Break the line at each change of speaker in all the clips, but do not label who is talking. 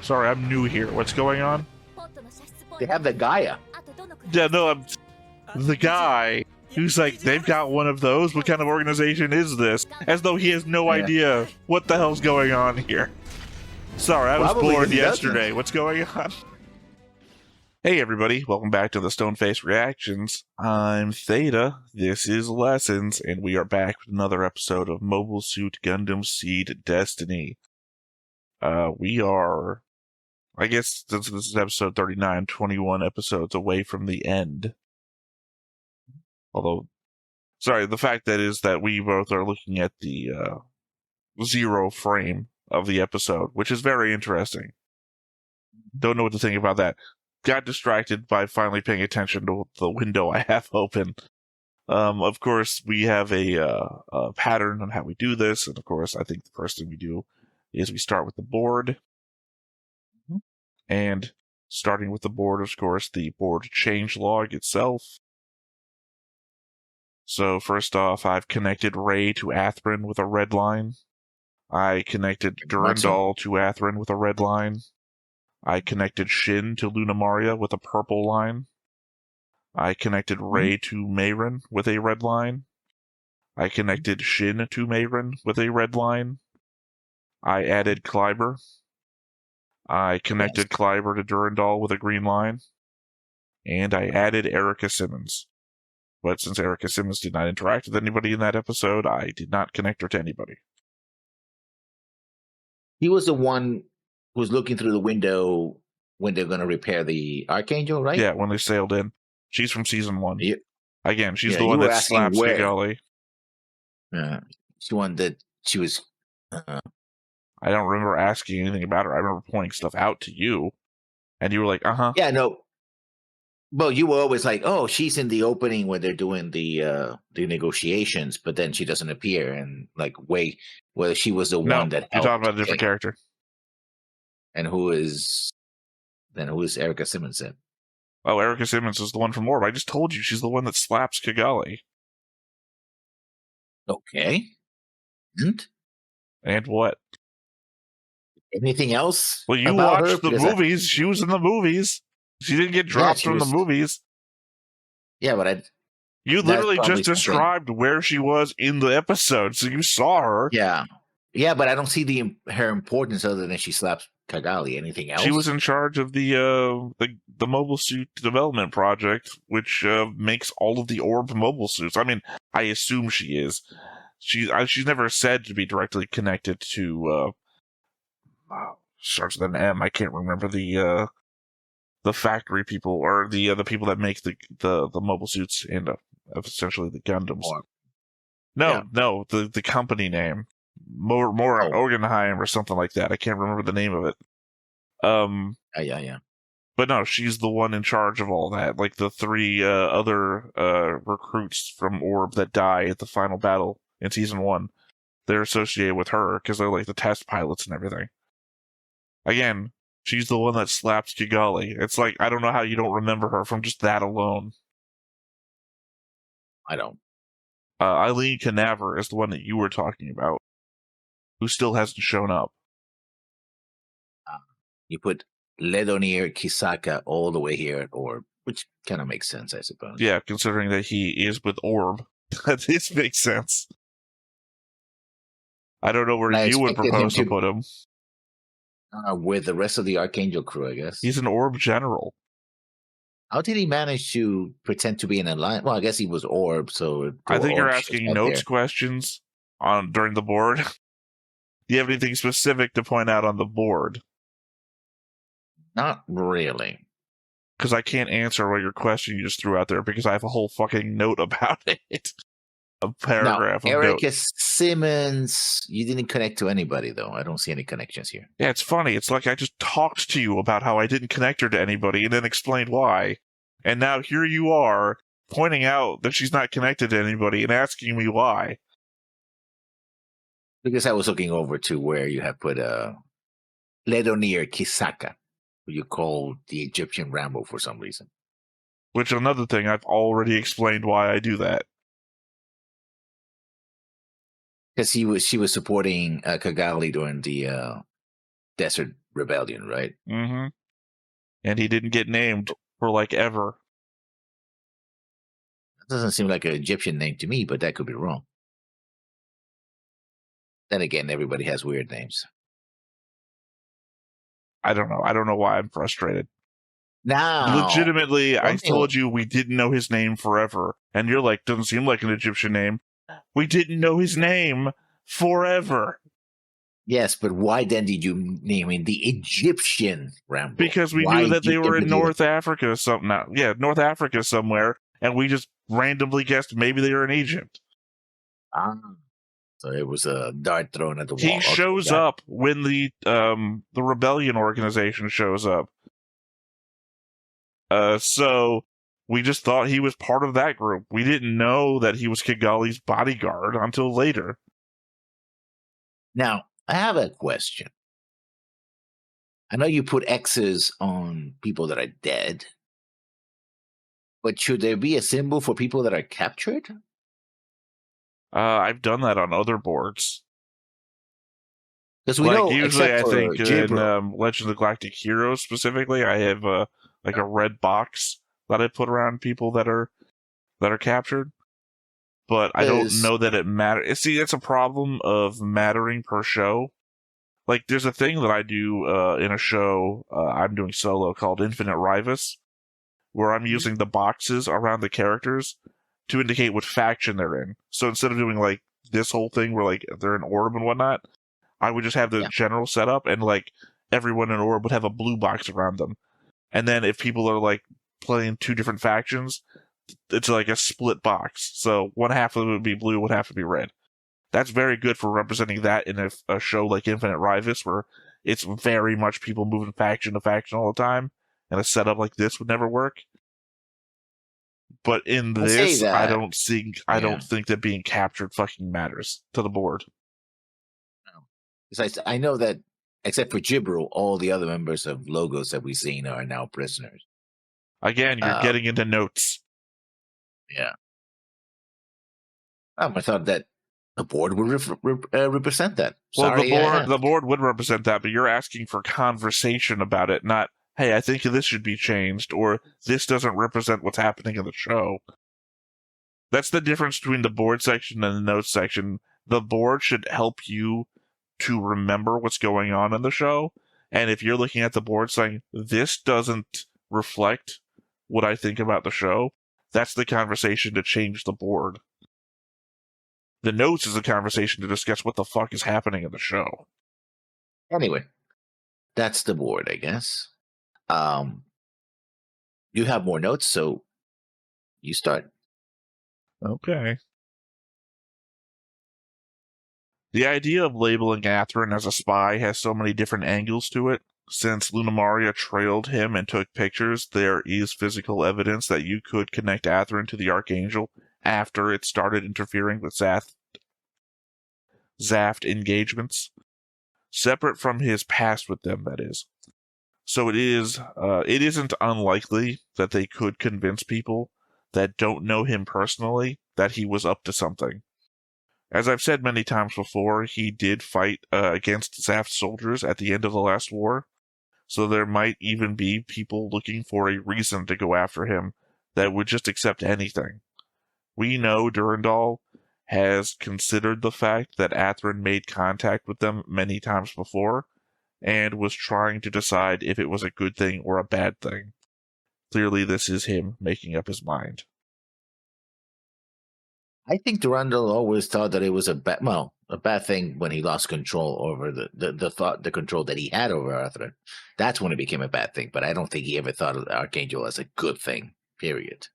Sorry, I'm new here. What's going on?
They have the Gaia.
Yeah, no, I'm the guy who's like, they've got one of those. What kind of organization is this? As though he has no idea what the hell's going on here. Sorry, I was bored yesterday. What's going on? Hey everybody, welcome back to the Stoneface Reactions. I'm Theta, this is Lessons, and we are back with another episode of Mobile Suit Gundam Seed Destiny. We are, I guess since this is episode 39, 21 episodes away from the end. Although, sorry, the fact that is that we both are looking at the zero frame of the episode, which is very interesting. Don't know what to think about that. Got distracted by finally paying attention to the window I have open. Of course, we have a pattern on how we do this, and of course, I think the first thing we do is we start with the board. And starting with the board, of course, the board changelog itself. So first off, I've connected Ray to Atherin with a red line. I connected Durandal to Atherin with a red line. I connected Shin to Lunamaria with a purple line. I connected Ray to Mayrin with a red line. I connected Shin to Mayrin with a red line. I added Kleiber. I connected Kleiber to Durandal with a green line. And I added Erica Simmons. But since Erica Simmons did not interact with anybody in that episode, I did not connect her to anybody.
He was the one who was looking through the window when they're going to repair the Archangel, right?
Yeah, when they sailed in. She's from season 1.
Yeah.
Again, she's the one that slaps Kigali.
She's the one that she was...
I don't remember asking anything about her. I remember pointing stuff out to you. And you were like, uh-huh.
Yeah, no. Well, you were always like, oh, she's in the opening where they're doing the negotiations, but then she doesn't appear. And like, wait, well, she was the one that helped.
You're talking about a different character.
And who is Erica Simmons then?
Oh, Erica Simmons is the one from Orb. I just told you she's the one that slaps Kigali.
Okay.
And what?
Anything else?
Well, you watched the movies. She was in the movies. She didn't get dropped from the movies.
Yeah, but
you literally just described where she was in the episode, so you saw her.
Yeah. Yeah, but I don't see her importance other than she slaps Kigali. Anything else?
She was in charge of the mobile suit development project, which makes all of the Orb mobile suits. I mean, I assume she is. She's never said to be directly connected to starts with an M. I can't remember the factory people or the people that make the mobile suits and essentially the Gundams. No, the company name. More Orgenheim or something like that. I can't remember the name of it.
Yeah.
But no, she's the one in charge of all that. Like the 3 other recruits from Orb that die at the final battle in season 1, they're associated with her because they're like the test pilots and everything. Again, she's the one that slapped Kigali. It's like, I don't know how you don't remember her from just that alone.
I don't.
Eileen Canaver is the one that you were talking about, who still hasn't shown up.
You put Ledonier Kisaka all the way here at Orb, which kind of makes sense, I suppose.
Yeah, considering that he is with Orb. This makes sense. I don't know where you would propose to put him.
With the rest of the Archangel crew, I guess.
He's an Orb general.
How did he manage to pretend to be an alliance? Well, I guess he was Orb, so...
I think you're asking notes questions during the board. Do you have anything specific to point out on the board?
Not really.
Because I can't answer what your question you just threw out there because I have a whole fucking note about it. A paragraph of
Erica Simmons, you didn't connect to anybody, though. I don't see any connections here.
Yeah, it's funny. It's like I just talked to you about how I didn't connect her to anybody and then explained why. And now here you are pointing out that she's not connected to anybody and asking me why.
Because I was looking over to where you have put Ledonier Kisaka, who you call the Egyptian Rambo for some reason.
Which, another thing, I've already explained why I do that.
Because she was supporting Kigali during the Desert Rebellion, right?
Mm-hmm. And he didn't get named for like ever.
That doesn't seem like an Egyptian name to me, but that could be wrong. Then again, everybody has weird names.
I don't know. I don't know why I'm frustrated.
Now,
legitimately, I told you we didn't know his name forever. And you're like, doesn't seem like an Egyptian name. We didn't know his name forever.
Yes, but why then did you name him the Egyptian Rambo?
Because we knew that they were in North Africa North Africa somewhere, and we just randomly guessed maybe they were in Egypt.
So it was a dart thrown at the wall.
He shows up when the rebellion organization shows up. So we just thought he was part of that group. We didn't know that he was Kigali's bodyguard until later.
Now, I have a question. I know you put X's on people that are dead, but should there be a symbol for people that are captured?
I've done that on other boards.
Because we know,
usually, I think in Legend of the Galactic Heroes specifically, I have a red box that I put around people that are captured. But I don't know that it matters. See, it's a problem of mattering per show. Like, there's a thing that I do in a show I'm doing solo called Infinite Rivus, where I'm using the boxes around the characters to indicate what faction they're in. So instead of doing, like, this whole thing where, like, they're in Orb and whatnot, I would just have the general setup, and, like, everyone in Orb would have a blue box around them. And then if people are, like, playing two different factions, it's like a split box. So one half of it would be blue, one half would be red. That's very good for representing that in a show like Infinite Rivus, where it's very much people moving faction to faction all the time, and a setup like this would never work. But in this, I don't think that being captured fucking matters to the board.
Because I know that, except for Jibril, all the other members of Logos that we've seen are now prisoners.
Again, you're getting into notes.
Yeah. I thought that the board would represent that. Sorry,
the board would represent that, but you're asking for conversation about it, not, hey, I think this should be changed, or this doesn't represent what's happening in the show. That's the difference between the board section and the notes section. The board should help you to remember what's going on in the show, and if you're looking at the board saying, this doesn't reflect what I think about the show, that's the conversation to change the board. The notes is a conversation to discuss what the fuck is happening in the show.
Anyway, that's the board, I guess. You have more notes, so you start.
Okay. The idea of labeling Athrun as a spy has so many different angles to it. Since Lunamaria trailed him and took pictures, there is physical evidence that you could connect Athrun to the Archangel after it started interfering with zaft engagements, separate from his past with them, that is. So it isn't unlikely that they could convince people that don't know him personally that he was up to something. As I've said many times before, he did fight against Zaft soldiers at the end of the last war, so there might even be people looking for a reason to go after him that would just accept anything. We know Durandal has considered the fact that Athrun made contact with them many times before, and was trying to decide if it was a good thing or a bad thing. Clearly, this is him making up his mind.
I think Durandal always thought that it was a bad thing when he lost control over the control that he had over Athrun. That's when it became a bad thing, but I don't think he ever thought of the Archangel as a good thing, period.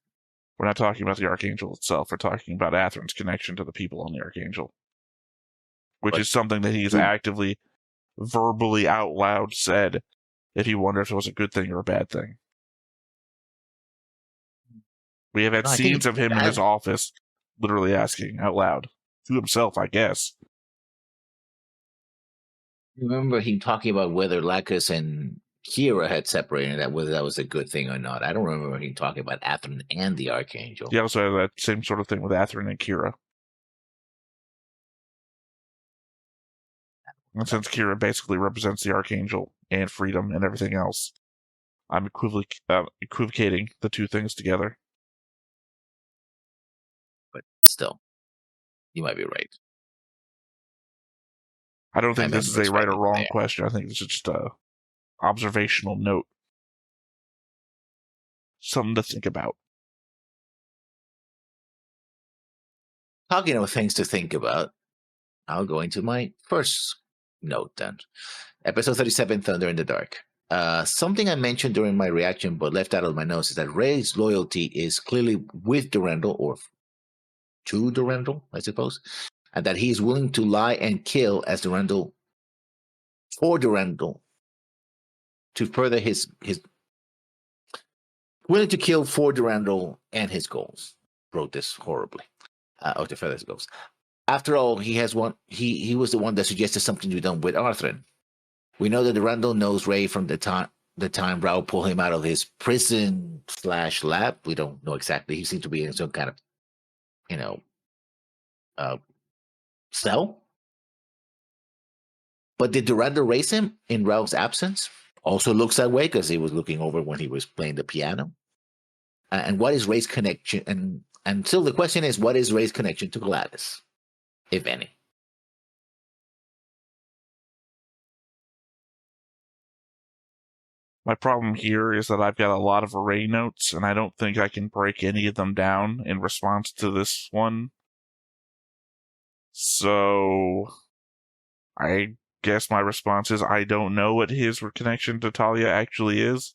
We're not talking about the Archangel itself, we're talking about Athrun's connection to the people on the Archangel. Which is something that he's actively, verbally out loud said, if he wondered if it was a good thing or a bad thing. We have had scenes of him in his office literally asking out loud to himself, I guess.
Remember him talking about whether Lacus and Kira had separated, whether that was a good thing or not. I don't remember him talking about Athrun and the Archangel.
He also had that same sort of thing with Athrun and Kira. And since Kira basically represents the Archangel and freedom and everything else, I'm equivocating the two things together.
But still, you might be right.
I don't think this is a right or wrong
there.
question. I think this is just a observational note. Something to think about.
Talking of things to think about, I'll go into my first note then. Episode 37, Thunder in the Dark. Something I mentioned during my reaction but left out of my notes is that Rey's loyalty is clearly with Durandal, or to Durandal, I suppose, and that he is willing to lie and kill as Durandal, for Durandal, to further his willing to kill for Durandal and his goals. Wrote this horribly. Or to further his goals. After all, he has one. He was the one that suggested something to be done with Arthur. We know that Durandal knows Rey from the time Raul pulled him out of his prison/lab. We don't know exactly. He seemed to be in some kind of, cell. But did Durandal raise him in Raul's absence? Also looks that way because he was looking over when he was playing the piano. And what is Rey's connection? And still the question is, what is Rey's connection to Gladys, if any?
My problem here is that I've got a lot of Rey notes, and I don't think I can break any of them down in response to this one. So, I guess my response is I don't know what his connection to Talia actually is.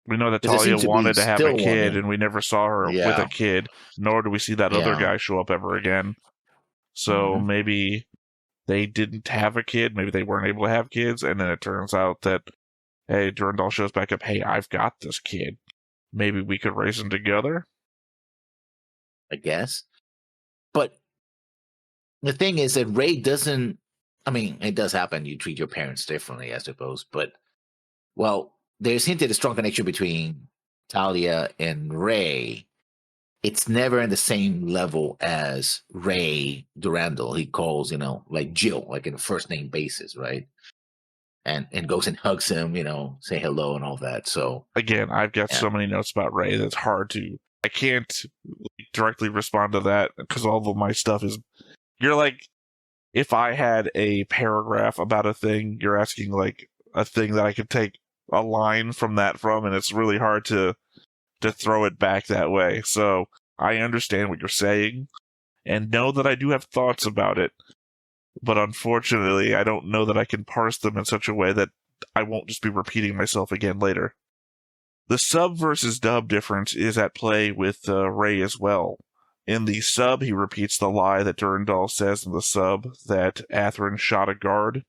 We know that Talia wanted to have a kid, and we never saw her with a kid, nor do we see that other guy show up ever again. So maybe they didn't have a kid, maybe they weren't able to have kids, and then it turns out that, hey, Durandal shows back up, hey, I've got this kid. Maybe we could raise them together?
I guess. But the thing is that Rey doesn't, I mean, it does happen, you treat your parents differently, I suppose, but, well, there's hinted a strong connection between Talia and Rey. It's never in the same level as Rey Durandal. He calls, like Jill, like in a first name basis, right? And goes and hugs him, say hello and all that. So
again, I've got so many notes about Rey that's hard to. I can't directly respond to that because all of my stuff is. You're like, if I had a paragraph about a thing, you're asking like a thing that I could take a line from, and it's really hard to throw it back that way. So I understand what you're saying and know that I do have thoughts about it, but unfortunately I don't know that I can parse them in such a way that I won't just be repeating myself again later. The sub versus dub difference is at play with Rey as well. In the sub, he repeats the lie that Durandal says in the sub that Athrun shot a guard.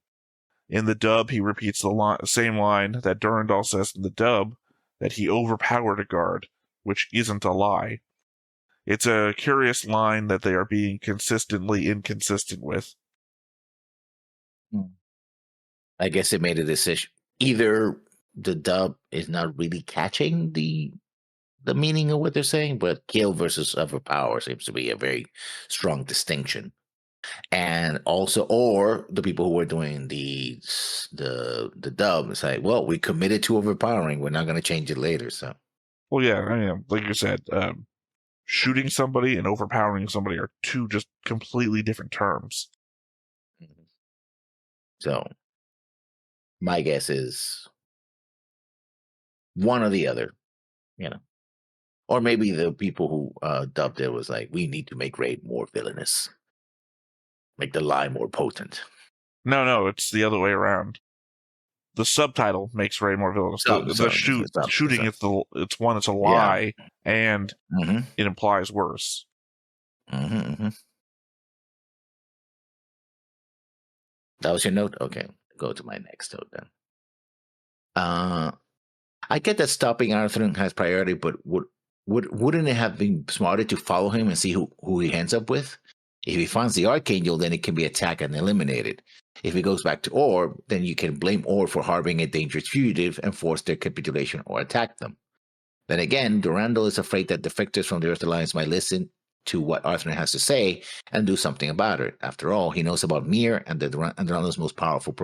In the dub, he repeats the same line that Durandal says in the dub, that he overpowered a guard, which isn't a lie. It's a curious line that they are being consistently inconsistent with.
I guess they made a decision. Either the dub is not really catching the meaning of what they're saying, but kill versus overpower seems to be a very strong distinction. And also, or the people who were doing the dub say, well, we committed to overpowering. We're not going to change it later. So,
well, yeah, I mean, like you said, shooting somebody and overpowering somebody are two just completely different terms.
So, my guess is one or the other, or maybe the people who dubbed it was like, we need to make Rey more villainous. Make the lie more potent.
No, it's the other way around. The subtitle makes Rey more villainous. Shooting, it's a lie, and it implies worse.
That was your note? Okay, go to my next note then. I get that stopping Arthur has priority, but wouldn't it have been smarter to follow him and see who he ends up with? If he finds the Archangel, then it can be attacked and eliminated. If he goes back to Orb, then you can blame Orb for harboring a dangerous fugitive and force their capitulation or attack them. Then again, Durandal is afraid that defectors from the Earth Alliance might listen to what Arthur has to say and do something about it. After all, he knows about Mir and Durando's most powerful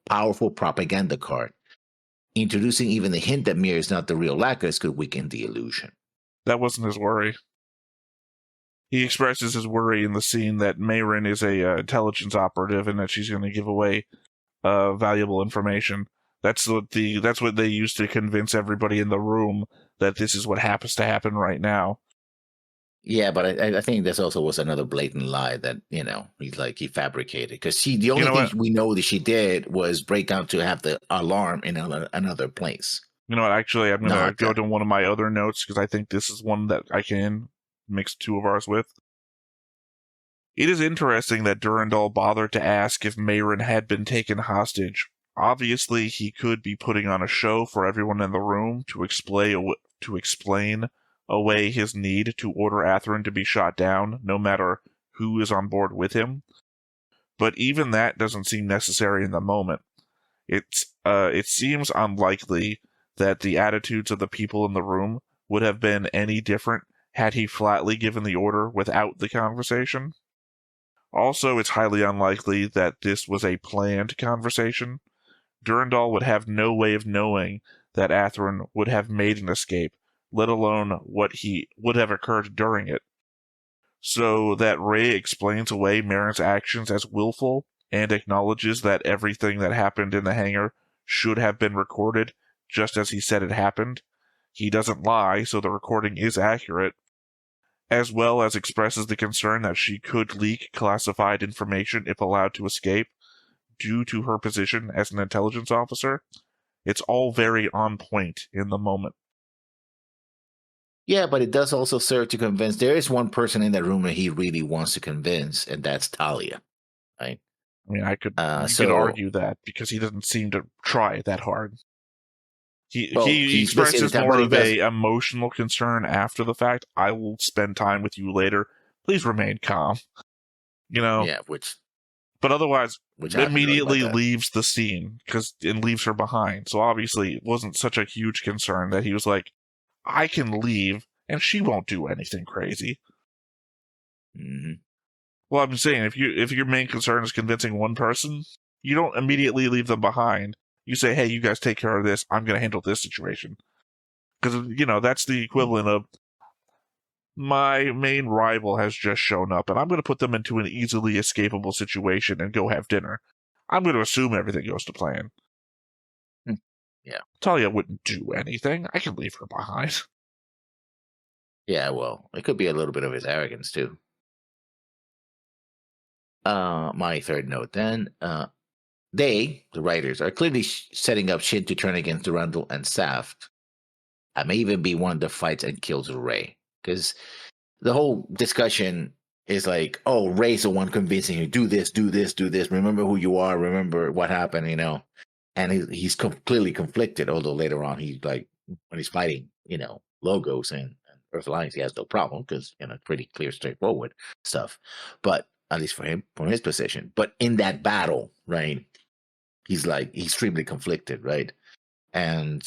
powerful propaganda card. Introducing even the hint that Mir is not the real Lacus could weaken the illusion.
That wasn't his worry. He expresses his worry in the scene that Mayrin is a intelligence operative and that she's going to give away valuable information. That's what they used to convince everybody in the room that this is what happens to happen right now.
Yeah, but I think this also was another blatant lie that, he fabricated. Because the only thing we know that she did was break out to have the alarm in another place.
You know what? Actually, I'm going to go to one of my other notes because I think this is one that I can mix two of ours with. It is interesting that Durandal bothered to ask if Mayrin had been taken hostage. Obviously, he could be putting on a show for everyone in the room to explain away his need to order Atherin to be shot down, no matter who is on board with him. But even that doesn't seem necessary in the moment. It seems unlikely that the attitudes of the people in the room would have been any different had he flatly given the order without the conversation. Also, it's highly unlikely that this was a planned conversation. Durandal would have no way of knowing that Atherin would have made an escape, let alone what would have occurred during it. So that Rey explains away Mayrin's actions as willful and acknowledges that everything that happened in the hangar should have been recorded just as he said it happened. He doesn't lie, so the recording is accurate, as well as expresses the concern that she could leak classified information if allowed to escape due to her position as an intelligence officer. It's all very on point in the moment.
Yeah, but it does also serve to convince. There is one person in that room that he really wants to convince, and that's Talia, right?
I mean, I could argue that because he doesn't seem to try that hard. He expresses more of a emotional concern after the fact. I will spend time with you later. Please remain calm.
Yeah,
but otherwise, immediately leaves the scene and leaves her behind. So obviously, it wasn't such a huge concern that he was like, I can leave and she won't do anything crazy.
Mm-hmm.
Well, I'm saying if your main concern is convincing one person, you don't immediately leave them behind. You say, hey, you guys take care of this. I'm going to handle this situation. Because, that's the equivalent of my main rival has just shown up and I'm going to put them into an easily escapable situation and go have dinner. I'm going to assume everything goes to plan.
Yeah.
Talia wouldn't do anything. I can leave her behind.
Yeah, well, it could be a little bit of his arrogance, too. My third note, then. They, the writers, are clearly setting up Shin to turn against Durandal and Zaft. I may even be one that fights and kills Rey. Because the whole discussion is like, oh, Rey's the one convincing you, do this, do this, do this. Remember who you are. Remember what happened, And he's clearly conflicted, although later on, he's like, when he's fighting, Logos and Earth Alliance, he has no problem because, pretty clear, straightforward stuff. But at least for him, from his position. But in that battle, right, he's like extremely conflicted, right? And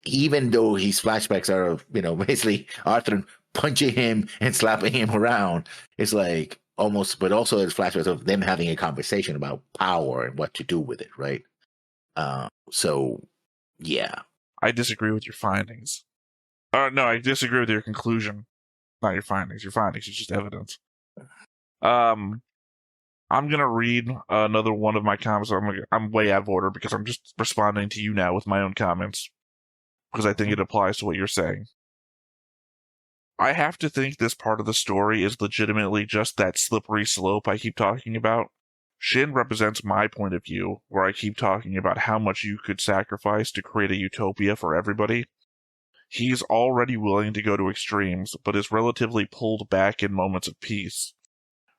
even though his flashbacks are of, basically Arthur punching him and slapping him around, it's like almost, but also there's flashbacks of them having a conversation about power and what to do with it, right? So, yeah.
I disagree with your findings. No, I disagree with your conclusion. Not your findings. Your findings is just evidence. I'm going to read another one of my comments. I'm way out of order because I'm just responding to you now with my own comments because I think it applies to what you're saying. I have to think this part of the story is legitimately just that slippery slope I keep talking about. Shin represents my point of view, where I keep talking about how much you could sacrifice to create a utopia for everybody. He's already willing to go to extremes, but is relatively pulled back in moments of peace.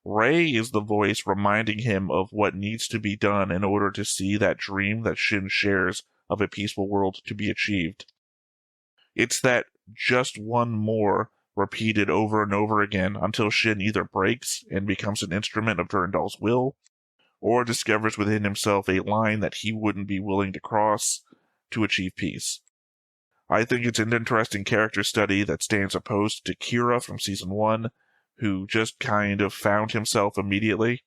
Rey is the voice reminding him of what needs to be done in order to see that dream that Shin shares of a peaceful world to be achieved. It's that just one more repeated over and over again until Shin either breaks and becomes an instrument of Durandal's will, or discovers within himself a line that he wouldn't be willing to cross to achieve peace. I think it's an interesting character study that stands opposed to Kira from Season 1, who just kind of found himself immediately.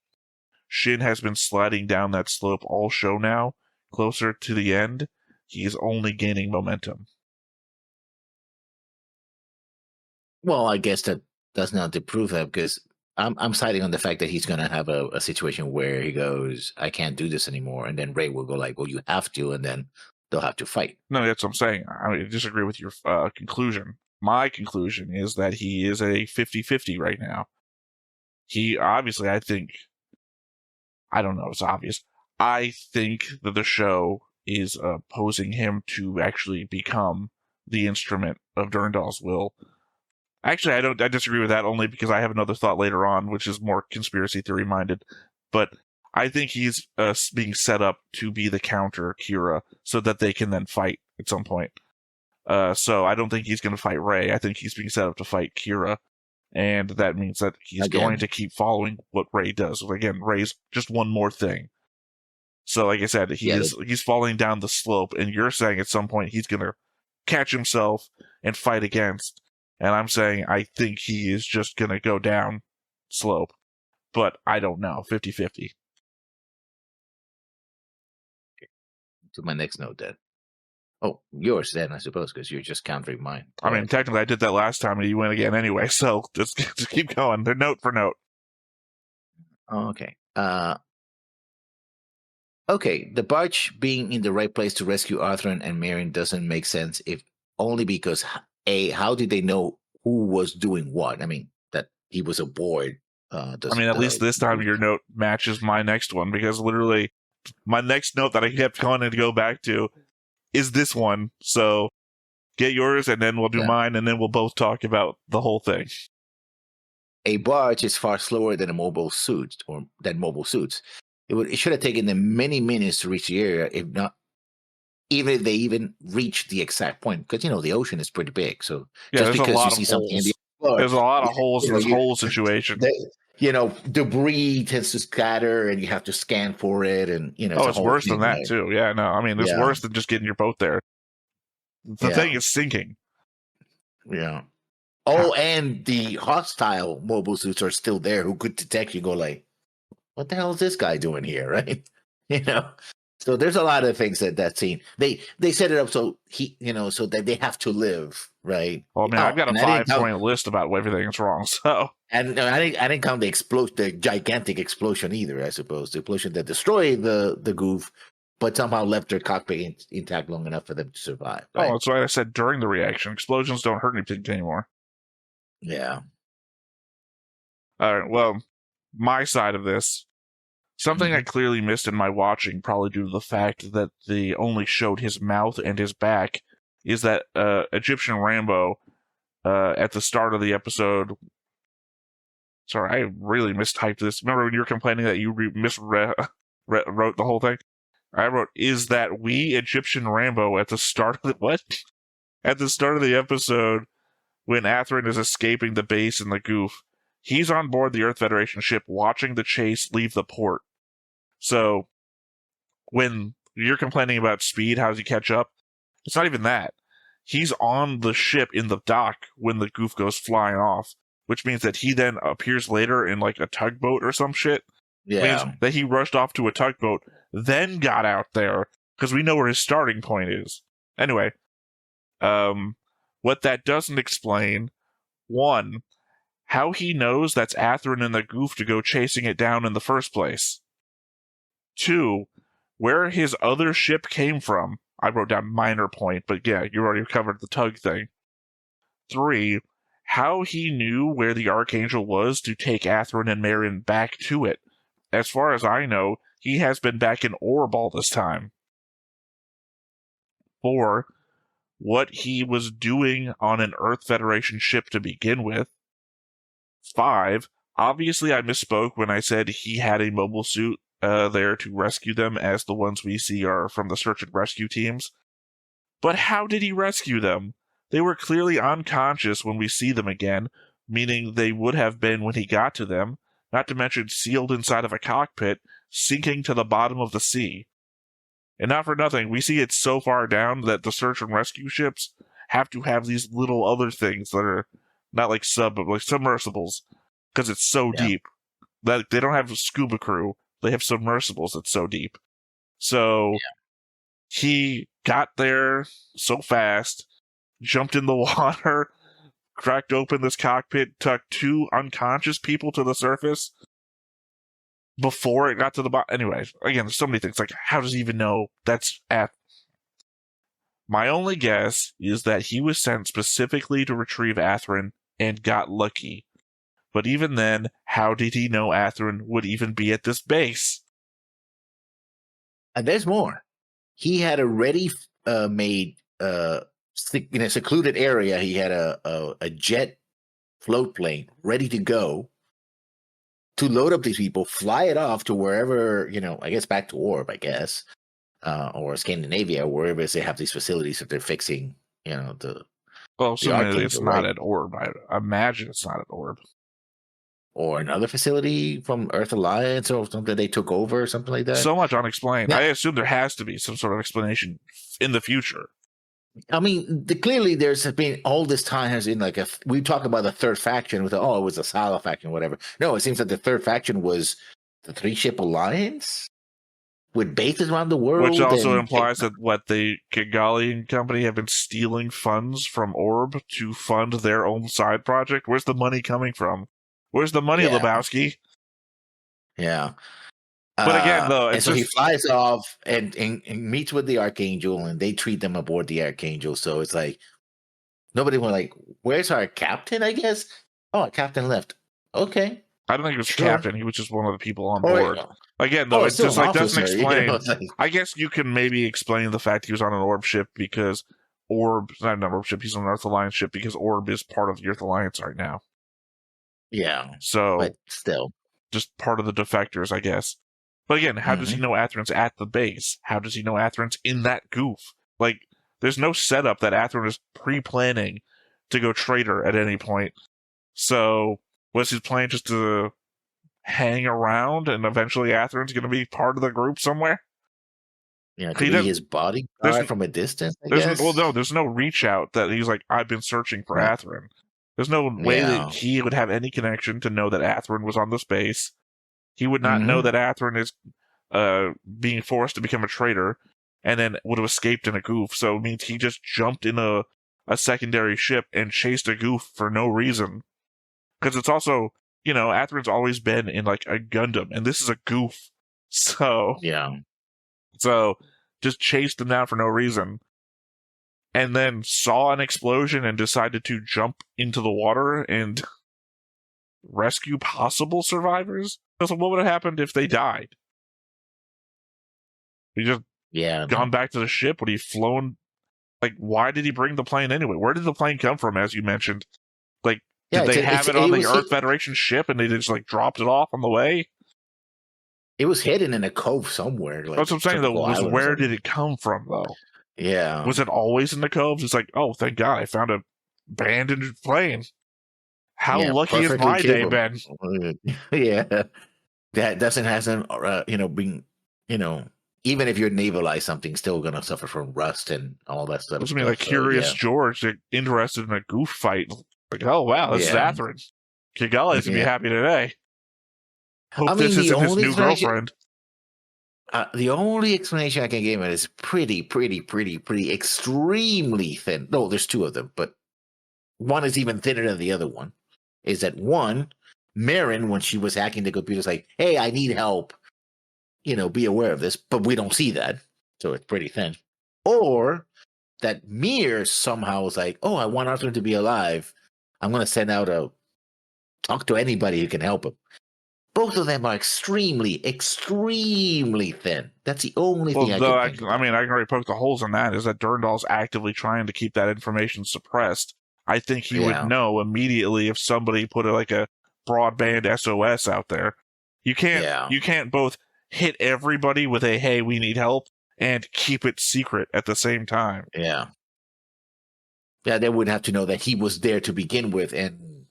Shin has been sliding down that slope all show now. Closer to the end, he is only gaining momentum.
Well, I guess that does not disprove that, because I'm siding on the fact that he's going to have a situation where he goes, I can't do this anymore. And then Rey will go like, well, you have to. And then they'll have to fight.
No, that's what I'm saying. I disagree with your conclusion. My conclusion is that he is a 50-50 right now. He obviously, I think, I don't know, it's obvious. I think that the show is posing him to actually become the instrument of Durandal's will. Actually, I disagree with that only because I have another thought later on, which is more conspiracy theory minded. But I think he's being set up to be the counter Kira so that they can then fight at some point. So I don't think he's going to fight Rey. I think he's being set up to fight Kira. And that means that he's going to keep following what Rey does. Again, Rey's just one more thing. So like I said, he's falling down the slope, and you're saying at some point he's going to catch himself and fight against. And I'm saying I think he is just going to go down slope. But I don't know. 50-50.
Okay. To my next note then. Oh, yours then, I suppose, because you're just countering mine.
I mean, technically I did that last time and you went again anyway, so just keep going. They're note for note.
Okay. Okay, the barge being in the right place to rescue Arthur and Marion doesn't make sense, if only because, A, how did they know who was doing what? I mean, that he was aboard.
At least this time your note matches my next one, because literally my next note that I kept wanting to go back to is this one. So get yours and then we'll do mine, and then we'll both talk about the whole thing.
A barge is far slower than a mobile suit, or than mobile suits. It should have taken them many minutes to reach the area, if not, even if they even reach the exact point, because the ocean is pretty big. So just because you see something in the barge,
there's a lot of holes in this whole situation.
Debris tends to scatter, and you have to scan for it, and
it's worse than that too. Yeah, no, I mean, it's worse than just getting your boat there. The thing is sinking.
Yeah. Oh, and the hostile mobile suits are still there, who could detect you. Go like, what the hell is this guy doing here, right? So there's a lot of things that scene. They set it up so so that they have to live, right?
Well, man, I've got a 5-point list about everything that's wrong. So,
and I didn't count the gigantic explosion either. I suppose the explosion that destroyed the goof, but somehow left their cockpit intact long enough for them to survive. Right?
Oh, that's why I said during the reaction, explosions don't hurt anything anymore.
Yeah.
All right. Well, my side of this. Something I clearly missed in my watching, probably due to the fact that they only showed his mouth and his back, is that Egyptian Rambo, at the start of the episode... Sorry, I really mistyped this. Remember when you were complaining that you miswrote the whole thing? I wrote, is that we Egyptian Rambo at the start of the... What? At the start of the episode, when Athrun is escaping the base in the goof, he's on board the Earth Federation ship watching the chase leave the port. So, when you're complaining about speed, how does he catch up? It's not even that. He's on the ship in the dock when the goof goes flying off, which means that he then appears later in like a tugboat or some shit.
Yeah.
Means that he rushed off to a tugboat, then got out there, because we know where his starting point is. Anyway, what that doesn't explain, one, how he knows that's Athrun and the goof to go chasing it down in the first place. 2, where his other ship came from. I wrote down minor point, but yeah, you already covered the tug thing. 3, how he knew where the Archangel was to take Athrun and Marion back to it. As far as I know, he has been back in Orb all this time. 4, what he was doing on an Earth Federation ship to begin with. 5, obviously I misspoke when I said he had a mobile suit there to rescue them, as the ones we see are from the search and rescue teams. But how did he rescue them? They were clearly unconscious when we see them again, meaning they would have been when he got to them, not to mention sealed inside of a cockpit, sinking to the bottom of the sea. And not for nothing, we see it so far down that the search and rescue ships have to have these little other things that are not like but like submersibles, because it's so deep that they don't have a scuba crew. They have submersibles that's so deep. So he got there so fast, jumped in the water, cracked open this cockpit, took 2 unconscious people to the surface before it got to the bottom. Anyway, again, there's so many things. Like, how does he even know that's at... My only guess is that he was sent specifically to retrieve Athrun and got lucky. But even then, how did he know Athrun would even be at this base?
And there's more. He had already made in a secluded area. He had a jet float plane ready to go to load up these people, fly it off to wherever, I guess back to Orb, I guess, or Scandinavia, wherever they have these facilities that they're fixing,
Well, so it's not at Orb. I imagine it's not at Orb.
Or another facility from Earth Alliance or something they took over or something like that.
So much unexplained.
Yeah.
I assume there has to be some sort of explanation in the future.
I mean, clearly there's been all this time has been like we talk about the third faction with it was a Sala faction, whatever. No, it seems that the third faction was the 3-ship alliance with bases around the world.
Which also implies that the Kigali company have been stealing funds from Orb to fund their own side project. Where's the money coming from? Where's the money, Lebowski?
Yeah.
But again, though,
and so he flies off and meets with the Archangel, and they treat them aboard the Archangel. So it's like nobody was like, "Where's our captain?" I guess. Oh, our captain left. Okay.
I don't think it was captain. He was just one of the people on board. Again, though, it just doesn't explain. I guess you can maybe explain the fact he was on an Orb ship because Orb's not an Orb ship. He's on an Earth Alliance ship because Orb is part of the Earth Alliance right now.
Yeah.
So,
but still,
just part of the defectors, I guess. But again, how does he know Athrun's at the base? How does he know Athrun's in that goof? Like, there's no setup that Athrun is pre-planning to go traitor at any point. So, was his plan just to hang around and eventually Athrun's going to be part of the group somewhere?
Yeah, to be his bodyguard from a distance, I guess?
Well, no, there's no reach out that he's like, I've been searching for Athrun. There's no way that he would have any connection to know that Athrun was on the space. He would not know that Athrun is being forced to become a traitor and then would have escaped in a goof. So it means he just jumped in a secondary ship and chased a goof for no reason. Because it's also, Athrun's always been in like a Gundam, and this is a goof. So, so just chased him down for no reason. And then saw an explosion and decided to jump into the water and rescue possible survivors? So what would have happened if they died? He just gone back to the ship? Would he flown? Like, why did he bring the plane anyway? Where did the plane come from, as you mentioned? Like, did they have it on the Earth Federation ship and they just like dropped it off on the way?
It was hidden in a cove somewhere. Like,
that's what I'm saying, though. Where did it come from, though?
Yeah.
Was it always in the coves? It's like, oh, thank God, I found a abandoned plane. How lucky has my day been?
Yeah. That hasn't been, even if you're navalized, something's still going to suffer from rust and all that stuff.
It's me like Curious George, interested in a goof fight. Like, oh, wow, this is Athrun. Kigali's going to be happy today. Hope this isn't his new girlfriend.
The only explanation I can give it is pretty extremely thin. No, there's 2 of them, but one is even thinner than the other one. Is that one, Marin, when she was hacking the computer, is like, hey, I need help. Be aware of this, but we don't see that. So it's pretty thin. Or that Mir somehow was like, oh, I want Arthur to be alive. I'm going to send out talk to anybody who can help him. Both of them are extremely thin. That's the only thing I can think.
I can already poke the holes in that, is that Durndal's actively trying to keep that information suppressed. I think he would know immediately if somebody put a broadband SOS out there. You can't both hit everybody with a, hey, we need help, and keep it secret at the same time.
Yeah. Yeah, they would have to know that he was there to begin with and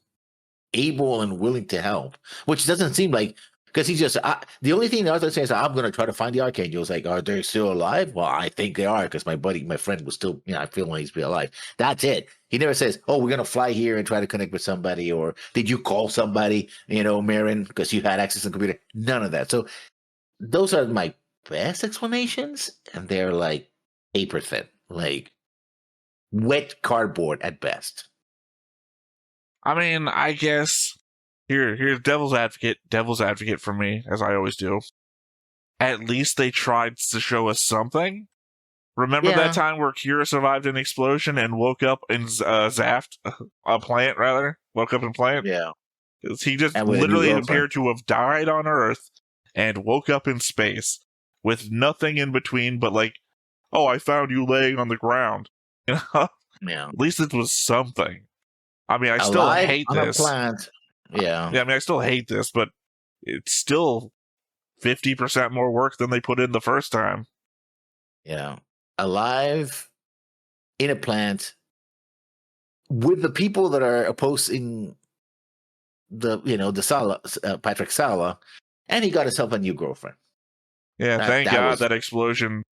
able and willing to help, which doesn't seem like Because he's just the only thing Arthur says, I'm going to try to find the Archangels. Like, are they still alive? Well, I think they are because my friend was still, I feel like he's still alive. That's it. He never says, oh, we're going to fly here and try to connect with somebody, or did you call somebody, Marin, because you had access to the computer? None of that. So those are my best explanations, and they're like paper thin, like wet cardboard at best.
I mean, I guess here's devil's advocate for me, as I always do. At least they tried to show us something. Remember that time where Kira survived an explosion and woke up in zaft, a plant rather? Woke up in plant?
Yeah.
He just literally appeared to have died on Earth and woke up in space with nothing in between but like, oh, I found you laying on the ground. Yeah. At least it was something. I mean, I still hate this.
Yeah.
I mean, I still hate this, but it's still 50% more work than they put in the first time.
Yeah. Alive in a plant with the people that are opposing the Sala, Patrick Sala, and he got himself a new girlfriend.
Yeah, thank God that explosion,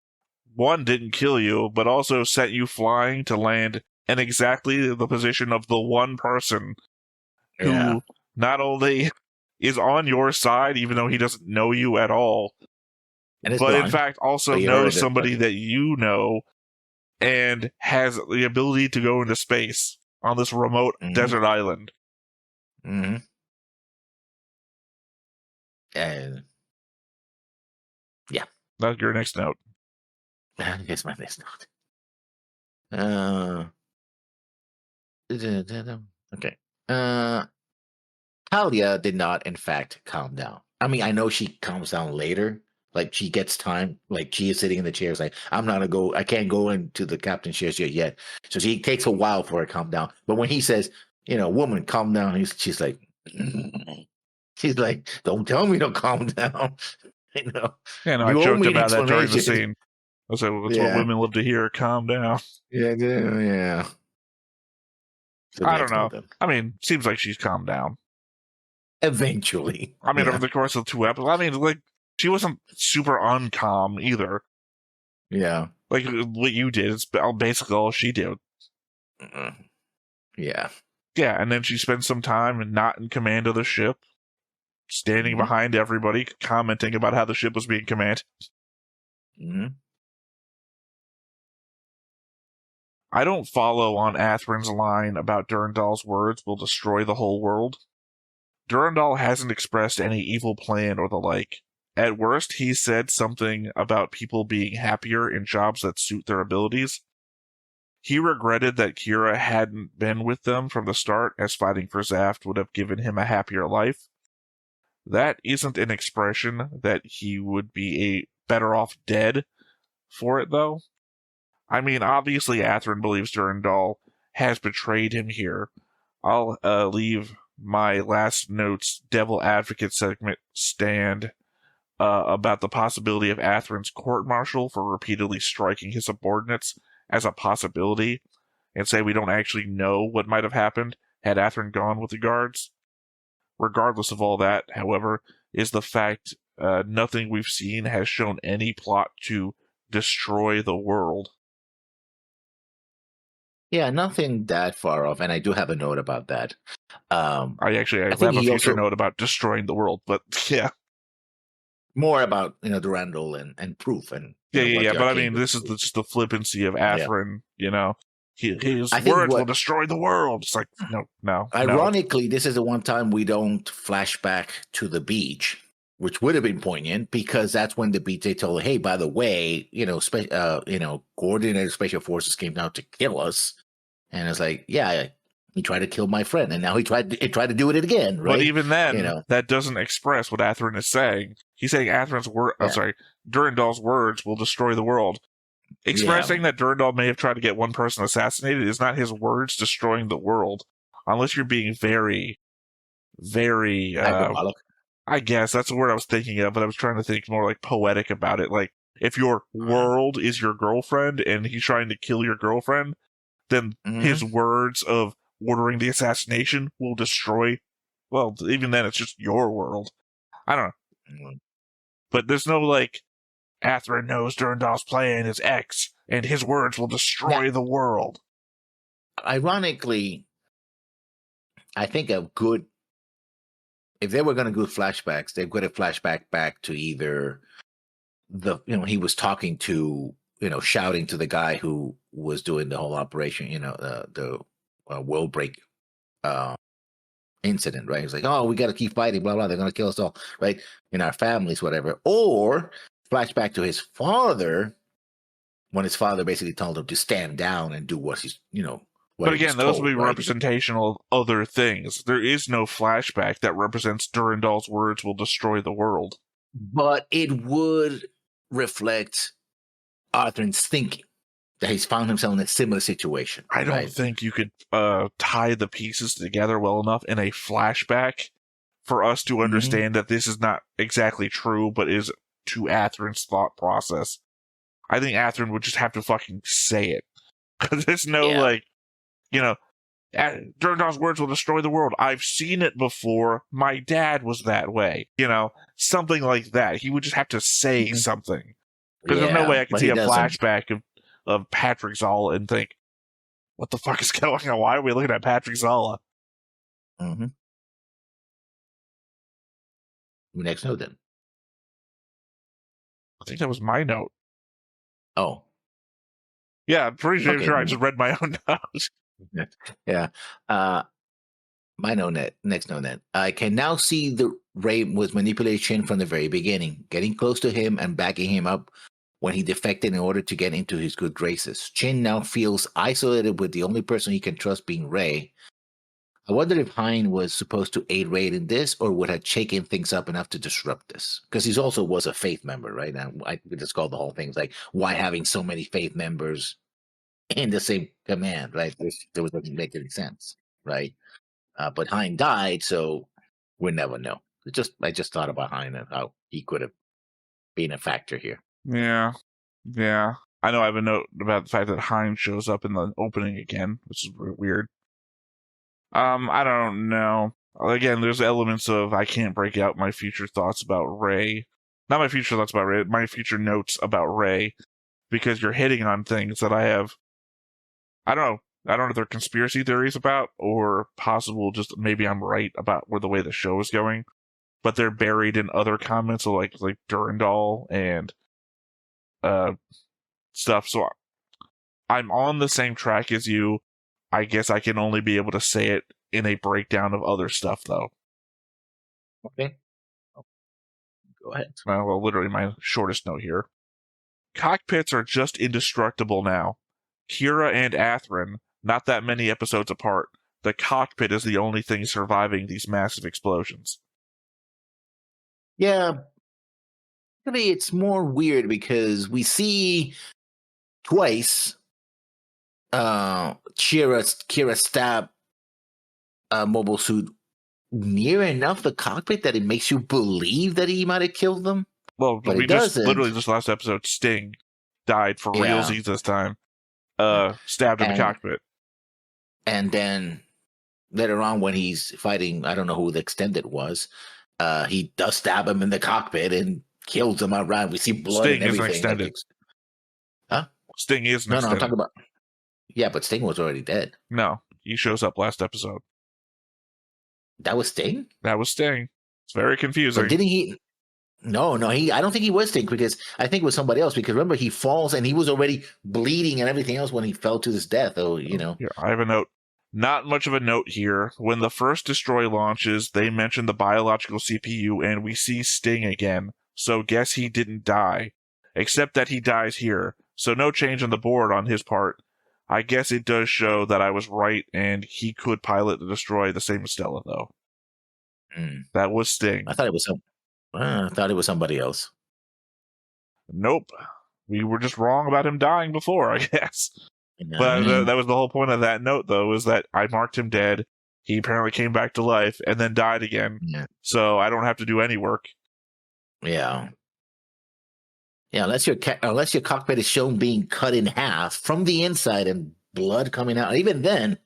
one, didn't kill you, but also sent you flying to land in exactly the position of the one person who not only is on your side, even though he doesn't know you at all, but in fact also knows somebody that you know and has the ability to go into space on this remote desert island.
Mm-hmm. And yeah.
That's your next note.
Here's my next note. Okay. Talia did not, in fact, calm down. I mean, I know she calms down later. Like, she gets time. Like, she is sitting in the chair. Like, I can't go into the captain's chair yet. So she takes a while for her to calm down. But when he says, woman, calm down, she's like, don't tell me to calm down.
Yeah, no, I joked about that during the scene. I said, that's what women love to hear. Calm down.
Yeah. So
I don't know. I mean, seems like she's calmed down.
Eventually.
I mean, over the course of 2 episodes. I mean, like, she wasn't super uncalm either.
Yeah.
Like, what you did is basically all she did.
Yeah.
Yeah, and then she spent some time not in command of the ship, standing behind everybody, commenting about how the ship was being commanded. I don't follow on Atherin's line about Durandal's words will destroy the whole world. Durandal hasn't expressed any evil plan or the like. At worst, he said something about people being happier in jobs that suit their abilities. He regretted that Kira hadn't been with them from the start, as fighting for Zaft would have given him a happier life. That isn't an expression that he would be better off dead for it, though. I mean, obviously Atherin believes Durandal has betrayed him here. I'll leave my last notes devil advocate segment stand about the possibility of Atherin's court-martial for repeatedly striking his subordinates as a possibility, and say we don't actually know what might have happened had Atherin gone with the guards. Regardless of all that, however, is the fact nothing we've seen has shown any plot to destroy the world.
Yeah, nothing that far off, and I do have a note about that.
I have a future note about destroying the world, but yeah.
More about, Durandal and proof. And
but I mean, this is just the flippancy of Atherin, His words will destroy the world. It's like, no.
Ironically, this is the one time we don't flash back to the beach, which would have been poignant because that's when the beach they told, hey, by the way, coordinated special forces came down to kill us, and it's like, yeah, he tried to kill my friend, and now he tried to do it again, right?
But even then, that doesn't express what Atherin is saying. He's saying Durandal's words will destroy the world. Expressing that Durandal may have tried to get one person assassinated is not his words destroying the world, unless you're being very, very. I guess that's the word I was thinking of, but I was trying to think more like poetic about it. Like, if your world is your girlfriend and he's trying to kill your girlfriend, then his words of ordering the assassination will destroy. Well, even then, it's just your world. I don't know. But there's no like, Athrun knows Durandal's plan is X, and his words will destroy the world.
Ironically, I think if they were going to do flashbacks, they've got a flashback back to either he was talking to, shouting to the guy who was doing the whole operation, the world break incident, right? He's like, oh, we got to keep fighting, blah, blah, they're going to kill us all, right? In our families, whatever. Or flashback to his father, when his father basically told him to stand down and do what he's,
but again, those will be representational of other things. There is no flashback that represents Durandal's words will destroy the world.
But it would reflect Arthur's thinking, that he's found himself in a similar situation.
I don't think you could tie the pieces together well enough in a flashback for us to understand that this is not exactly true, but is to Athrun's thought process. I think Athrun would just have to fucking say it. Because there's no, Durandal's words will destroy the world. I've seen it before. My dad was that way. Something like that. He would just have to say something. Because there's no way I can see a flashback of Patrick Zala and think, what the fuck is going on? Why are we looking at Patrick Zala?
Mm-hmm. Next note, then.
I think that was my note.
Oh.
Yeah, I'm pretty sure I just read my own notes.
Yeah. My note, next note. I can now see the Ray was manipulating Shin from the very beginning, getting close to him and backing him up when he defected in order to get into his good graces. Shin now feels isolated with the only person he can trust being Ray. I wonder if Hein was supposed to aid Ray in this, or would have shaken things up enough to disrupt this. Because he also was a faith member, right? And I just call the whole thing like, why having so many faith members in the same command, right? There doesn't make any sense, right? But Hein died, so we'll never know. I just thought about Hein and how he could have been a factor here.
Yeah. I know I have a note about the fact that Hein shows up in the opening again, which is weird. I don't know. Again, there's elements of I can't break out my future thoughts about Rey. Not my future thoughts about Rey, my future notes about Rey, because you're hitting on things that I have. I don't know if they're conspiracy theories about, or possible just maybe I'm right about where the way the show is going, but they're buried in other comments, so like Durandal and stuff. So I'm on the same track as you. I guess I can only be able to say it in a breakdown of other stuff, though.
Okay. Go ahead.
Well, literally my shortest note here. Cockpits are just indestructible now. Kira and Athrun, not that many episodes apart. The cockpit is the only thing surviving these massive explosions.
Yeah. Actually, it's more weird because we see twice Kira stab Mobile Suit near enough the cockpit that it makes you believe that he might have killed them.
Well, but we just literally this last episode, Sting died for realsies this time. Stabbed in the cockpit.
And then later on when he's fighting, I don't know who the extended was, he does stab him in the cockpit and kills him outright. We see blood
Sting
and everything.
Isn't extended.
Huh?
Sting isn't
extended.
No,
I'm talking about... Yeah, but Sting was already dead.
No, he shows up last episode.
That was Sting?
That was Sting. It's very confusing.
But didn't he... No, I don't think he was Sting, because I think it was somebody else, because remember, he falls and he was already bleeding and everything else when he fell to his death. Oh,
Here, I have a note. Not much of a note here. When the first Destroy launches, they mention the biological CPU and we see Sting again. So guess he didn't die. Except that he dies here. So no change on the board on his part. I guess it does show that I was right and he could pilot the Destroy, the same as Stella, though. That was Sting.
I thought it was somebody else.
Nope. We were just wrong about him dying before, I guess. But that was the whole point of that note, though, is that I marked him dead. He apparently came back to life and then died again.
Yeah.
So I don't have to do any work.
Yeah. Yeah, unless your cockpit is shown being cut in half from the inside and blood coming out. Even then,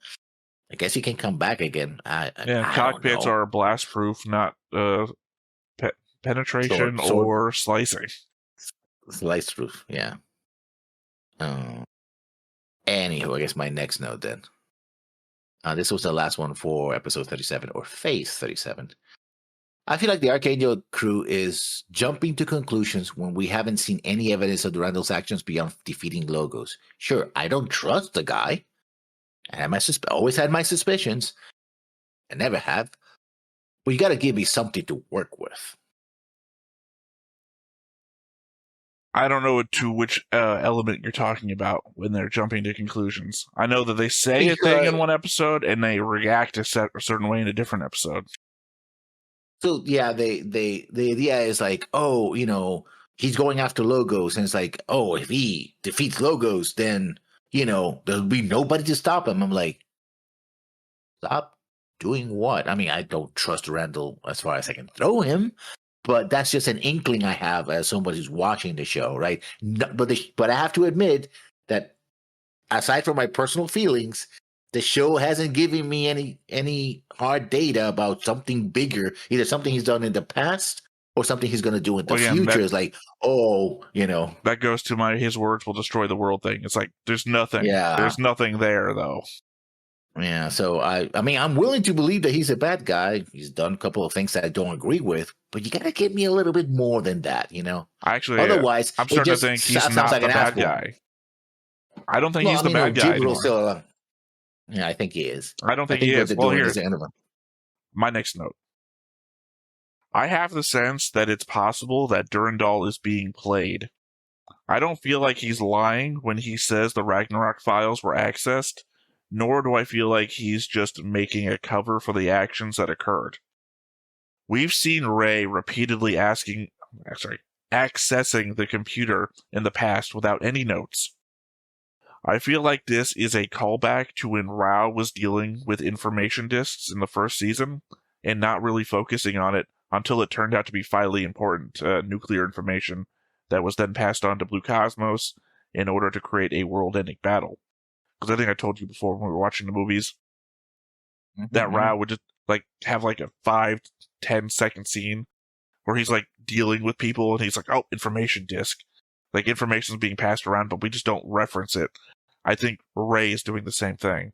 I guess you can come back again.
Cockpits are blast proof, not penetration
Sword.
or slicing.
Slice through, yeah. Anywho, I guess my next note then. This was the last one for episode 37 or phase 37. I feel like the Archangel crew is jumping to conclusions when we haven't seen any evidence of Durandal's actions beyond defeating Logos. Sure, I don't trust the guy. And I always had my suspicions. I never have. But you got to give me something to work with.
I don't know to which element you're talking about when they're jumping to conclusions. I know that they say a thing in one episode and they react a certain way in a different episode.
So yeah, the idea is like, oh, he's going after Logos, and it's like, oh, if he defeats Logos, then there'll be nobody to stop him. I'm like, stop doing what? I mean, I don't trust Randall as far as I can throw him, but that's just an inkling I have as somebody who's watching the show, right? But I have to admit that aside from my personal feelings, the show hasn't given me any hard data about something bigger, either something he's done in the past or something he's going to do in the future. It's like, that
goes to his words will destroy the world thing. It's like there's nothing.
Yeah.
There's nothing there though.
Yeah, so I mean, I'm willing to believe that he's a bad guy. He's done a couple of things that I don't agree with, but you gotta give me a little bit more than that,
Actually,
otherwise,
I'm starting to think he's not the bad guy. I don't think he's the bad guy anymore.
Still, yeah, I think he is.
I don't think he is. Well, here's my next note. I have the sense that it's possible that Durandal is being played. I don't feel like he's lying when he says the Ragnarok files were accessed, nor do I feel like he's just making a cover for the actions that occurred. We've seen Rey repeatedly accessing the computer in the past without any notes. I feel like this is a callback to when Rao was dealing with information disks in the first season and not really focusing on it until it turned out to be vitally important nuclear information that was then passed on to Blue Cosmos in order to create a world-ending battle. Because I think I told you before when we were watching the movies that Rao would just have a 5-10 second scene where he's dealing with people and he's like, oh, information disk. Information's being passed around, but we just don't reference it. I think Rey is doing the same thing.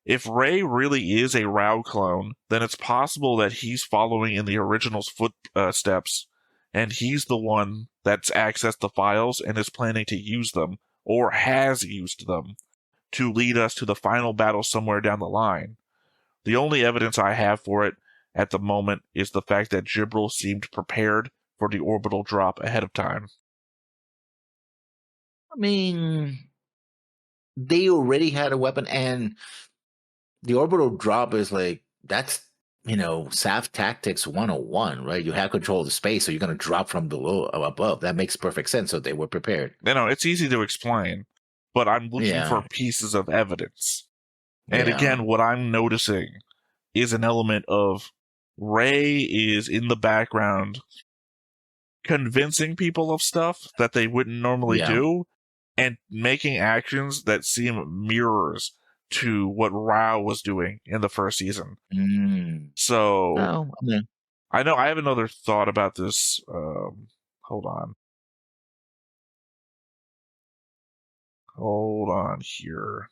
If Rey really is a Rao clone, then it's possible that he's following in the original's footsteps, and he's the one that's accessed the files and is planning to use them, or has used them, to lead us to the final battle somewhere down the line. The only evidence I have for it at the moment is the fact that Jibril seemed prepared for the orbital drop ahead of time.
I mean, they already had a weapon, and the orbital drop is that's zaft tactics 101, right? You have control of the space, so you're going to drop from below above. That makes perfect sense. So they were prepared.
It's easy to explain, but I'm looking for pieces of evidence. And again, what I'm noticing is an element of Rey is in the background convincing people of stuff that they wouldn't normally do, and making actions that seem mirrors to what Rao was doing in the first season. So, I know I have another thought about this. Hold on here.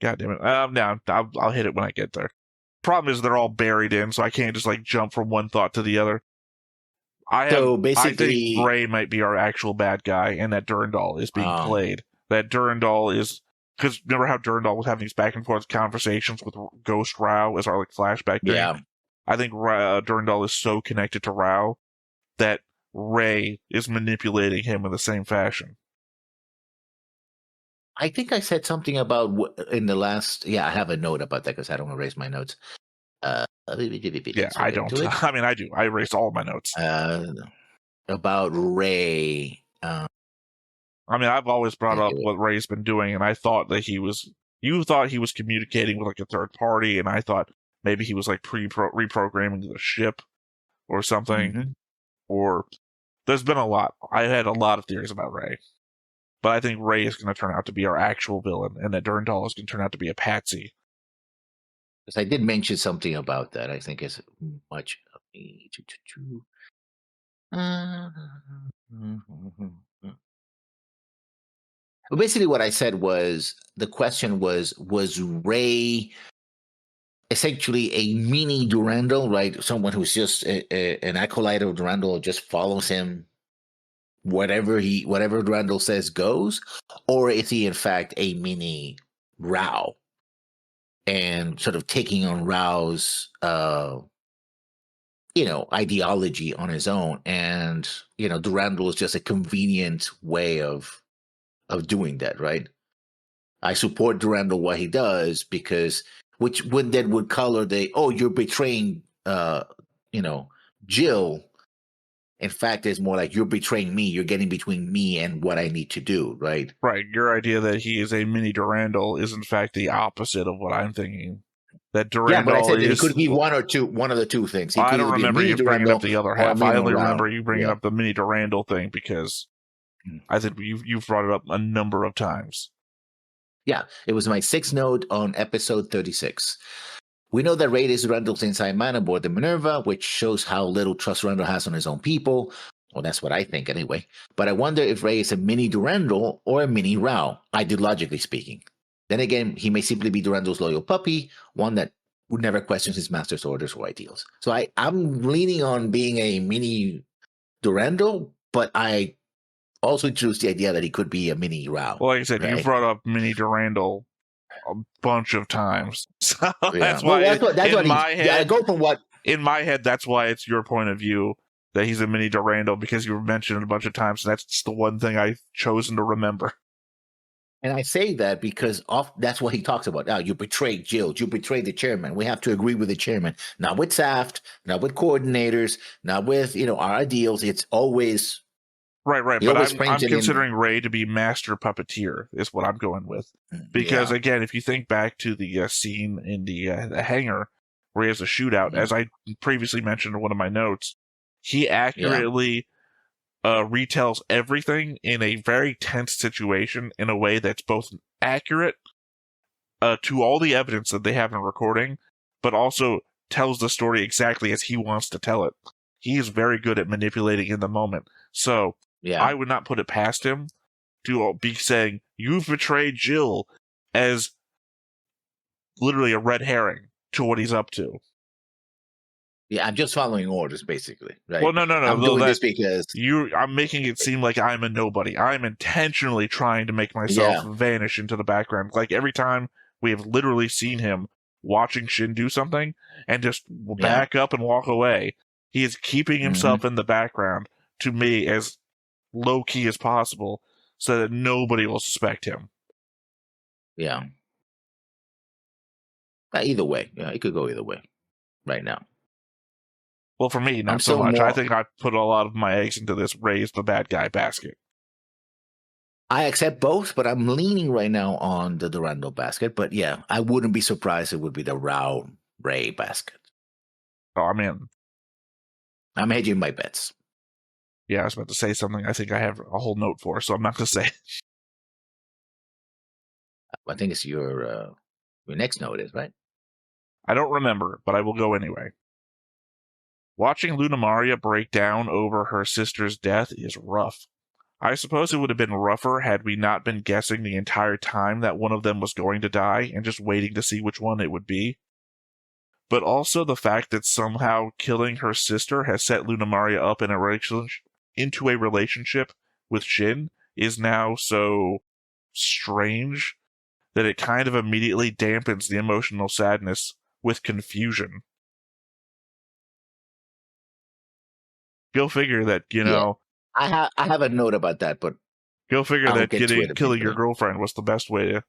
God damn it. Now I'll hit it when I get there. Problem is they're all buried in, so I can't just jump from one thought to the other. I think Rey might be our actual bad guy, and that Durandal is being played. That Durandal is, because remember how Durandal was having these back and forth conversations with Ghost Rao as our flashback thing?
Yeah.
I think Durandal is so connected to Rao that Rey is manipulating him in the same fashion.
I think I said something about in the last. Yeah, I have a note about that because I don't want to erase my notes.
Yeah, I don't. I mean, I do. I erased all of my notes.
About Rey.
I mean, I've always brought up what Rey's been doing, and I thought that you thought he was communicating with a third party, and I thought maybe he was reprogramming the ship or something. Or there's been a lot. I had a lot of theories about Rey. But I think Rey is going to turn out to be our actual villain, and that Durandal is going to turn out to be a patsy.
Because I did mention something about that. I think as much Well, basically, what I said was the question was Ray essentially a mini Durandal, right? Someone who's just an acolyte of Durandal, just follows him whatever Durandal says goes, or is he in fact a mini Rao and sort of taking on Rao's ideology on his own, and Durandal is just a convenient way of doing that, right? I support Durandal what he does because which would color you're betraying Jill. In fact, it's more like you're betraying me. You're getting between me and what I need to do, right?
Right. Your idea that he is a mini Durandal is in fact the opposite of what I'm thinking. That Durandal
but I said that
is...
it could be one of the two things.
I don't remember you bringing up the other half. I only remember you bringing up the mini Durandal thing because I think you've brought it up a number of times.
Yeah, it was my 6th note on episode 36. We know that Ray is Durandal's inside man aboard the Minerva, which shows how little trust Durandal has on his own people. Well, that's what I think anyway. But I wonder if Ray is a mini Durandal or a mini Rao, ideologically speaking. Then again, he may simply be Durandal's loyal puppy, one that would never question his master's orders or ideals. So I'm leaning on being a mini Durandal, but I also choose the idea that he could be a mini Rao.
Well, like I said,
right?
You brought up mini Durandal a bunch of times. So that's
why
I
go from what
in my head, that's why it's your point of view that he's a mini Durandal, because you mentioned it a bunch of times, and that's the one thing I've chosen to remember.
And I say that because that's what he talks about. You betrayed Jill. You betrayed the chairman. We have to agree with the chairman. Not with Zaft, not with coordinators, not with our ideals. It's always...
Right. But I'm considering Ray to be master puppeteer is what I'm going with. Because, again, if you think back to the scene in the hangar where he has a shootout, as I previously mentioned in one of my notes, he accurately retells everything in a very tense situation in a way that's both accurate to all the evidence that they have in recording, but also tells the story exactly as he wants to tell it. He is very good at manipulating in the moment. So... I would not put it past him to be saying, you've betrayed Jill, as literally a red herring to what he's up to.
Yeah, I'm just following orders, basically. Right?
Well, no.
I'm doing this because...
I'm making it seem like I'm a nobody. I'm intentionally trying to make myself vanish into the background. Like, every time we have literally seen him watching Shin do something and just back up and walk away, he is keeping himself in the background, to me, as low-key as possible, so that nobody will suspect him.
Yeah. Either way. Yeah, it could go either way right now.
Well, for me, not so much. I think I put a lot of my eggs into this Ray's the bad guy basket.
I accept both, but I'm leaning right now on the Durandal basket. But yeah, I wouldn't be surprised it would be the Rao Ray basket.
Oh, I'm in.
I'm hedging my bets.
Yeah, I was about to say something I think I have a whole note for, so I'm not going to say it.
I think it's your next note is, right?
I don't remember, but I will go anyway. Watching Luna Maria break down over her sister's death is rough. I suppose it would have been rougher had we not been guessing the entire time that one of them was going to die and just waiting to see which one it would be. But also the fact that somehow killing her sister has set Luna Maria up into a relationship with Shin is now so strange that it kind of immediately dampens the emotional sadness with confusion. Go figure that,
I have a note about that, but
go figure that killing your girlfriend was the best way to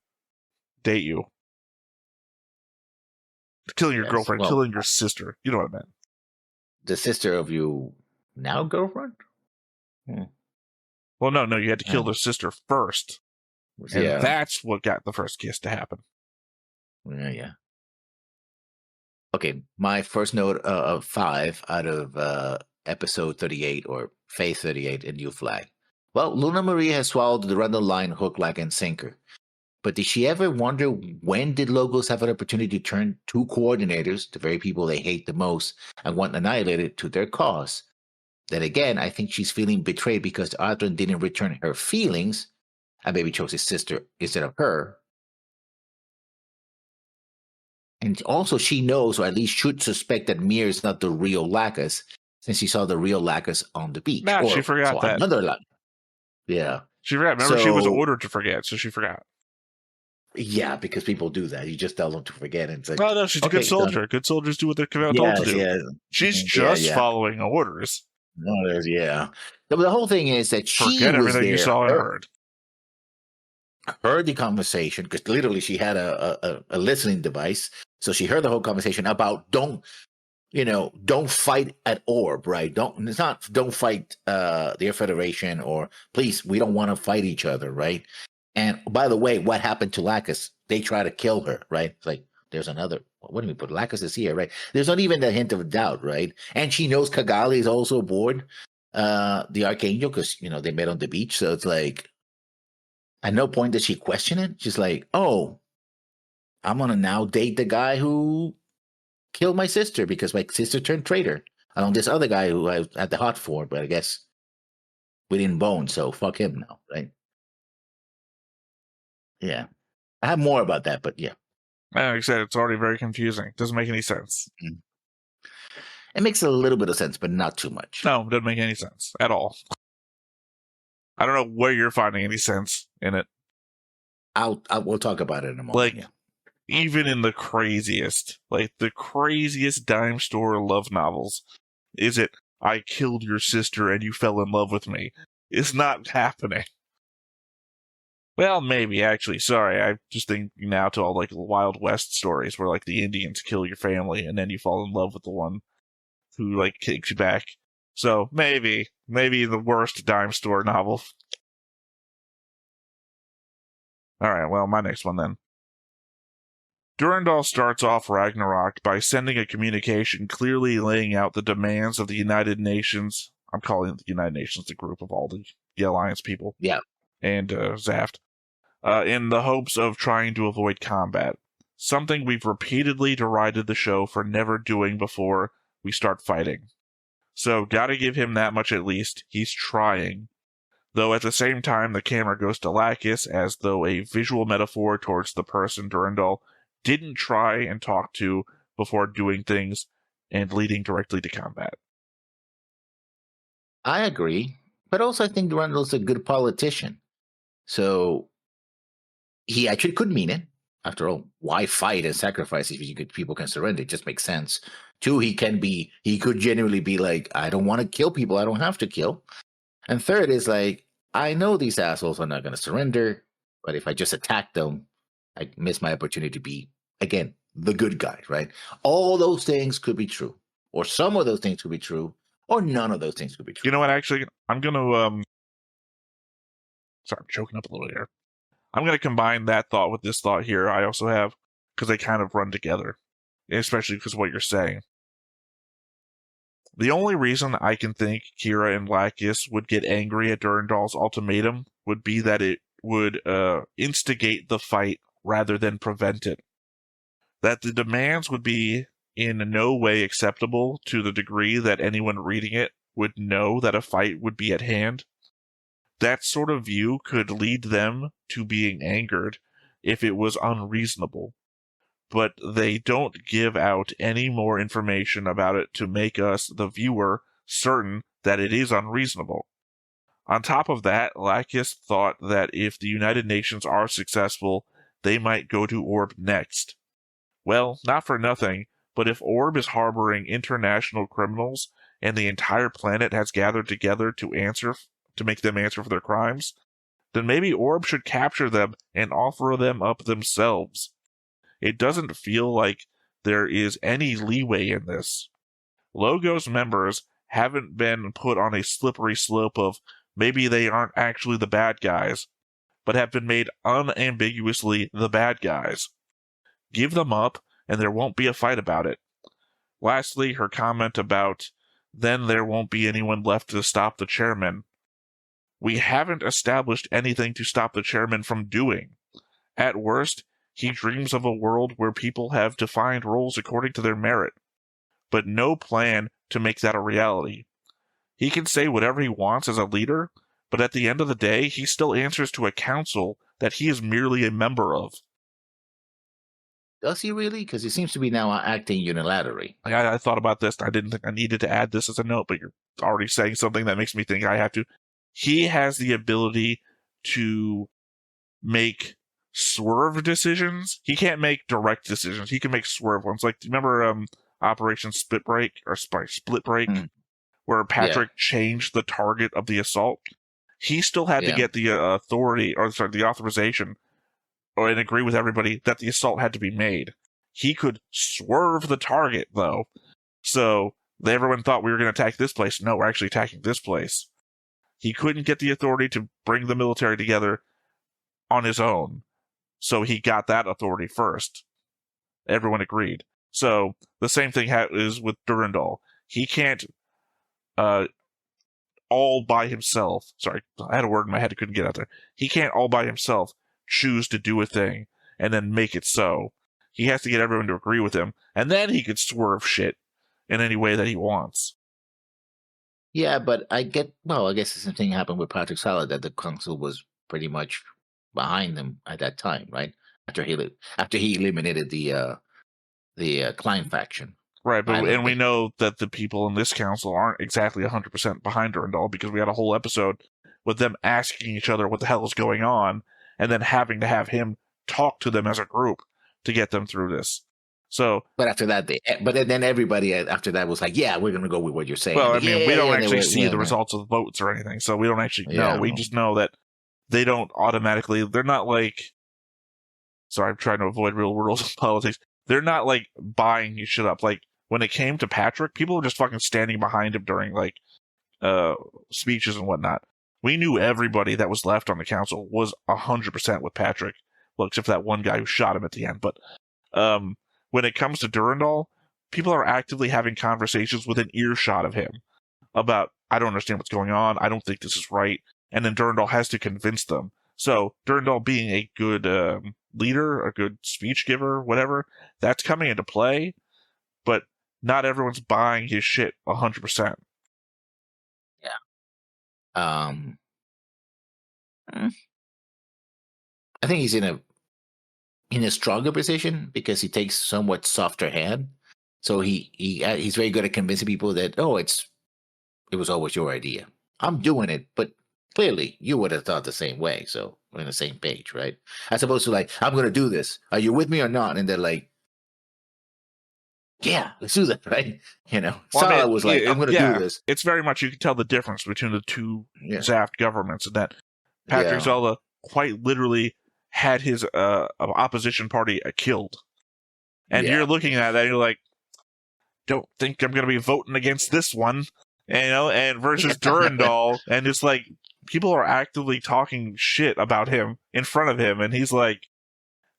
date you. Killing your girlfriend, killing your sister. You know what I meant.
The sister of you now girlfriend?
Well, no, you had to kill their sister first. And that's what got the first kiss to happen.
Yeah. Okay, my first note of 5 out of episode 38 or phase 38 in New Flag. Well, Luna Maria has swallowed the Durandal line hook, line, and sinker. But did she ever wonder when did Logos have an opportunity to turn two coordinators, the very people they hate the most and want annihilated, to their cause? Then again, I think she's feeling betrayed because Adrian didn't return her feelings and maybe chose his sister instead of her. And also she knows, or at least should suspect, that Mir is not the real Lacus, since she saw the real Lacus on the beach.
Nah, she forgot that.
Another Lacus. Yeah.
She forgot. Remember, she was ordered to forget, so she forgot.
Yeah, because people do that. You just tell them to forget. And it's like,
no, she's a good soldier. Good soldiers do what they're told to do. Yeah. She's just following orders.
Yeah. The whole thing is that she
forget
was
everything
there,
you saw and heard.
Heard the conversation, because literally she had a listening device. So she heard the whole conversation about don't fight at Orb, right? Don't fight the Air Federation, or please, we don't want to fight each other, right? And by the way, what happened to Lacus? They try to kill her, right? It's like, there's another, what do we put? Lacus is here, right? There's not even a hint of doubt, right? And she knows Cagalli is also aboard the Archangel, because, they met on the beach. So it's like, at no point does she question it. She's like, oh, I'm going to now date the guy who killed my sister because my sister turned traitor. I know this other guy who I had the hot for, but I guess we didn't bone, so fuck him now, right? Yeah. I have more about that, but yeah.
Like I said, it's already very confusing. It doesn't make any sense.
It makes a little bit of sense, but not too much.
No, it doesn't make any sense at all. I don't know where you're finding any sense in it.
We'll talk about it in a moment.
Like, even in the craziest dime store love novels, is it, I killed your sister and you fell in love with me? It's not happening. Well, maybe, actually. Sorry, I just think now to all, like, Wild West stories where, like, the Indians kill your family and then you fall in love with the one who, like, kicks you back. So, maybe the worst dime store novel. Alright, well, my next one then. Durandal starts off Ragnarok by sending a communication clearly laying out the demands of the United Nations. I'm calling the United Nations the group of all the Alliance people.
Yeah.
And Zaft. In the hopes of trying to avoid combat. Something we've repeatedly derided the show for never doing before we start fighting. So, gotta give him that much at least. He's trying. Though at the same time, the camera goes to Lacus as though a visual metaphor towards the person Durandal didn't try and talk to before doing things and leading directly to combat.
I agree. But also I think Durandal's a good politician. So he actually could mean it. After all, why fight and sacrifice if people can surrender? It just makes sense. Two, he could genuinely be like, I don't want to kill people I don't have to kill. And third is like, I know these assholes are not going to surrender, but if I just attack them, I miss my opportunity to be, again, the good guy, right? All those things could be true. Or some of those things could be true. Or none of those things could be true.
You know what, actually, I'm going to, sorry, I'm choking up a little here. I'm going to combine that thought with this thought here I also have, because they kind of run together, especially because of what you're saying. The only reason I can think Kira and Lacus would get angry at Durandal's ultimatum would be that it would instigate the fight rather than prevent it. That the demands would be in no way acceptable to the degree that anyone reading it would know that a fight would be at hand. That sort of view could lead them to being angered if it was unreasonable. But they don't give out any more information about it to make us, the viewer, certain that it is unreasonable. On top of that, Lacus thought that if the United Nations are successful, they might go to Orb next. Well, not for nothing, but if Orb is harboring international criminals and the entire planet has gathered together to make them answer for their crimes, then maybe Orb should capture them and offer them up themselves. It doesn't feel like there is any leeway in this. Logos members haven't been put on a slippery slope of maybe they aren't actually the bad guys, but have been made unambiguously the bad guys. Give them up, and there won't be a fight about it. Lastly, her comment about, then there won't be anyone left to stop the chairman. We haven't established anything to stop the chairman from doing. At worst, he dreams of a world where people have defined roles according to their merit, but no plan to make that a reality. He can say whatever he wants as a leader, but at the end of the day, he still answers to a council that he is merely a member of.
Does he really? Because he seems to be now acting unilaterally.
I thought about this. I didn't think I needed to add this as a note, but you're already saying something that makes me think I have to. He has the ability to make swerve decisions. He can't make direct decisions. He can make swerve ones. Like, do you remember Operation Split Break or Split Break, where Patrick changed the target of the assault? He still had to get the the authorization, and agree with everybody that the assault had to be made. He could swerve the target, though. So everyone thought we were going to attack this place. No, we're actually attacking this place. He couldn't get the authority to bring the military together on his own. So he got that authority first. Everyone agreed. So the same thing is with Durandal. He can't all by himself. Sorry, I had a word in my head I couldn't get out there. He can't all by himself choose to do a thing and then make it so. He has to get everyone to agree with him, and then he could swerve shit in any way that he wants.
Yeah, but I guess the same thing happened with Patrick Sala, that the council was pretty much behind him at that time, right? After he eliminated the Klein faction.
Right, and we know that the people in this council aren't exactly 100% behind Durandal, because we had a whole episode with them asking each other what the hell is going on, and then having to have him talk to them as a group to get them through this. So,
but after that, then everybody after that was like, "Yeah, we're going to go with what you're saying."
Well,
like,
we don't actually see the results of the votes or anything, so we don't actually know. We just know that they don't automatically. They're not like. Sorry, I'm trying to avoid real world politics. They're not like buying his shit up. Like, when it came to Patrick, people were just fucking standing behind him during like speeches and whatnot. We knew everybody that was left on the council was 100% with Patrick. Well, except for that one guy who shot him at the end. But when it comes to Durandal, people are actively having conversations within earshot of him about, I don't understand what's going on. I don't think this is right. And then Durandal has to convince them. So Durandal being a good leader, a good speech giver, whatever, that's coming into play. But not everyone's buying his shit 100%.
Yeah. I think he's in a stronger position because he takes somewhat softer hand. So he's very good at convincing people that, it was always your idea. I'm doing it, but clearly you would have thought the same way. So we're on the same page, right? As opposed to like, I'm going to do this. Are you with me or not? And they're like, yeah, let's do that, right? Sala was like, I'm going to do this.
It's very much, you can tell the difference between the two Zaft governments, and that Patrick Sala quite literally had his opposition party killed. And you're looking at that, and you're like, don't think I'm going to be voting against this one, and versus Durandal, and it's like, people are actively talking shit about him in front of him, and he's like,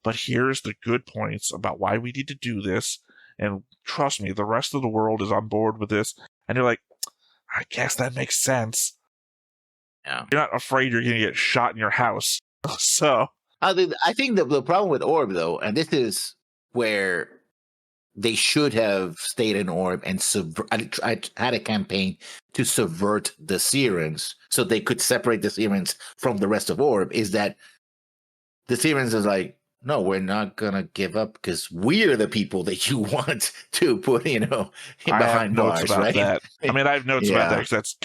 but here's the good points about why we need to do this, and trust me, the rest of the world is on board with this. And you're like, I guess that makes sense.
Yeah.
You're not afraid you're going to get shot in your house. So
I think the problem with Orb, though, and this is where they should have stayed in Orb and I had a campaign to subvert the Sirens so they could separate the Sirens from the rest of Orb, is that the Sirens is like, no, we're not going to give up because we're the people that you want to put, behind bars, right?
That. I mean, I have notes about that because that's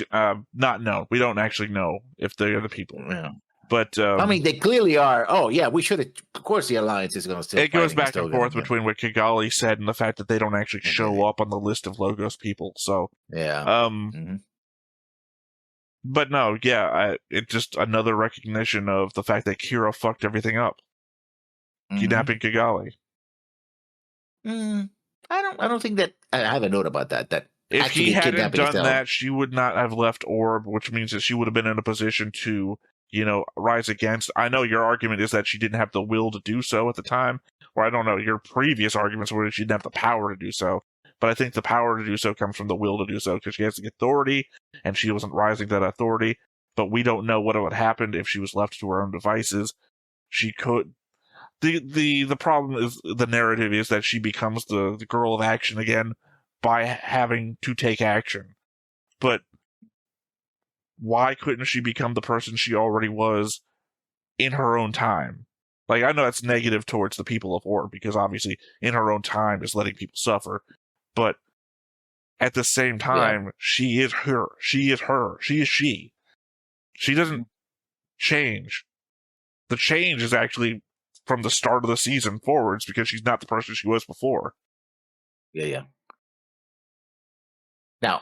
not known. We don't actually know if they're the people.
Yeah.
But
I mean, they clearly are. Oh, yeah, we should have. Of course, the Alliance is going to still.
It goes back and forth between what Kigali said and the fact that they don't actually show up on the list of Logos people. So
yeah.
But no, it's just another recognition of the fact that Kira fucked everything up. Kidnapping Kigali.
I don't think that. I have a note about that. That
if he hadn't done that, she would not have left Orb, which means that she would have been in a position to, rise against. I know your argument is that she didn't have the will to do so at the time, or I don't know, your previous arguments were that she didn't have the power to do so. But I think the power to do so comes from the will to do so, because she has the authority, and she wasn't rising to that authority. But we don't know what would have happened if she was left to her own devices. She could. the problem is the narrative is that she becomes the girl of action again by having to take action. But why couldn't she become the person she already was in her own time? Like, I know that's negative towards the people of Horde, because obviously in her own time is letting people suffer. But at the same time, she is her. She is her. She is she. She doesn't change. The change is actually from the start of the season forwards, because she's not the person she was before.
Yeah. Now,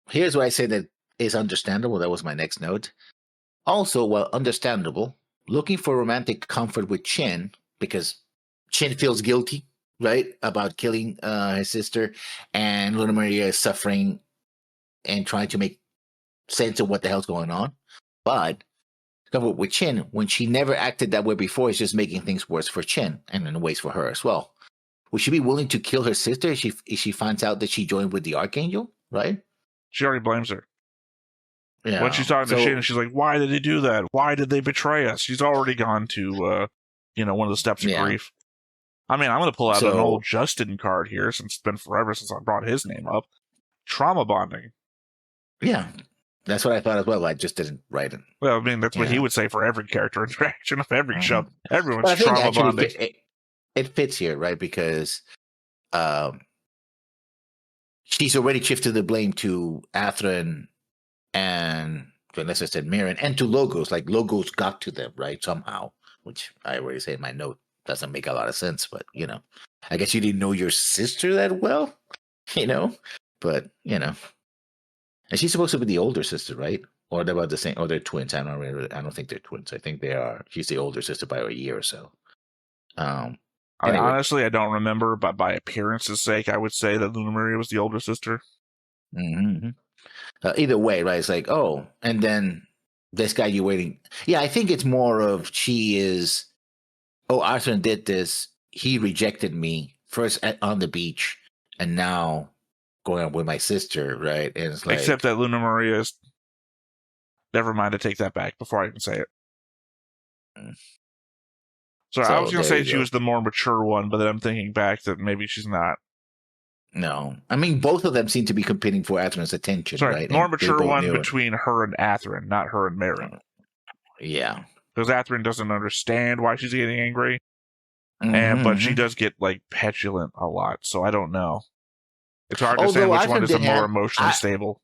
here's where I say that is understandable. That was my next note. Also, while understandable, looking for romantic comfort with Chin, because Chin feels guilty, right, about killing his sister, and Luna Maria is suffering and trying to make sense of what the hell's going on. But with Chin, when she never acted that way before, it's just making things worse for Chin, and in ways for her as well. Would she be willing to kill her sister if she finds out that she joined with the Archangel, right?
She already blames her.
Yeah.
When she's talking to Shin, she's like, why did they do that? Why did they betray us? She's already gone to, one of the steps of grief. I mean, I'm going to pull out an old Justin card here, since it's been forever since I brought his name up. Trauma bonding.
Yeah. That's what I thought as well. I just didn't write it.
Well, I mean, that's what he would say for every character interaction of every show. Everyone's trauma bonding.
It fits here, right? Because she's already shifted the blame to Atherin and, unless I said Mirren, and to Logos. Like, Logos got to them, right? Somehow, which I already say in my note doesn't make a lot of sense. But, I guess you didn't know your sister that well, But, and she's supposed to be the older sister, right? Or they're about the same, or they're twins. I don't think they're twins. I think they are. She's the older sister by a year or so.
Anyway. Honestly, I don't remember, but by appearance's sake, I would say that Luna Maria was the older sister.
Mm-hmm. Either way, right? It's like, oh, and then this guy you're waiting. Yeah, I think it's more of she is, Arthur did this. He rejected me first on the beach, and now going out with my sister, right? And it's like,
except that Luna Maria is. Never mind, I take that back before I even say it. So I was going to say she was the more mature one, but then I'm thinking back that maybe she's not.
No. I mean, both of them seem to be competing for Atherin's attention, right?
More mature one between her and Atherin, not her and Mirren.
Yeah.
Because Atherin doesn't understand why she's getting angry. But she does get, petulant a lot, so I don't know. It's hard to say which one is the more emotionally stable.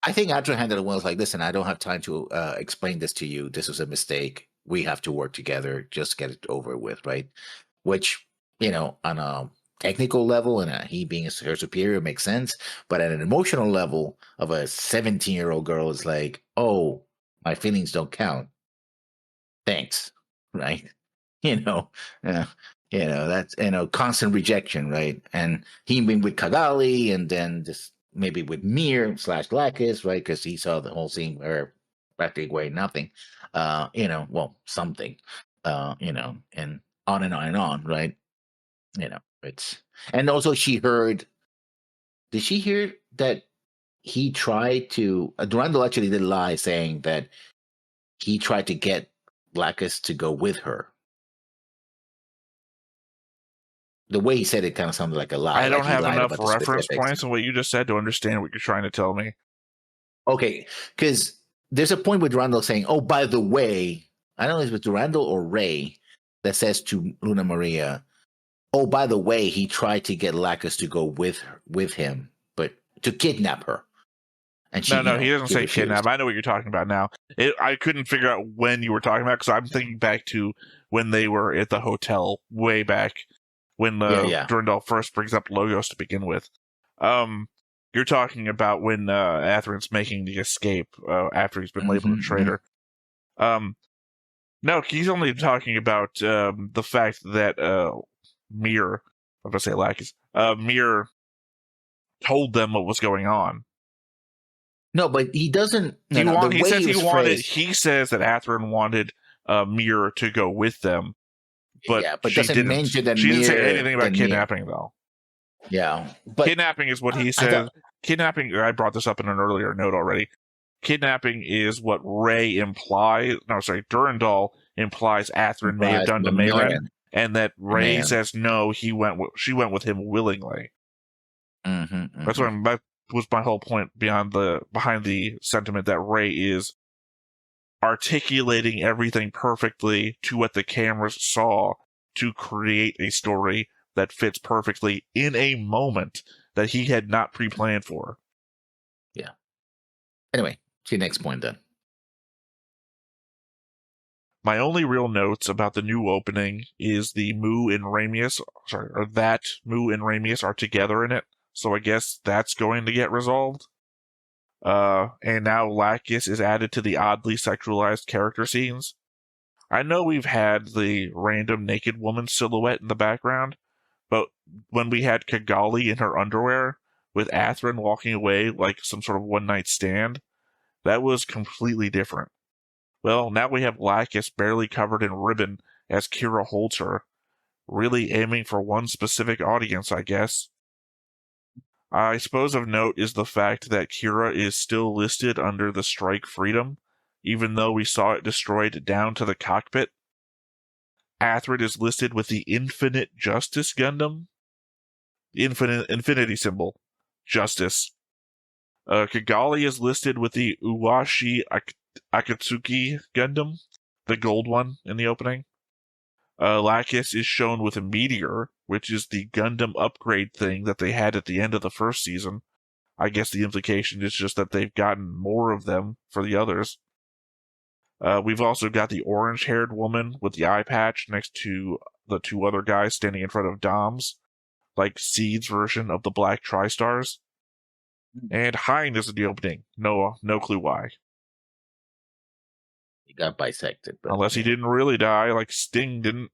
I think Atherin handled it well. It's like, listen, I don't have time to explain this to you. This was a mistake. We have to work together. Just get it over with, right? Which, on a technical level and he being her superior makes sense. But at an emotional level of a 17-year-old girl, is like, oh, my feelings don't count. Thanks, right? That's, constant rejection, right? And he been with Cagali, and then just maybe with Mir / Lacus, right? Because he saw the whole scene where practically wearing nothing. Something, and on and on, right? It's, and also did she hear that he tried to, Durandal actually did lie saying that he tried to get Lacus to go with her. The way he said it kind of sounded like a lie.
I don't have enough reference points on what you just said to understand what you're trying to tell me.
Okay, because there's a point with Durandal saying, oh, by the way, I don't know if it's with Durandal or Ray that says to Luna Maria, oh, by the way, he tried to get Lacus to go with him, but to kidnap her. And she,
no, he doesn't say kidnap. I know what you're talking about now. I couldn't figure out when you were talking about, because I'm thinking back to when they were at the hotel way back when Durandal first brings up Logos to begin with. You're talking about when Atherin's making the escape after he's been labeled a traitor. No, he's only talking about the fact that Mir, I'm going to say Lacus, Mir told them what was going on.
No, but he doesn't.
He says that Atherin wanted Mir to go with them, but
doesn't mention that
she didn't say anything about kidnapping, though.
Yeah, but
kidnapping is what he says. Kidnapping, I brought this up in an earlier note already. Kidnapping is what Durandal implies Atherin may have done to Mayren, and that Rey
Man.
says no, she went with him willingly. That's what that was my whole point behind the sentiment that Rey is articulating everything perfectly to what the cameras saw to create a story that fits perfectly in a moment that he had not pre-planned for.
Yeah. Anyway, to your next point then.
My only real notes about the new opening is the Mu and Ramius, that Mu and Ramius are together in it, so I guess that's going to get resolved. And now Lacus is added to the oddly sexualized character scenes. I know we've had the random naked woman silhouette in the background, but when we had Kigali in her underwear, with Athrun walking away like some sort of one-night stand, that was completely different. Well, now we have Lacus barely covered in ribbon as Kira holds her, really aiming for one specific audience, I guess. I suppose of note is the fact that Kira is still listed under the Strike Freedom, even though we saw it destroyed down to the cockpit. Athrun is listed with the Infinite Justice Gundam. The infinity symbol. Justice. Kigali is listed with the Uwashi Akatsuki Gundam, the gold one in the opening. Lacus is shown with a Meteor, which is the Gundam upgrade thing that they had at the end of the first season. I guess the implication is just that they've gotten more of them for the others. We've also got the orange-haired woman with the eye patch next to the two other guys standing in front of Dom's, like Seed's version of the Black Tri-Stars. And Hein is in the opening. No clue why.
He got bisected. But,
unless he didn't really die, like Sting didn't.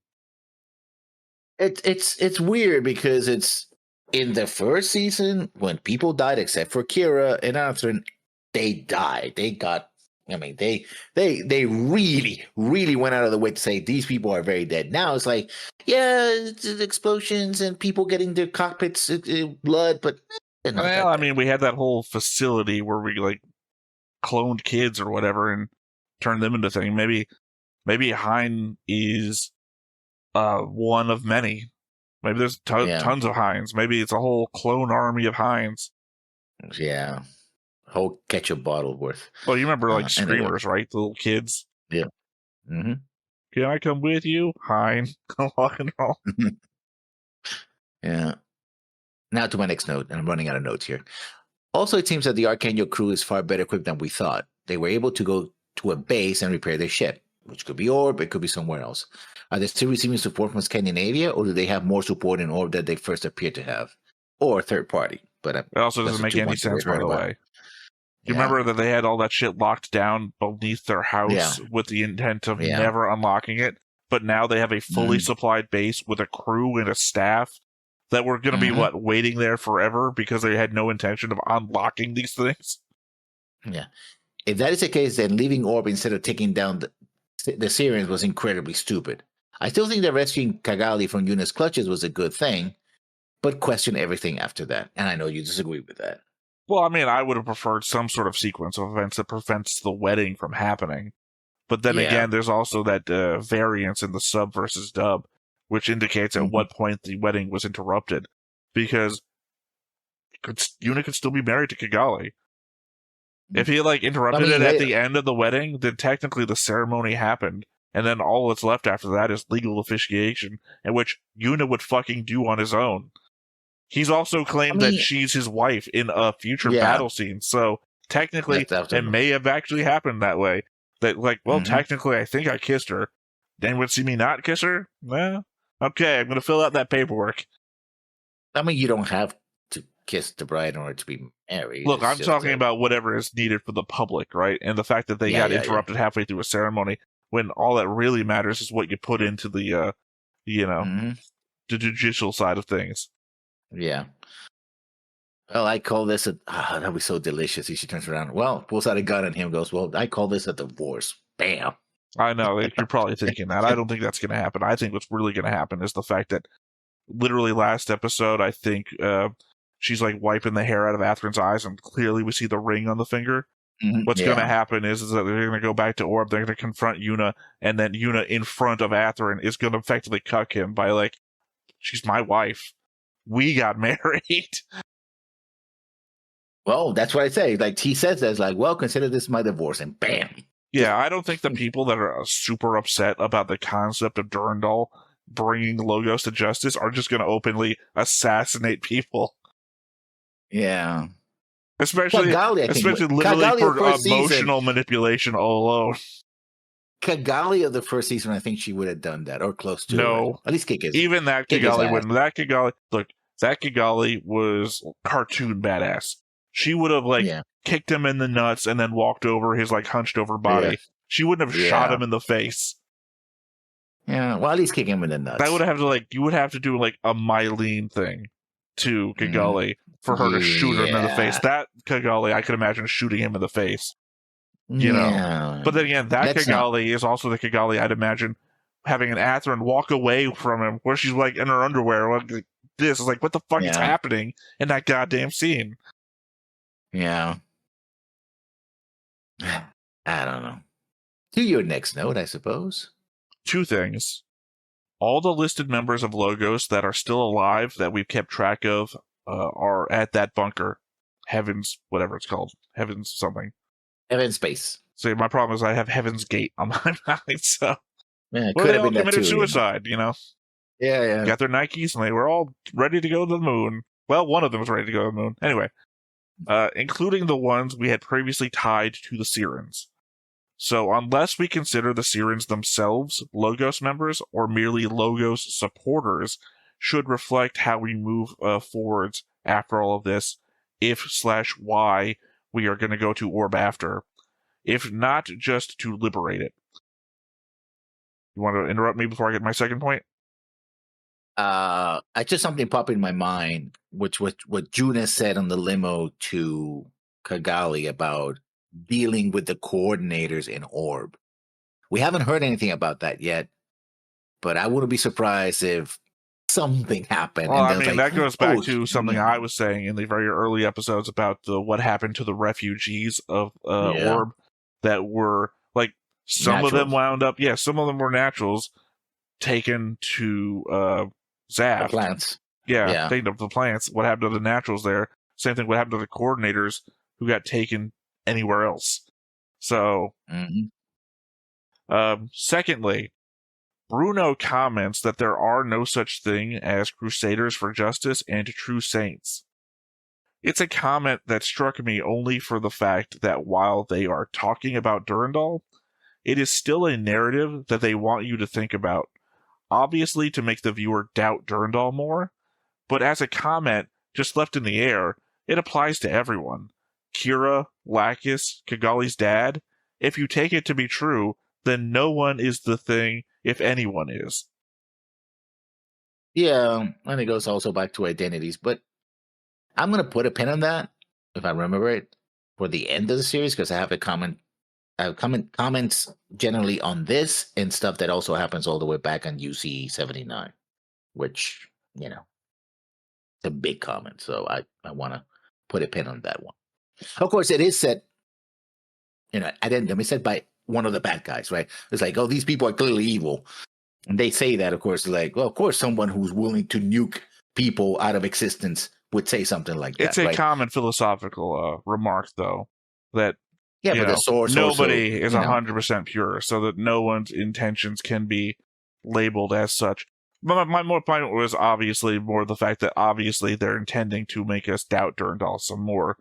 It's weird because it's in the first season when people died, except for Kira and Athrun, they died. They got. I mean, they really, really went out of the way to say these people are very dead. Now it's like, yeah, it's explosions and people getting their cockpits blood, but
well, I mean, we had that whole facility where we like cloned kids or whatever and turned them into things. Maybe Hein is one of many. Maybe there's tons of Heins. Maybe it's a whole clone army of Heins.
Yeah. Whole ketchup bottle worth.
Well, you remember like Screamers, right? The little kids.
Yeah. Mm-hmm.
Can I come with you? Hein. Rock and roll.
Yeah. Now to my next note, and I'm running out of notes here. Also, it seems that the Archangel crew is far better equipped than we thought. They were able to go to a base and repair their ship, which could be Orb, it could be somewhere else. Are they still receiving support from Scandinavia, or do they have more support in Orb that they first appeared to have? Or third party? But
it also doesn't make any sense, by the way. You remember that they had all that shit locked down beneath their house with the intent of never unlocking it, but now they have a fully supplied base with a crew and a staff that were going to be, waiting there forever because they had no intention of unlocking these things?
Yeah. If that is the case, then leaving Orb instead of taking down the Syrians was incredibly stupid. I still think that rescuing Kigali from Yuna's clutches was a good thing, but question everything after that. And I know you disagree with that.
Well, I mean, I would have preferred some sort of sequence of events that prevents the wedding from happening. But then again, there's also that variance in the sub versus dub, which indicates at what point the wedding was interrupted. Because Yuna could still be married to Kigali. If he interrupted it at the end of the wedding, then technically the ceremony happened. And then all that's left after that is legal officiation, in which Yuna would fucking do on his own. He's also claimed that she's his wife in a future battle scene, so technically it may have actually happened that way. That, technically I think I kissed her. Anyone see me not kiss her? Well, okay, I'm going to fill out that paperwork.
I mean, you don't have to kiss the bride in order to be married.
Look, I'm talking about whatever is needed for the public, right? And the fact that they got interrupted halfway through a ceremony, when all that really matters is what you put into the, the judicial side of things.
Yeah. Well, I call this that'd be so delicious. She turns around. Well, pulls out a gun and him goes, well, I call this a divorce. Bam.
I know. You're probably thinking that. I don't think that's going to happen. I think what's really going to happen is the fact that literally last episode, I think she's wiping the hair out of Athrun's eyes and clearly we see the ring on the finger. what's going to happen is that they're going to go back to Orb, they're going to confront Yuna, and then Yuna in front of Athrun is going to effectively cuck him by like, she's my wife. We got married.
Well, that's what I say. Like, he says that, like, well, consider this my divorce, and bam.
Yeah, I don't think the people that are super upset about the concept of Durandal bringing Logos to justice are just going to openly assassinate people.
Yeah.
Especially literally for emotional manipulation all alone.
Kigali of the first season, I think she would have done that, or close to it.
No.
At least kick his
Even that Kigali wouldn't. That Kigali was cartoon badass. She would have, like, kicked him in the nuts and then walked over his, like, hunched over body. Yeah. She wouldn't have shot him in the face.
Yeah, well, at least kick him in the nuts.
That would have to, like, you would have to do, like, a Mylene thing to Kigali for her to shoot him in the face. That Kigali, I could imagine shooting him in the face. You know? But then again, that Kigali is also the Kigali I'd imagine having an Athrun walk away from him where she's, like, in her underwear. Like, this is like, what the fuck is happening in that goddamn scene?
Yeah. I don't know. To your next note, I suppose.
2 things. All the listed members of Logos that are still alive that we've kept track of are at that bunker. Heavens, whatever it's called. Heavens something.
Heaven's Base.
So my problem is I have Heaven's Gate on my mind, so...
Yeah,
well, they all committed suicide, you know?
Yeah.
Got their Nikes, and they were all ready to go to the moon. Well, one of them was ready to go to the moon. Anyway. Including the ones we had previously tied to the Sirens. So unless we consider the Sirens themselves Logos members or merely Logos supporters, should reflect how we move forwards after all of this, if/why we are going to go to Orb after, if not just to liberate it. You want to interrupt me before I get my second point?
I just something popped in my mind, which what Juna said on the limo to Kigali about dealing with the coordinators in Orb. We haven't heard anything about that yet, but I wouldn't be surprised if something happened.
Well, I mean, that goes back to something I was saying in the very early episodes about what happened to the refugees of Orb that were, like, some of them wound up, some of them were naturals taken to zaft.
The plants.
Yeah, taken up the plants. What happened to the naturals there? Same thing, what happened to the coordinators who got taken anywhere else. So, secondly, Bruno comments that there are no such thing as Crusaders for Justice and True Saints. It's a comment that struck me only for the fact that while they are talking about Durandal, it is still a narrative that they want you to think about. Obviously to make the viewer doubt Durandal more, but as a comment just left in the air, it applies to everyone. Kira, Lacus, Kigali's dad. If you take it to be true, then no one is the thing if anyone is.
Yeah, and it goes also back to identities, but I'm going to put a pin on that, if I remember it, for the end of the series, because I have a comment. I have comments generally on this and stuff that also happens all the way back on UC 79, which, you know, it's a big comment. So I want to put a pin on that one. Of course, it is said, you know, it's said by one of the bad guys, right? It's like, oh, these people are clearly evil. And they say that, of course, like, well, of course, someone who's willing to nuke people out of existence would say something like that.
It's a common philosophical remark, though, that
but the source
nobody is 100% pure, so that no one's intentions can be labeled as such. My more point was obviously more the fact that obviously they're intending to make us doubt Durandal some more,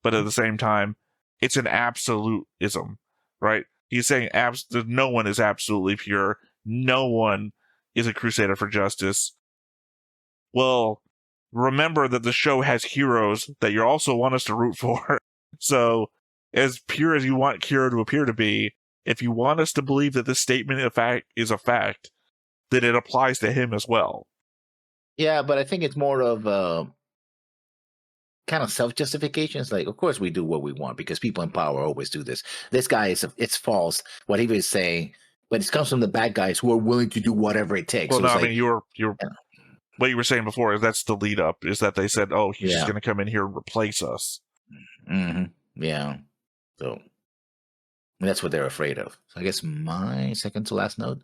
but at the same time, it's an absolutism, right? He's saying no one is absolutely pure, no one is a crusader for justice. Well, remember that the show has heroes that you also want us to root for, so as pure as you want Kira to appear to be, if you want us to believe that this statement is a fact, then it applies to him as well.
Yeah, but I think it's more of kind of self-justification. It's like, of course we do what we want because people in power always do this. This guy it's false, what he was saying, but it comes from the bad guys who are willing to do whatever it takes.
Well, so I mean, you're what you were saying before is that's the lead up, is that they said, oh, he's just going to come in here and replace us.
Mm-hmm. Yeah. So that's what they're afraid of. So I guess my second to last note.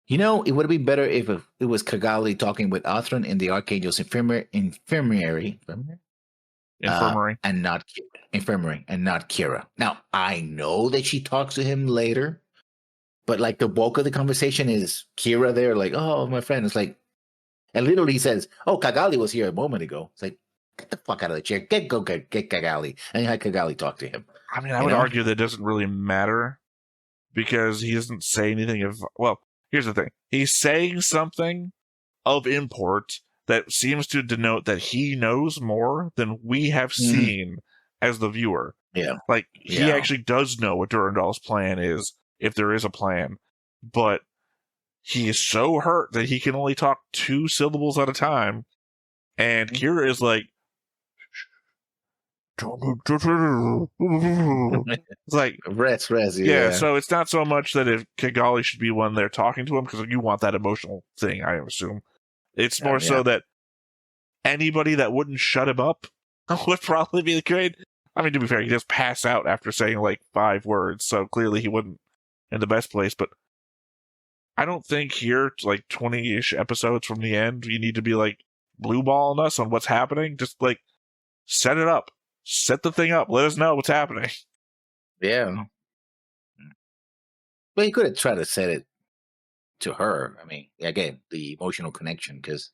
You know, it would have been better if it was Kigali talking with Othran in the Archangel's infirmary, and not infirmary, and not Kira. Now I know that she talks to him later, but like the bulk of the conversation is Kira there, like, "Oh, my friend." It's like, and literally says, "Oh, Kigali was here a moment ago." It's like, get the fuck out of the chair, get Kigali, and you had Kigali talk to him.
I mean, I would argue that it doesn't really matter because he doesn't say anything of. Well, here's the thing: he's saying something of import that seems to denote that he knows more than we have seen as the viewer.
Yeah.
Like, he actually does know what Durandal's plan is, if there is a plan. But he is so hurt that he can only talk 2 syllables at a time. And Kira is like, it's like,
rest,
yeah. So it's not so much that if Kigali should be one there talking to him, because you want that emotional thing, I assume. It's more so that anybody that wouldn't shut him up would probably be the great. I mean, to be fair, he does pass out after saying like 5 words, so clearly he wasn't in the best place. But I don't think here, like 20-ish episodes from the end, you need to be like blue balling us on what's happening. Just like set it up, set the thing up, let us know what's happening.
Yeah. Well, you could have tried to set it to her. I mean, again, the emotional connection, because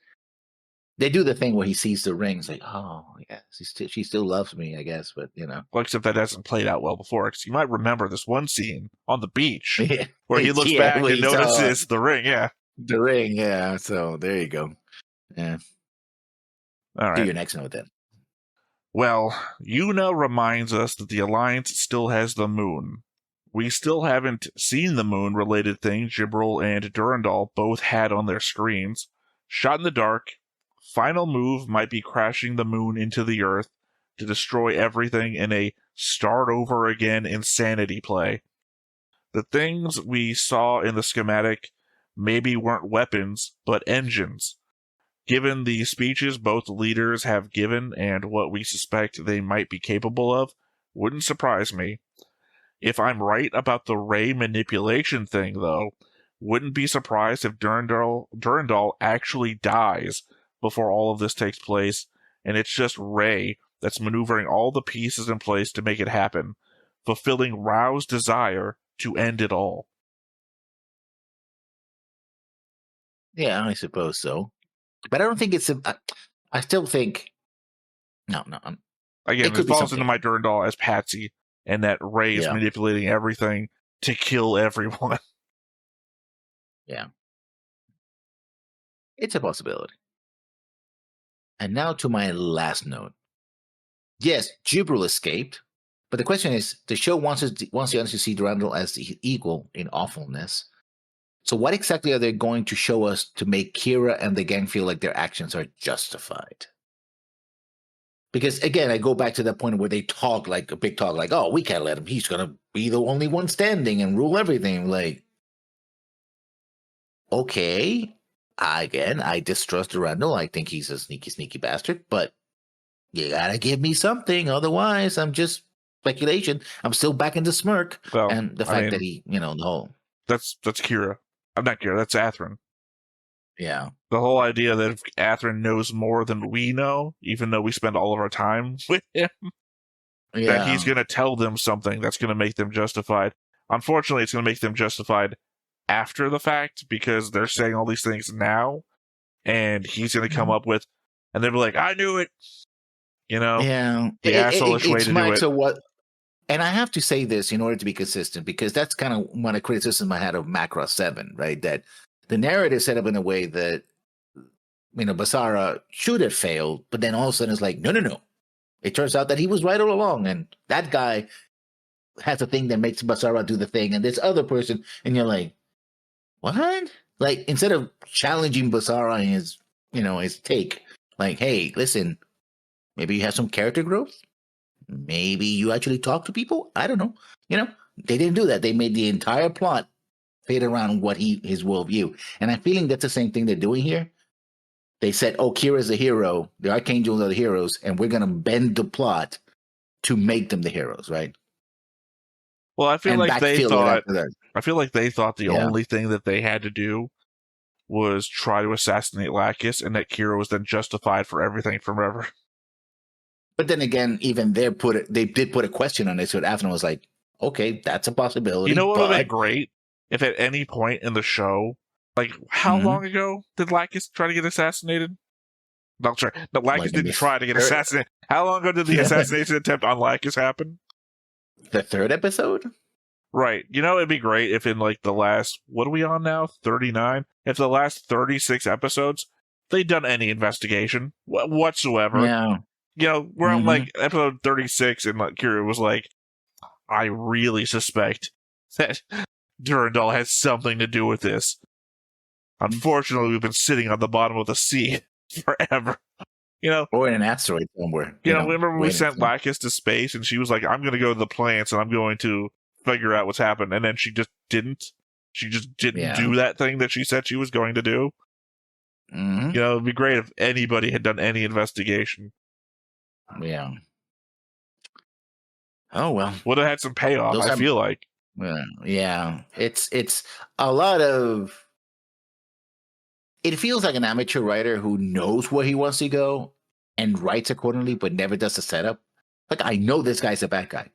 they do the thing where he sees the rings, like, oh, yeah, she still loves me, I guess, but you know.
Well, except that hasn't played out well before, because you might remember this one scene on the beach where he looks back and notices the ring,
The ring, yeah. So there you go. Yeah.
All right.
Do your next note then.
Well, Yuna reminds us that the Alliance still has the moon. We still haven't seen the moon-related thing Jibril and Durandal both had on their screens. Shot in the dark, final move might be crashing the moon into the Earth to destroy everything in a start-over-again insanity play. The things we saw in the schematic maybe weren't weapons, but engines. Given the speeches both leaders have given and what we suspect they might be capable of, wouldn't surprise me. If I'm right about the Ray manipulation thing, though, wouldn't be surprised if Durandal actually dies before all of this takes place, and it's just Ray that's maneuvering all the pieces in place to make it happen, fulfilling Rao's desire to end it all.
Yeah, I suppose so. But I don't think it's I still think no.
Again, it falls into my Durandal as Patsy, and that Ray is manipulating everything to kill everyone.
Yeah. It's a possibility. And now to my last note. Yes, Jibril escaped, but the question is, the show wants the audience to see Durandal as the equal in awfulness. So what exactly are they going to show us to make Kira and the gang feel like their actions are justified? Because again, I go back to that point where they talk like a big talk, like, oh, we can't let him. He's going to be the only one standing and rule everything. Like, okay. I distrust Durandal. I think he's a sneaky bastard, but you got to give me something. Otherwise, I'm just speculation. I'm still back into Smirk.
Well,
and the fact that he, the whole.
That's Kira. I'm not Kira, that's Athrin.
Yeah.
The whole idea that if Athrin knows more than we know, even though we spend all of our time with him, that he's going to tell them something that's going to make them justified. Unfortunately, it's going to make them justified after the fact, because they're saying all these things now, and he's going to come up with, and they'll be like, I knew it.
Yeah.
The asshole-ish way to do it.
And I have to say this in order to be consistent, because that's kind of one of the criticisms I had of Macross 7, right? That the narrative is set up in a way that, Basara should have failed, but then all of a sudden it's like, no. It turns out that he was right all along, and that guy has a thing that makes Basara do the thing, and this other person, and you're like, what? Like, instead of challenging Basara in his take, like, hey, listen, maybe you have some character growth? Maybe you actually talk to people? I don't know. They didn't do that. They made the entire plot fade around his worldview. And I'm feeling that's the same thing they're doing here. They said, oh, Kira's the hero. The Archangels are the heroes. And we're going to bend the plot to make them the heroes, right?
Well, I feel
And
like they
backfill it
thought.
after that.
I feel like they thought the
Yeah.
only thing that they had to do was try to assassinate Lacus, and that Kira was then justified for everything forever.
But then again, even they did put a question on it, so Athena was like, "Okay, that's a possibility."
You know what would have been
but
great? If at any point in the show, like, how
Mhm.
long ago did Lacus try to get assassinated? No, sorry. No, Lacus
Like in
didn't
the
try to get
third-
assassinated. How long ago did the assassination attempt on Lacus happen?
the third episode.
Right. You know, it'd be great if in, like, the last, what are we on now? 39? If the last 36 episodes, they'd done any investigation whatsoever.
Yeah.
You know, we're on,
Mhm.
like, episode 36, and like, Kira was like, I really suspect that Durandal has something to do with this. Unfortunately, we've been sitting on the bottom of the sea forever. You know,
Or in an asteroid somewhere.
remember when we
waiting
sent
for-
Lacus to space, and she was like, I'm going to go to the plants, and I'm going to figure out what's happened. And then she just didn't. She just didn't
Yeah.
do that thing that she said she was going to do.
Mhm.
You know, it'd be great if anybody had done any investigation.
Yeah. Oh well.
Would have had some payoff,
Those
I
are-
feel like.
Yeah. It's a lot of. It feels like an amateur writer who knows where he wants to go and writes accordingly, but never does the setup. Like, I know this guy's a bad guy.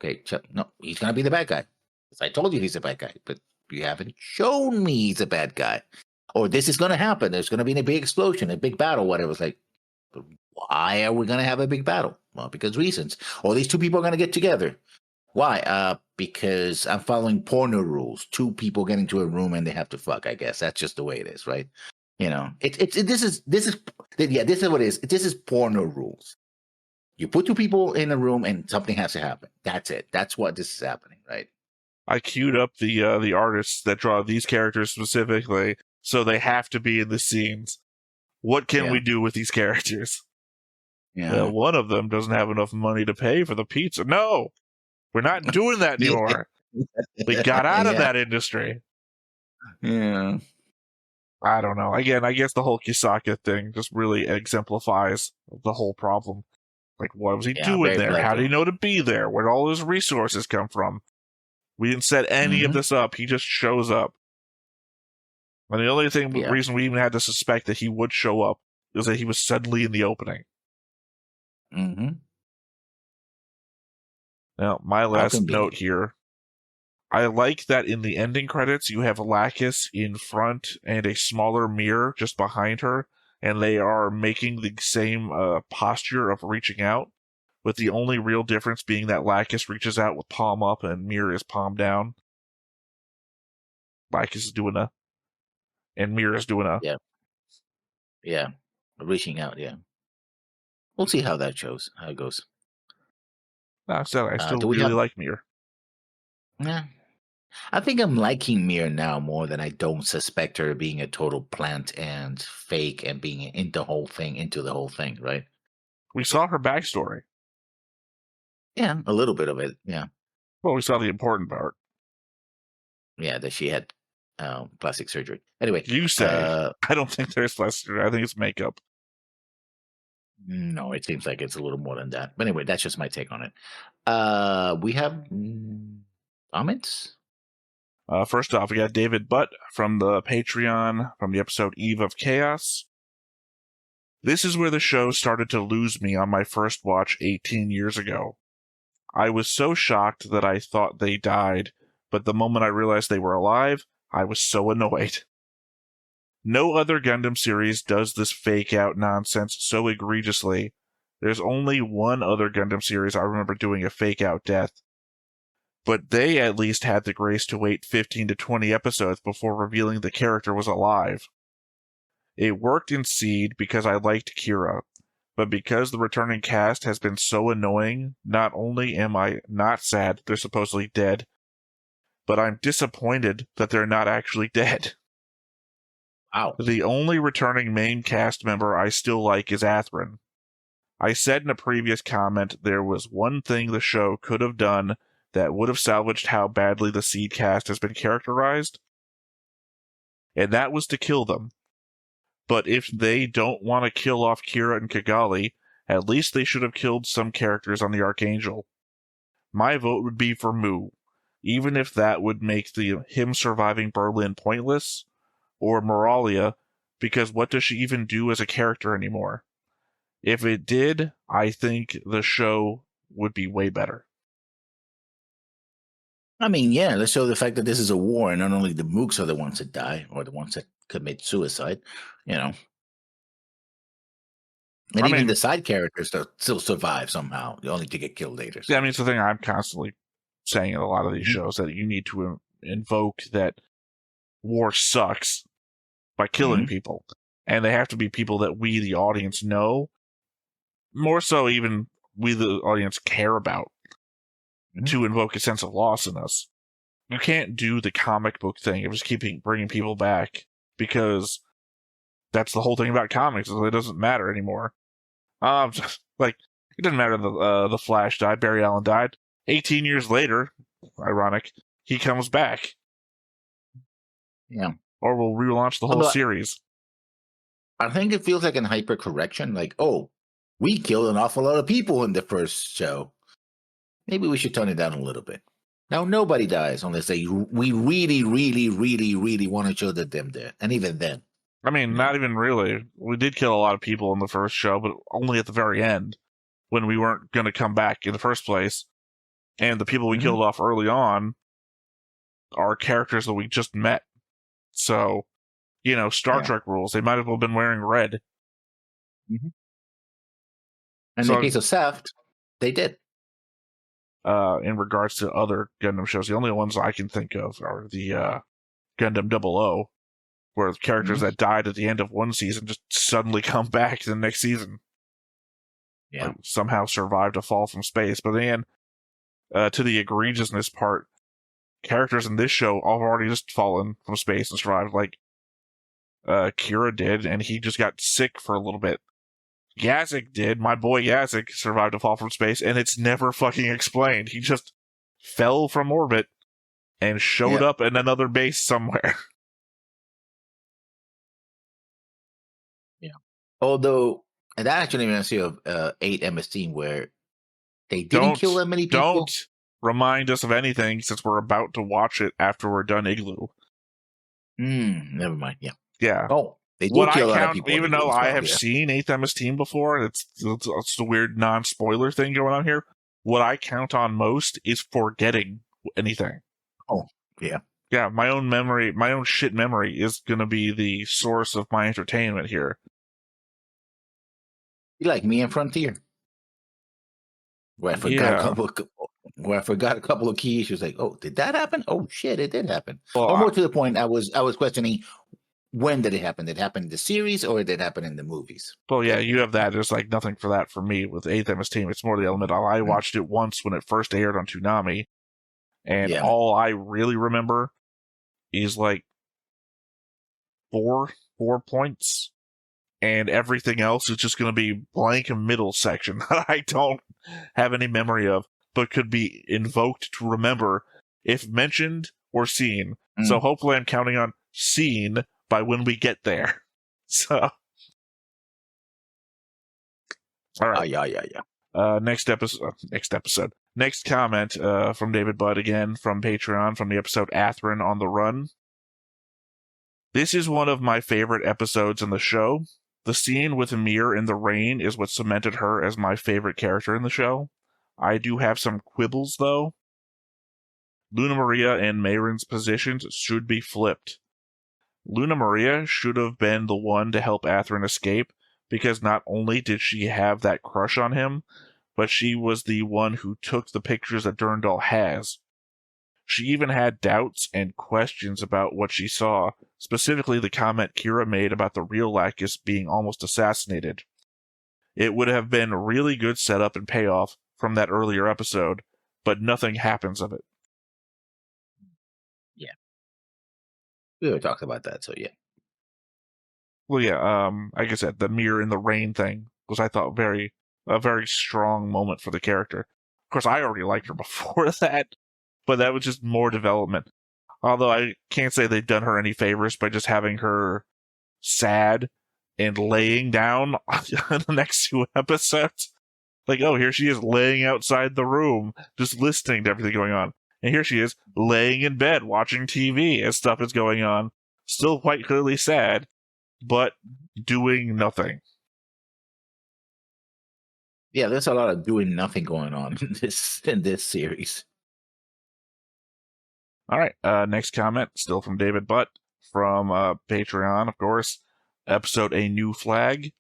Okay, no, he's gonna be the bad guy. I told you he's a bad guy, but you haven't shown me he's a bad guy. Or this is gonna happen. There's gonna be a big explosion, a big battle, whatever. It's like, but why are we gonna have a big battle? Well, because reasons. Or these two people are gonna get together. Why? Because I'm following porno rules. Two people get into a room and they have to fuck. I guess that's just the way it is, right? You know, this is what it is. This is porno rules. You put two people in a room and something has to happen. That's it. That's what this is happening, right?
I queued up the artists that draw these characters specifically, so they have to be in the scenes. What can we do with these characters?
Yeah.
Well, one of them doesn't have enough money to pay for the pizza. No, we're not doing that anymore. We got out of that industry.
Yeah.
I don't know. Again, I guess the whole Kisaka thing just really exemplifies the whole problem. Like, what was he doing there? How did he know to be there? Where did all his resources come from? We didn't set any of this up. He just shows up. And the only reason we even had to suspect that he would show up is that he was suddenly in the opening.
Mm-hmm.
Now, my last note here. I like that in the ending credits, you have Lacus in front and a smaller mirror just behind her, and they are making the same posture of reaching out, with the only real difference being that Lacus reaches out with palm up and Mirror is palm down. Lacus is doing a, and Mirror is doing a.
Yeah. Reaching out, yeah. We'll see how that goes.
I still really like Mirror.
Yeah. I think I'm liking Mir now more than I don't suspect her being a total plant and fake and being into the whole thing, right?
We saw her backstory.
Yeah, a little bit of it, yeah.
Well, we saw the important part.
Yeah, that she had plastic surgery. Anyway.
You say. I don't think there's plastic surgery. I think it's makeup.
No, it seems like it's a little more than that. But anyway, that's just my take on it. We have comments?
First off, we got David Butt from the Patreon from the episode Eve of Chaos. This is where the show started to lose me on my first watch 18 years ago. I was so shocked that I thought they died, but the moment I realized they were alive, I was so annoyed. No other Gundam series does this fake-out nonsense so egregiously. There's only one other Gundam series I remember doing a fake-out death. But they at least had the grace to wait 15 to 20 episodes before revealing the character was alive. It worked in Seed because I liked Kira, but because the returning cast has been so annoying, not only am I not sad they're supposedly dead, but I'm disappointed that they're not actually dead.
Wow.
The only returning main cast member I still like is Atherin. I said in a previous comment there was one thing the show could have done that would have salvaged how badly the Seed cast has been characterized, and that was to kill them. But if they don't want to kill off Kira and Kigali, At least they should have killed some characters on the Archangel. My vote would be for Mu, even if that would make him surviving Berlin pointless, or Moralia, because what does she even do as a character anymore? If it did, I think the show would be way better.
I mean, yeah, let's show the fact that this is a war, and not only the mooks are the ones that die, or the ones that commit suicide, And even the side characters still survive somehow, only to get killed later.
So. Yeah, I mean, it's the thing I'm constantly saying in a lot of these shows, that you need to invoke that war sucks by killing people. And they have to be people that we, the audience, know. More so even we, the audience, care about to invoke a sense of loss in us. You can't do the comic book thing of just bringing people back, because that's the whole thing about comics, is it doesn't matter anymore. It doesn't matter the Flash died, Barry Allen died. 18 years later, ironic, he comes back.
Yeah.
Or we'll relaunch the whole series.
I think it feels like an hyper-correction, like, oh, we killed an awful lot of people in the first show. Maybe we should tone it down a little bit. Now, nobody dies unless we really, really, really, really want to show that them dead. And even then.
I mean, not even really. We did kill a lot of people in the first show, but only at the very end, when we weren't going to come back in the first place. And the people we killed off early on are characters that we just met. So, Star Trek rules. They might have been wearing red.
And in the case of zaft, they did.
In regards to other Gundam shows, the only ones I can think of are the Gundam 00, where characters that died at the end of one season just suddenly come back the next season.
Yeah.
Somehow survived a fall from space. But then, to the egregiousness part, characters in this show have already just fallen from space and survived. Like, Kira did, and he just got sick for a little bit. Yazik did. My boy Yazik survived a fall from space, and it's never fucking explained. He just fell from orbit and showed up in another base somewhere.
Yeah. Although, and that actually reminds me of 8 MS Team, where they didn't kill that many people.
Don't remind us of anything, since we're about to watch it after we're done Igloo.
Never mind. Yeah.
Yeah.
Oh, they do kill a lot of people.
Even though I have seen 8th MS Team before, it's a weird non-spoiler thing going on here. What I count on most is forgetting anything.
Oh, yeah.
Yeah, my own shit memory is going to be the source of my entertainment here.
You like me in Frontier, where I forgot a couple of key issues. Like, oh, did that happen? Oh shit, it did happen. Well, more to the point, I was questioning, when did it happen? Did it happen in the series, or did it happen in the movies?
Well, yeah, you have that. There's like nothing for that for me with 8th MS Team. It's more the element. I watched it once when it first aired on Toonami, and all I really remember is like four points, and everything else is just going to be blank middle section that I don't have any memory of, but could be invoked to remember if mentioned or seen. So hopefully I'm counting on seen by when we get there. So, all right.
Yeah.
Next comment from David Budd, again from Patreon, from the episode Athrun on the Run. This is one of my favorite episodes in the show. The scene with Mir in the rain is what cemented her as my favorite character in the show. I do have some quibbles, though. Luna Maria and Mayron's positions should be flipped. Luna Maria should have been the one to help Athrun escape, because not only did she have that crush on him, but she was the one who took the pictures that Durandal has. She even had doubts and questions about what she saw, specifically the comment Kira made about the real Lacus being almost assassinated. It would have been really good setup and payoff from that earlier episode, but nothing happens of it.
Yeah. We already talked about that, so yeah.
Well, yeah, like I said, the Mir in the rain thing was, I thought, a very strong moment for the character. Of course, I already liked her before that, but that was just more development. Although I can't say they've done her any favors by just having her sad and laying down on the next 2 episodes. Like, oh, here she is laying outside the room, just listening to everything going on. And here she is laying in bed watching TV as stuff is going on. Still quite clearly sad, but doing nothing.
Yeah, there's a lot of doing nothing going on in this series.
All right, next comment, still from David Butt, from Patreon, of course. Episode A New Flag.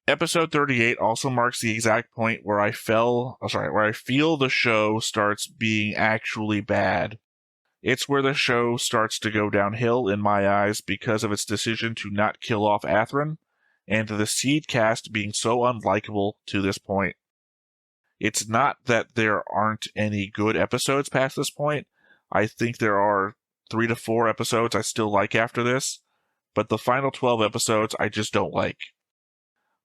Episode 38 also marks the exact point where I feel the show starts being actually bad. It's where the show starts to go downhill in my eyes because of its decision to not kill off Athrun, and the Seed cast being so unlikable to this point. It's not that there aren't any good episodes past this point. I think there are 3 to 4 episodes I still like after this, but the final 12 episodes I just don't like.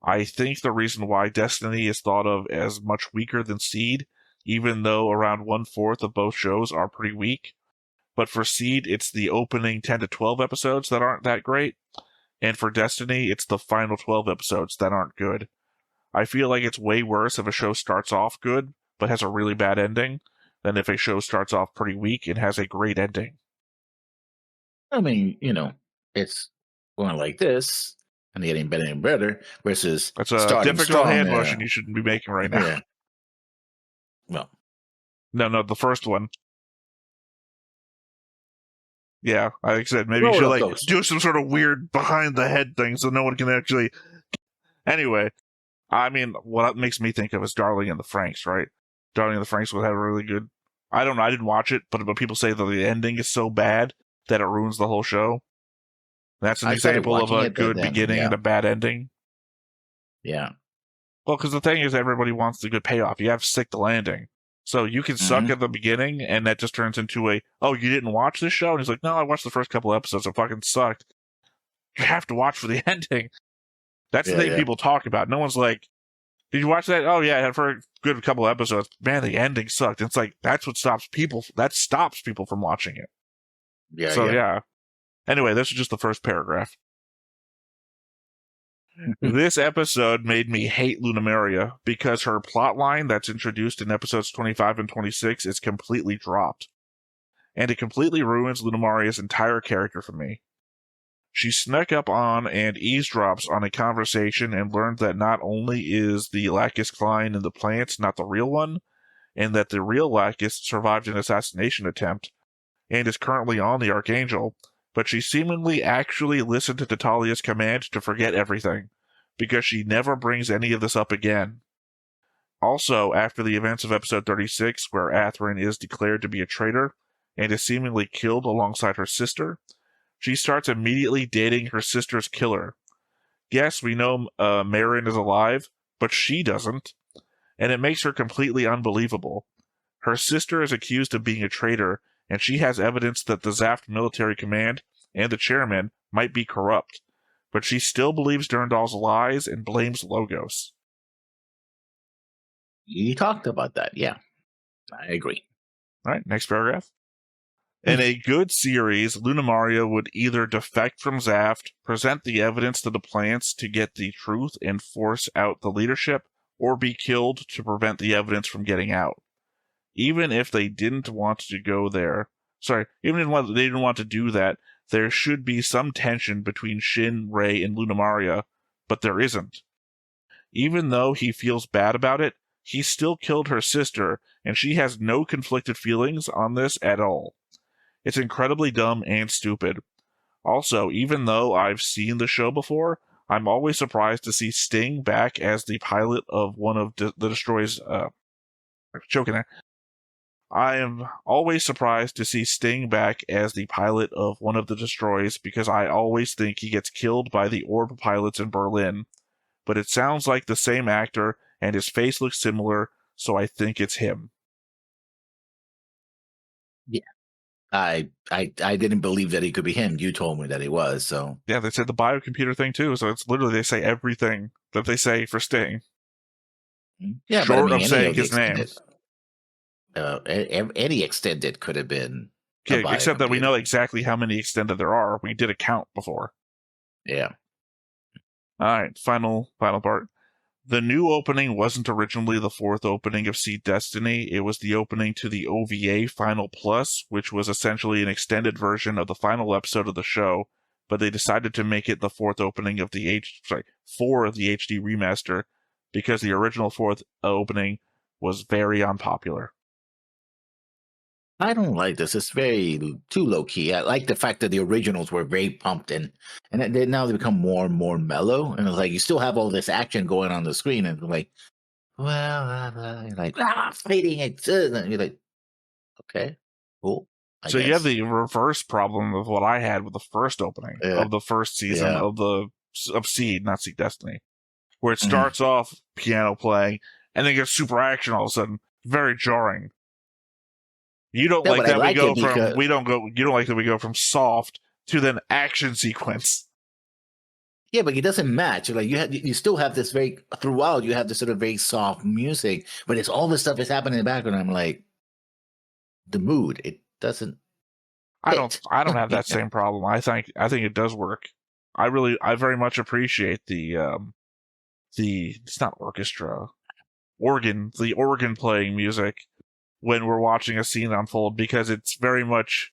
I think the reason why Destiny is thought of as much weaker than Seed, even though around 1/4 of both shows are pretty weak, but for Seed, it's the opening 10 to 12 episodes that aren't that great, and for Destiny, it's the final 12 episodes that aren't good. I feel like it's way worse if a show starts off good, but has a really bad ending, than if a show starts off pretty weak and has a great ending.
I mean, it's going like this, and getting better and better, versus
That's a
starting
difficult
strong,
hand motion you shouldn't be making right now.
Yeah. Well.
No, the first one. Yeah, like I said, maybe you should do some sort of weird behind the head thing so no one can actually. Anyway, I mean, what makes me think of is Darling in the Franxx, right? Darling in the Franxx would have a really good. I don't know. I didn't watch it, but people say that the ending is so bad that it ruins the whole show. That's an example of a good beginning and a bad ending.
Yeah.
Well, because the thing is, everybody wants the good payoff. You have to stick the landing. So you can suck at the beginning, and that just turns into oh, you didn't watch this show? And he's like, no, I watched the first couple episodes. It fucking sucked. You have to watch for the ending. That's the thing people talk about. No one's like, did you watch that? Oh, yeah, I had for a good couple episodes. Man, the ending sucked. It's like, that's what stops people. That stops people from watching it. Yeah. Anyway, this is just the first paragraph. This episode made me hate Lunamaria because her plotline that's introduced in episodes 25 and 26 is completely dropped. And it completely ruins Lunamaria's entire character for me. She snuck up on and eavesdrops on a conversation and learned that not only is the Lacus Klein in the plants not the real one, and that the real Lacus survived an assassination attempt and is currently on the Archangel, but she seemingly actually listened to Natalia's command to forget everything, because she never brings any of this up again. Also, after the events of episode 36, where Athrun is declared to be a traitor, and is seemingly killed alongside her sister, she starts immediately dating her sister's killer. Yes, we know Marin is alive, but she doesn't, and it makes her completely unbelievable. Her sister is accused of being a traitor, and she has evidence that the Zaft military command and the chairman might be corrupt, but she still believes Durndal's lies and blames Logos.
You talked about that, yeah. I agree.
All right, next paragraph. In a good series, Lunamaria would either defect from Zaft, present the evidence to the plants to get the truth and force out the leadership, or be killed to prevent the evidence from getting out. Even if they didn't want to go there, even if they didn't want to do that, there should be some tension between Shin, Rei, and Lunamaria, but there isn't. Even though he feels bad about it, he still killed her sister, and she has no conflicted feelings on this at all. It's incredibly dumb and stupid. Also, even though I've seen the show before, I'm always surprised to see Sting back as the pilot of one of the Destroy's... choking there. I am always surprised to see Sting back as the pilot of one of the Destroys because I always think he gets killed by the Orb pilots in Berlin. But it sounds like the same actor, and his face looks similar, so I think it's him.
Yeah. I didn't believe that he could be him. You told me that he was, so...
Yeah, they said the biocomputer thing, too, so it's literally they say everything that they say for Sting.
Yeah,
short
but I mean,
of saying his name.
Any extended could have been...
Yeah, except that we know exactly how many extended there are. We did a count before.
Yeah.
All right, final part. The new opening wasn't originally the fourth opening of Seed Destiny. It was the opening to the OVA Final Plus, which was essentially an extended version of the final episode of the show, but they decided to make it the fourth opening of the for the HD remaster, because the original fourth opening was very unpopular.
I don't like this. It's very too low key. I like the fact that the originals were very pumped and now they become more and more mellow. And it's like you still have all this action going on the screen, and like, well, you're like fighting it. And you're like, okay, cool. I
So
guess.
you have the reverse problem of what I had with the first opening of the first season of Seed, not Seed Destiny, where it starts off piano playing and then gets super action all of a sudden. Very jarring. You don't like that we go from you don't like that we go from soft to then action sequence.
Yeah, but it doesn't match. Like you still have this throughout. You have this sort of very soft music, but it's all this stuff is happening in the background. I'm like, the mood. It doesn't.
I don't have that same problem. I think it does work. I very much appreciate the it's not orchestra, the organ playing music when we're watching a scene unfold, because it's very much,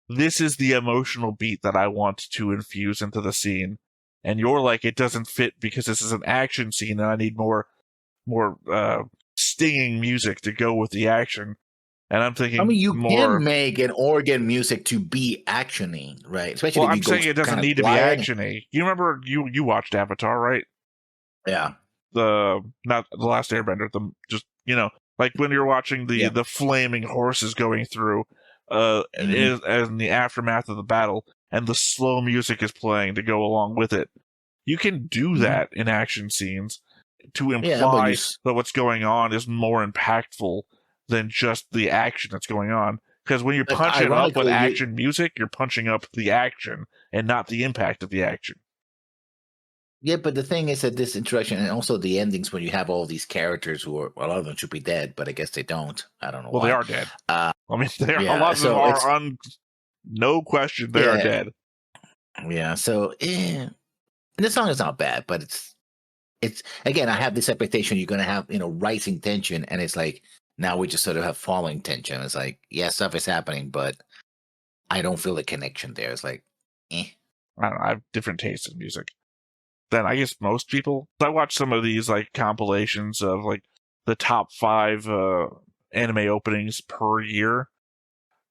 this is the emotional beat that I want to infuse into the scene. And you're like, it doesn't fit because this is an action scene and I need more stinging music to go with the action. And I'm thinking,
you can make an organ music to be actiony, right? Especially
I'm saying it doesn't need to be actiony. You remember you watched Avatar, right?
Yeah.
Not the Last Airbender. Like when you're watching the flaming horses going through, in the aftermath of the battle, and the slow music is playing to go along with it. You can do that in action scenes to imply that what's going on is more impactful than just the action that's going on. Because when you punch it up with action music, you're punching up the action and not the impact of the action.
Yeah, but the thing is that this introduction and also the endings, when you have all these characters who are, a lot of them should be dead, but I guess they don't. I don't know why.
Well, they are dead. A lot of them are no question they are dead.
Yeah, so and the song is not bad, but it's again, I have this expectation you're gonna have, rising tension, and it's like now we just sort of have falling tension. It's like, stuff is happening, but I don't feel the connection there. It's like,
I don't know, I have different tastes in music than I guess most people. I watch some of these like compilations of like the top 5 anime openings per year,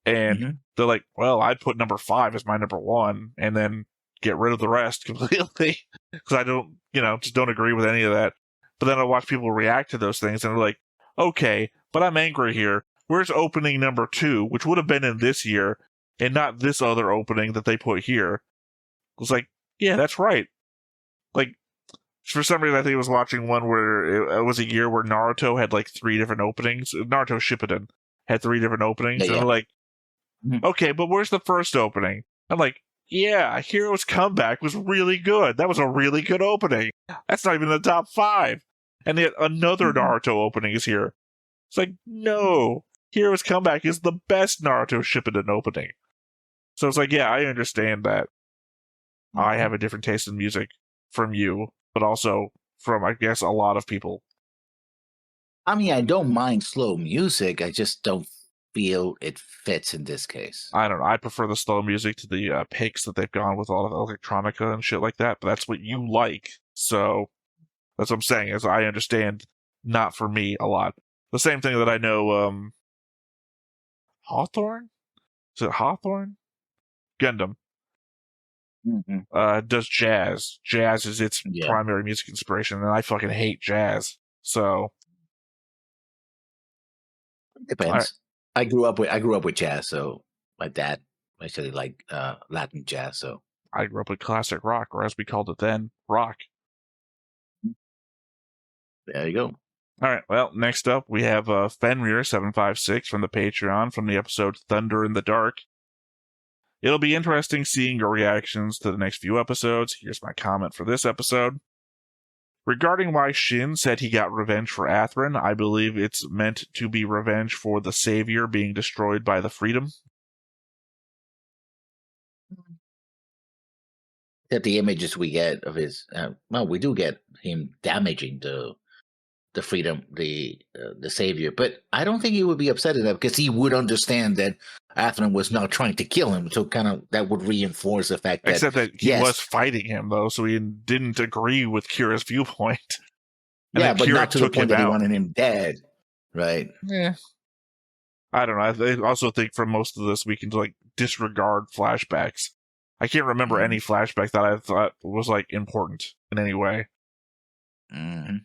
and they're like, well, I'd put number 5 as my number 1 and then get rid of the rest completely because I don't, just don't agree with any of that. But then I watch people react to those things and they're like, okay, but I'm angry here. Where's opening number 2, which would have been in this year, and not this other opening that they put here? It's like, yeah, that's right. Like, for some reason, I think I was watching one where it was a year where Naruto had like 3 different openings. Naruto Shippuden had 3 different openings. And they're like, okay, but where's the first opening? I'm like, yeah, Hero's Comeback was really good. That was a really good opening. That's not even in the top 5. And yet another Naruto opening is here. It's like, no, Hero's Comeback is the best Naruto Shippuden opening. So it's like, yeah, I understand that. I have a different taste in music from you, but also from, I guess, a lot of people.
I mean, I don't mind slow music. I just don't feel it fits in this case.
I don't know. I prefer the slow music to the picks that they've gone with all of electronica and shit like that, but that's what you like. So that's what I'm saying, is I understand not for me a lot. The same thing that I know Hawthorne? Is it Hawthorne? Gundam. Does jazz. Jazz is its primary music inspiration, and I fucking hate jazz. So
depends. Right. I grew up with jazz, so my dad actually liked Latin jazz. So
I grew up with classic rock, or as we called it then, rock.
There you go.
All right. Well, next up we have Fenrir756 from the Patreon from the episode Thunder in the Dark. It'll be interesting seeing your reactions to the next few episodes. Here's my comment for this episode. Regarding why Shin said he got revenge for Athrun, I believe it's meant to be revenge for the Savior being destroyed by the Freedom.
That the images we get of his, we do get him damaging the freedom, the savior, but I don't think he would be upset at that because he would understand that Athrun was not trying to kill him. So kind of that would reinforce the fact that
except that he was fighting him though, so he didn't agree with Kira's viewpoint.
Yeah, but Kira not to the point that he wanted him dead, right?
Yeah. I don't know. I also think for most of this we can like disregard flashbacks. I can't remember any flashback that I thought was like important in any way.
Mm-hmm.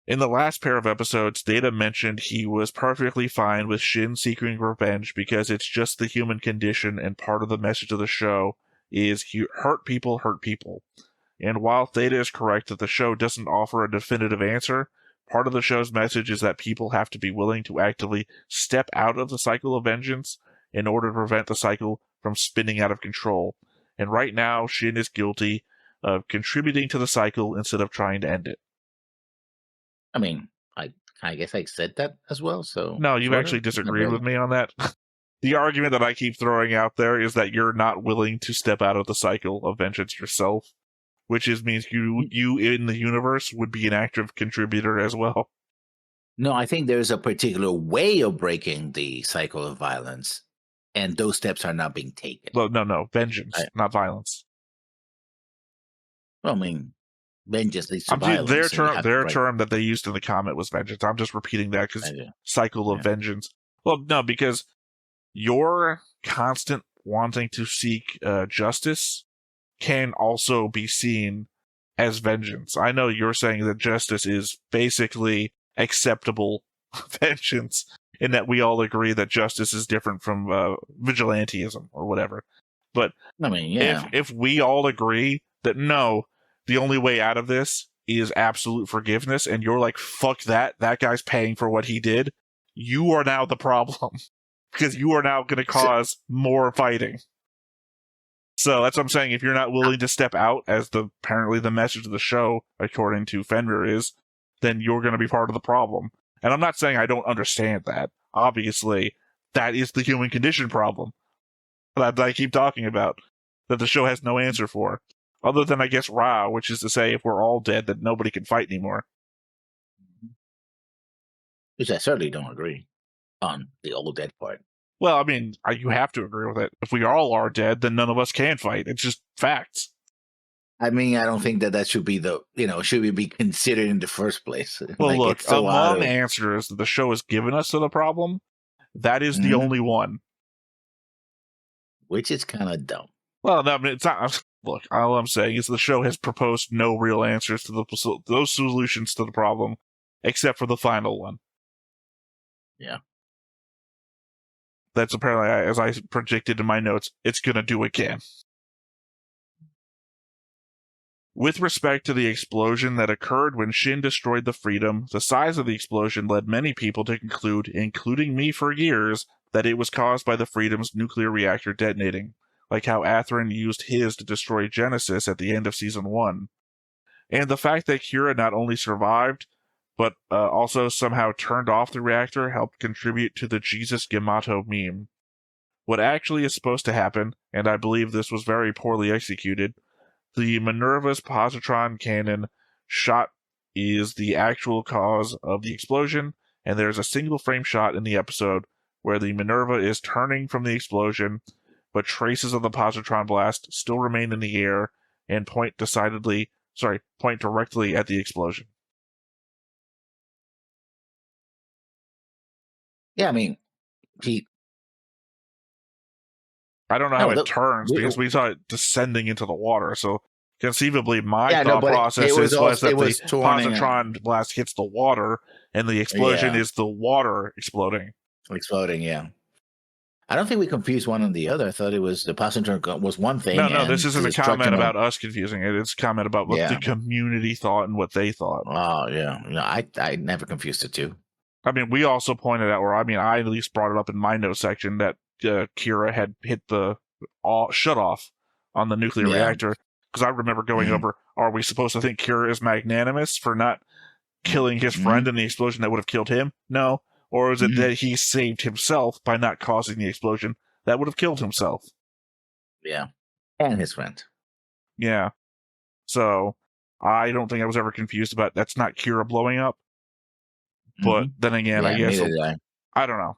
In the last pair of episodes, Data mentioned he was perfectly fine with Shin seeking revenge because it's just the human condition, and part of the message of the show is hurt people. And while Theta is correct that the show doesn't offer a definitive answer, part of the show's message is that people have to be willing to actively step out of the cycle of vengeance in order to prevent the cycle from spinning out of control. And right now, Shin is guilty of contributing to the cycle instead of trying to end it.
I mean, I guess I said that as well, so...
No, you've actually disagreed with me on that. The argument that I keep throwing out there is that you're not willing to step out of the cycle of vengeance yourself, which means you in the universe would be an active contributor as well.
No, I think there's a particular way of breaking the cycle of violence, and those steps are not being taken.
Well, no, vengeance, not violence.
Well, I mean... vengeance leads to violence.
Their term that they used in the comment was vengeance. I'm just repeating that because cycle of vengeance. Well, no, because your constant wanting to seek justice can also be seen as vengeance. I know you're saying that justice is basically acceptable vengeance, in that we all agree that justice is different from vigilantism or whatever. But
I mean,
if we all agree that no, the only way out of this is absolute forgiveness, and you're like, fuck that guy's paying for what he did, you are now the problem. Because you are now going to cause more fighting. So that's what I'm saying. If you're not willing to step out, as apparently the message of the show, according to Fenrir, is, then you're going to be part of the problem. And I'm not saying I don't understand that. Obviously, that is the human condition problem that I keep talking about, that the show has no answer for. Other than, I guess, Ra, which is to say, if we're all dead, then nobody can fight anymore.
Which I certainly don't agree on the old dead part.
Well, I mean, you have to agree with it. If we all are dead, then none of us can fight. It's just facts.
I mean, I don't think that should be should we be considered in the first place?
Well, like, look, among answers that the show has given us to the problem, that is the only one.
Which is kind of dumb.
Well, no, I mean, it's not. Look, all I'm saying is the show has proposed no real answers to those solutions to the problem, except for the final one.
Yeah.
That's apparently, as I predicted in my notes, it's going to do again. With respect to the explosion that occurred when Shin destroyed the Freedom, the size of the explosion led many people to conclude, including me for years, that it was caused by the Freedom's nuclear reactor detonating, like how Athrun used his to destroy Genesis at the end of Season 1. And the fact that Kira not only survived, but also somehow turned off the reactor helped contribute to the Jesus Yamato meme. What actually is supposed to happen, and I believe this was very poorly executed, the Minerva's positron cannon shot is the actual cause of the explosion, and there's a single frame shot in the episode where the Minerva is turning from the explosion, but traces of the positron blast still remain in the air and point directly at the explosion.
Yeah, I mean,
I don't know how it turns, because we saw it descending into the water, so conceivably my thought process was that the positron blast hits the water, and the explosion is the water exploding.
Exploding, yeah. I don't think we confused one and the other. I thought it was the positron was one thing.
No, this isn't a comment about us confusing it. It's a comment about what the community thought and what they thought.
Oh, yeah. No, I never confused the two.
I mean, we also pointed out, I at least brought it up in my note section, that Kira had hit the shut-off on the nuclear reactor. Because I remember going over, are we supposed to think Kira is magnanimous for not killing his friend in the explosion that would have killed him? No. Or is it that he saved himself by not causing the explosion that would have killed himself?
Yeah. And his friend.
Yeah. So I don't think I was ever confused about that's not Kira blowing up. But then again, I guess I don't know.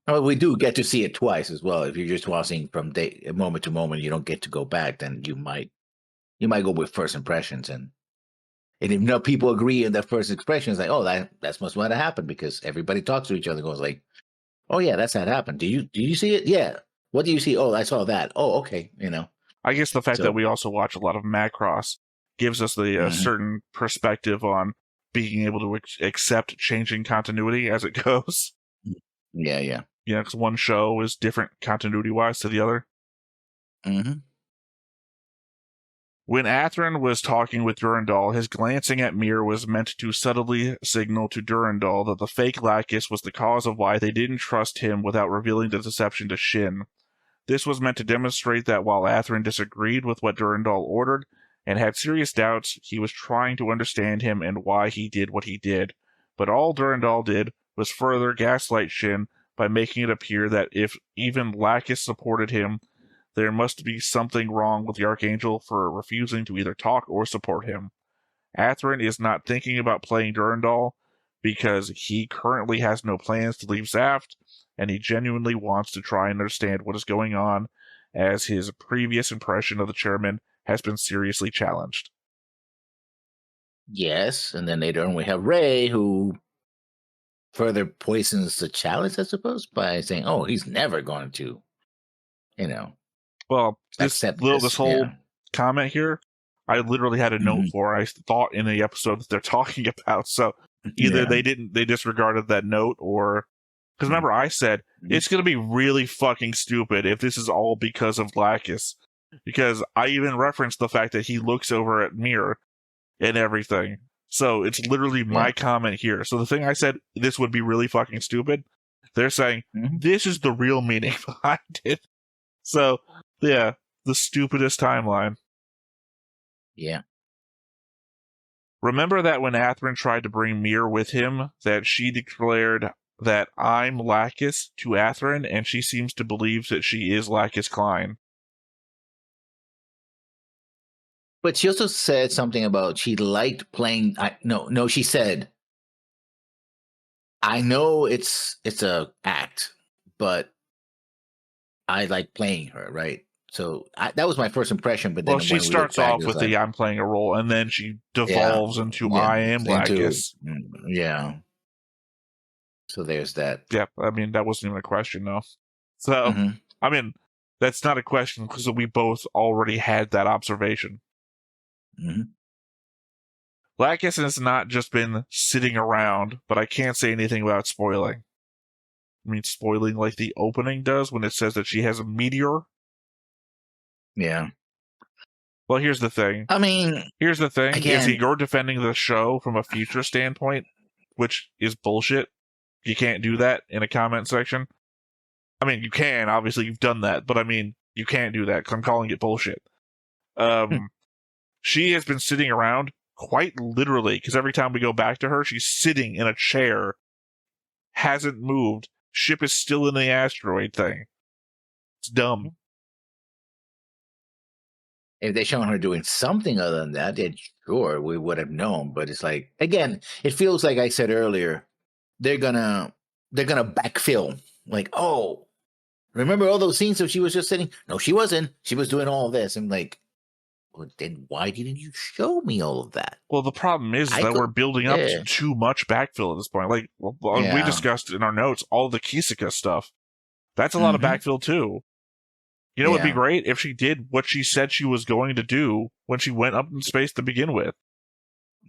Well, we do get to see it twice as well. If you're just watching from moment to moment, you don't get to go back. Then you might go with first impressions, and if people agree in that first impression, it's like, oh, that's must what happened because everybody talks to each other, and goes like, oh yeah, that's how it happened. Did you see it? Yeah. What do you see? Oh, I saw that. Oh, okay.
I guess the fact that we also watch a lot of Macross gives us the certain perspective on being able to accept changing continuity as it goes.
Yeah.
Yeah, because one show is different continuity-wise to the other. When Athrun was talking with Durandal, his glancing at Mir was meant to subtly signal to Durandal that the fake Lacus was the cause of why they didn't trust him without revealing the deception to Shin. This was meant to demonstrate that while Athrun disagreed with what Durandal ordered and had serious doubts, he was trying to understand him and why he did what he did. But all Durandal did was further gaslight Shin by making it appear that if even Lacus supported him, there must be something wrong with the Archangel for refusing to either talk or support him. Athrun is not thinking about playing Durandal because he currently has no plans to leave Zaft, and he genuinely wants to try and understand what is going on, as his previous impression of the chairman has been seriously challenged.
Yes, and then later on we have Ray, who further poisons the chalice, I suppose, by saying, oh, he's never going to,
Well, this whole comment here, I literally had a note for. I thought in the episode that they're talking about. So either they disregarded that note, or because remember I said it's going to be really fucking stupid if this is all because of Lacus, because I even referenced the fact that he looks over at Mir and everything. So it's literally my comment here. So the thing I said, this would be really fucking stupid, they're saying this is the real meaning behind it. So yeah, the stupidest timeline.
Yeah.
Remember that when Athrun tried to bring Mir with him, that she declared that I'm Lacus to Athrun, and she seems to believe that she is Lacus Klein.
But she also said something about she liked playing. She said, I know it's a act, but I like playing her, right? So that was my first impression. But then
she starts off with the I'm playing a role, and then she devolves into I am Lacus.
Yeah. So there's that.
Yeah, I mean, that wasn't even a question, though. So, I mean, that's not a question because we both already had that observation. Lacus has not just been sitting around, but I can't say anything about spoiling. I mean, spoiling like the opening does when it says that she has a meteor.
Yeah.
Well, here's the thing. Is you're defending the show from a future standpoint, which is bullshit. You can't do that in a comment section. I mean, you can. Obviously, you've done that. But, I mean, you can't do that because I'm calling it bullshit. She has been sitting around quite literally, because every time we go back to her, she's sitting in a chair, hasn't moved, ship is still in the asteroid thing. It's dumb.
If they'd shown her doing something other than that, then sure, we would have known. But it's like, again, it feels like I said earlier, they're gonna backfill. Like, oh, remember all those scenes that she was just sitting? No, she wasn't. She was doing all this. And like, well, then why didn't you show me all of that?
Well, the problem is that we're building up to too much backfill at this point. Like, we discussed in our notes, all the Kisika stuff. That's a lot of backfill, too. You know, it'd be great if she did what she said she was going to do when she went up in space to begin with.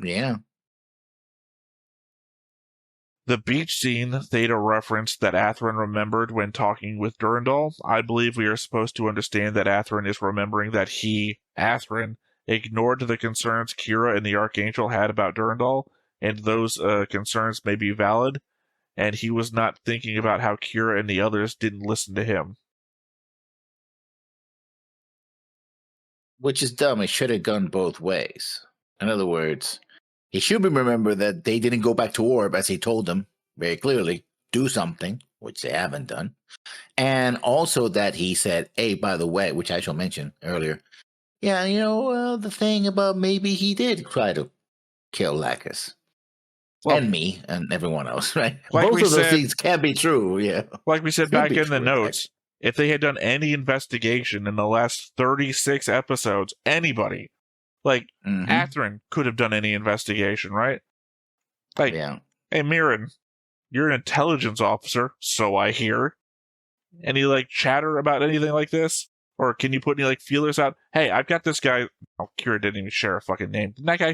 Yeah.
The beach scene Theta referenced that Athrun remembered when talking with Durandal. I believe we are supposed to understand that Athrun is remembering that he, Athrun, ignored the concerns Kira and the Archangel had about Durandal, and those concerns may be valid, and he was not thinking about how Kira and the others didn't listen to him.
Which is dumb. It should have gone both ways. In other words, he should remember that they didn't go back to Orb, as he told them very clearly, do something, which they haven't done. And also that he said, hey, by the way, which I shall mention earlier, Yeah, the thing about maybe he did try to kill Lacus.
Well,
and me and everyone else, right?
Like
Both
we
of those
said-
things can be true, yeah.
like we said
Could
back
be
in the
true,
notes, if they had done any investigation in the last 36 episodes, anybody, like
Mhm.
Athrun could have done any investigation, right? Like,
Yeah.
hey, Mirren, you're an intelligence officer, so I hear. Any, like, chatter about anything like this? Or can you put any, like, feelers out? Hey, I've got this guy. Oh, Kira didn't even share a fucking name. Did that guy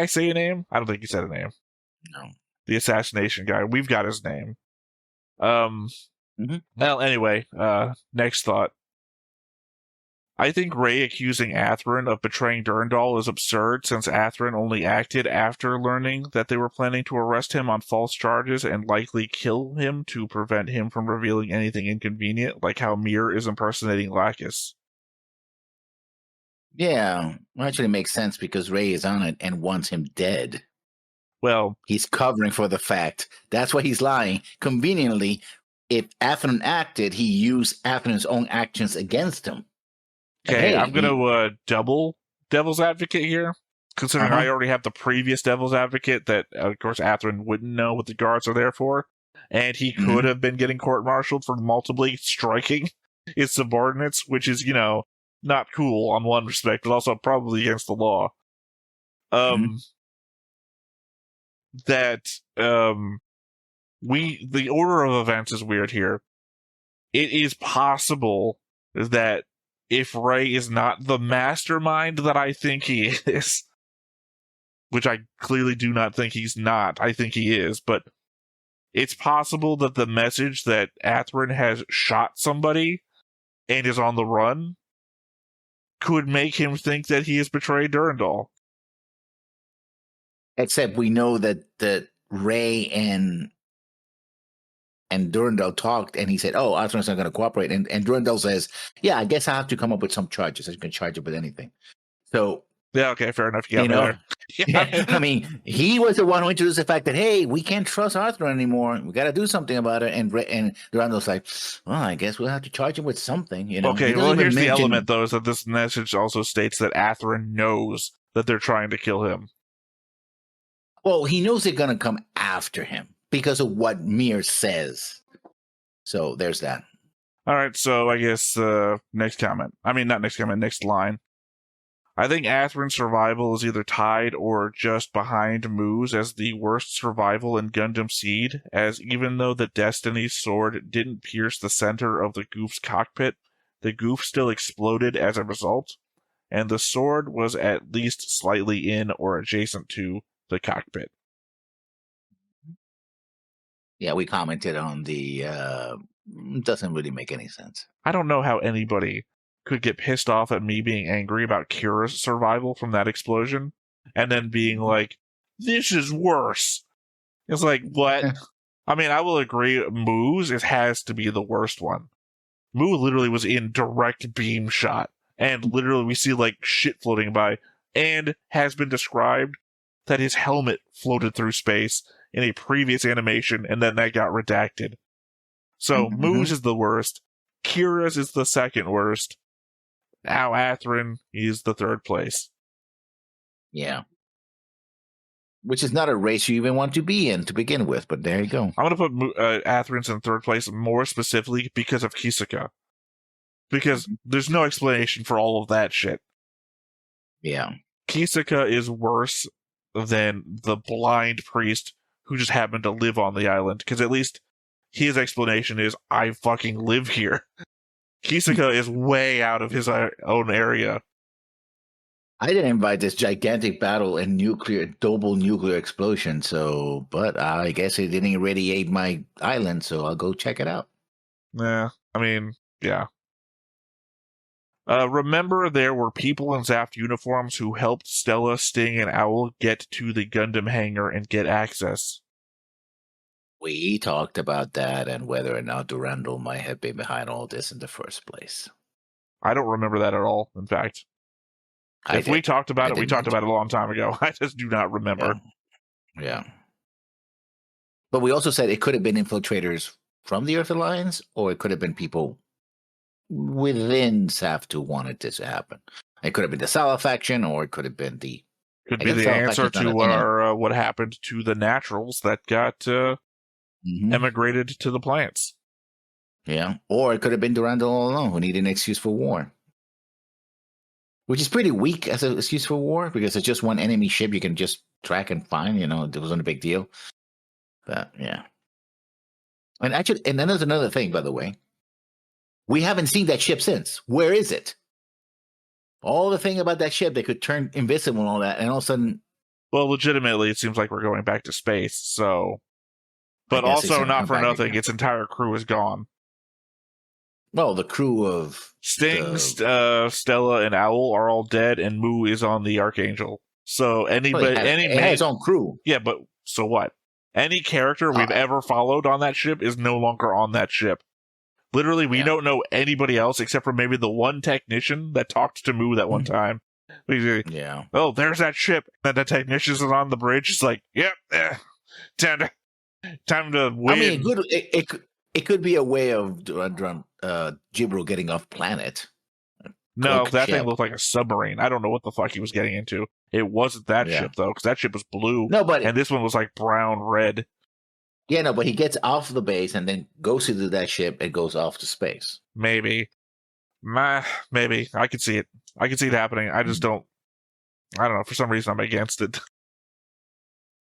say a name? I don't think he said a name.
No.
The assassination guy. We've got his name.
Mhm.
Well, anyway, next thought. I think Rey accusing Athrun of betraying Durandal is absurd, since Athrun only acted after learning that they were planning to arrest him on false charges and likely kill him to prevent him from revealing anything inconvenient, like how Mir is impersonating Lacus.
Yeah, well, actually makes sense because Rey is on it and wants him dead.
Well,
he's covering for the fact. That's why he's lying. Conveniently, if Athrun acted, he used Athrun's own actions against him.
okay, I'm going to double devil's advocate here, considering I already have the previous devil's advocate that, of course, Athrun wouldn't know what the guards are there for, and he could have been getting court-martialed for multiply striking his subordinates, which is, not cool on one respect, but also probably against the law. The order of events is weird here. It is possible that if Rey is not the mastermind that I think he is, which I clearly do not think he's not, I think he is, but it's possible that the message that Athrun has shot somebody and is on the run could make him think that he has betrayed Durandal.
Except we know that Rey and Durandal talked, and he said, "Oh, Athrun's not going to cooperate." And Durandal says, "Yeah, I guess I have to come up with some charges. I can charge him with anything." So
yeah, okay, fair enough. You got me there.
Yeah, I mean, he was the one who introduced the fact that, hey, we can't trust Athrun anymore. We got to do something about it. And Durandal's like, well, I guess we'll have to charge him with something.
Okay, well, here's the element, though, is that this message also states that Athrun knows that they're trying to kill him.
Well, he knows they're going to come after him because of what Mir says. So there's that.
All right, so I guess next comment. I mean, not next comment, next line. I think Athrun's survival is either tied or just behind Mu's as the worst survival in Gundam Seed, as even though the Destiny's sword didn't pierce the center of the Goof's cockpit, the Goof still exploded as a result, and the sword was at least slightly in or adjacent to the cockpit.
Yeah, we commented on the doesn't really make any sense.
I don't know how anybody could get pissed off at me being angry about Kira's survival from that explosion, and then being like, this is worse. It's like, what? I mean, I will agree, Mu's has to be the worst one. Mu literally was in direct beam shot, and literally we see, like, shit floating by, and has been described that his helmet floated through space in a previous animation, and then that got redacted. So, Mu's is the worst. Kira's is the second worst. Now Athrun is the third place.
Yeah. Which is not a race you even want to be in to begin with, but there you go.
I'm going to put Athrun's in third place more specifically because of Kisaka. Because there's no explanation for all of that shit.
Yeah.
Kisaka is worse than the blind priest who just happened to live on the island. Because at least his explanation is, I fucking live here. Kisaka is way out of his own area.
I didn't invite this gigantic battle and double nuclear explosion, but I guess it didn't irradiate my island, so I'll go check it out.
Yeah, I mean, yeah. Remember, there were people in zaft uniforms who helped Stella, Sting, and Owl get to the Gundam hangar and get access.
We talked about that and whether or not Durandal might have been behind all this in the first place.
I don't remember that at all, in fact. If we talked about it, we talked about it a long time ago. I just do not remember.
Yeah. But we also said it could have been infiltrators from the Earth Alliance, or it could have been people within zaft who wanted this to happen. It could have been the Sala faction, or it could have been the...
Could be the answer to what happened to the Naturals that got emigrated to the plants.
Yeah, or it could have been Durandal all along, who needed an excuse for war. Which is pretty weak as an excuse for war, because it's just one enemy ship you can just track and find, it wasn't a big deal. But, yeah. And actually, and then there's another thing, by the way. We haven't seen that ship since. Where is it? All the thing about that ship, they could turn invisible and all that, and all of a sudden...
Well, legitimately, it seems like we're going back to space, so... But also, not for nothing, its entire crew is gone.
Well, the crew of...
Sting, Stella, and Owl are all dead, and Mu is on the Archangel. So, it has
its own crew.
Yeah, but so what? Any character we've ever followed on that ship is no longer on that ship. Literally, we don't know anybody else except for maybe the one technician that talked to Mu that one time.
Yeah.
Oh, there's that ship. And the technician's on the bridge. It's like, yep, time to win.
I mean, it could be a way of Jibril getting off planet.
No, that thing looked like a submarine. I don't know what the fuck he was getting into. It wasn't that ship, though, because that ship was blue.
No, but...
And this one was like brown, red.
Yeah, no, but he gets off the base and then goes into that ship and goes off to space.
Maybe. Maybe. I could see it. I could see it happening. I just don't... I don't know. For some reason, I'm against it.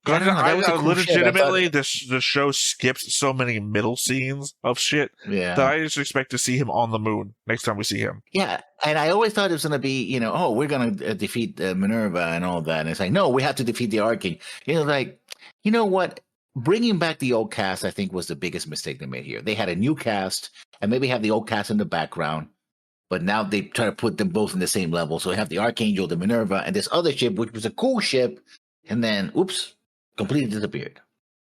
Legitimately, the show skips so many middle scenes of shit that I just expect to see him on the moon next time we see him.
Yeah, and I always thought it was going to be, we're going to defeat Minerva and all that. And it's like, no, we have to defeat the Archangel. You know what? Bringing back the old cast, I think, was the biggest mistake they made here. They had a new cast and maybe have the old cast in the background, but now they try to put them both in the same level. So they have the Archangel, the Minerva, and this other ship, which was a cool ship, and then, oops, completely disappeared.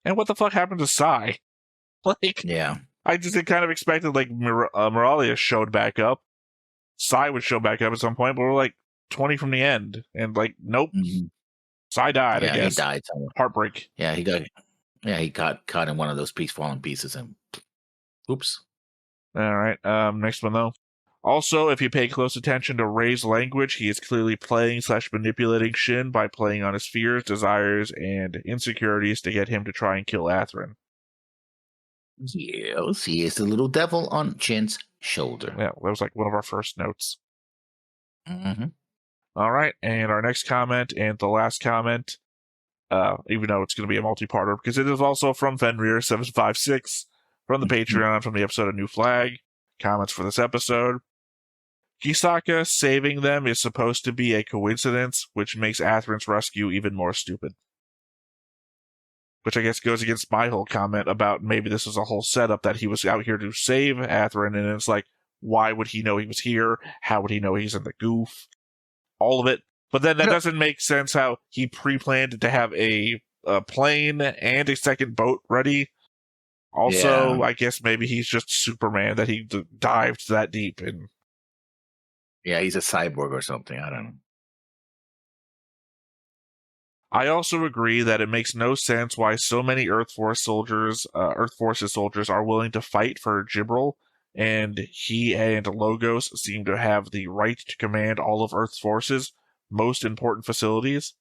And what the fuck happened to Sai? I just kind of expected, Moralia showed back up. Sai would show back up at some point, but we're like 20 from the end. And, nope. Mm-hmm. Sai died, I guess.
He died somewhere.
Heartbreak.
Yeah, he got caught in one of those falling pieces and oops.
All right. Next one, though. Also, if you pay close attention to Rei's language, he is clearly playing/manipulating Shin by playing on his fears, desires, and insecurities to get him to try and kill Athrun.
Yes, he is the little devil on Shin's shoulder.
Yeah, that was one of our first notes.
Mm-hmm.
All right, and our next comment and the last comment, even though it's going to be a multi-parter, because it is also from Fenrir756, from the Patreon, from the episode of New Flag, comments for this episode. Kisaka saving them is supposed to be a coincidence, which makes Athrun's rescue even more stupid. Which I guess goes against my whole comment about maybe this was a whole setup that he was out here to save Athrun, and it's like, why would he know he was here? How would he know he's in the goof? All of it. But then that doesn't make sense how he pre-planned to have a plane and a second boat ready. Also, I guess maybe he's just Superman, that he dived that deep.
Yeah, he's a cyborg or something. I don't know.
I also agree that it makes no sense why so many Earth Forces soldiers are willing to fight for Jibril, and he and Logos seem to have the right to command all of Earth's forces, most important facilities.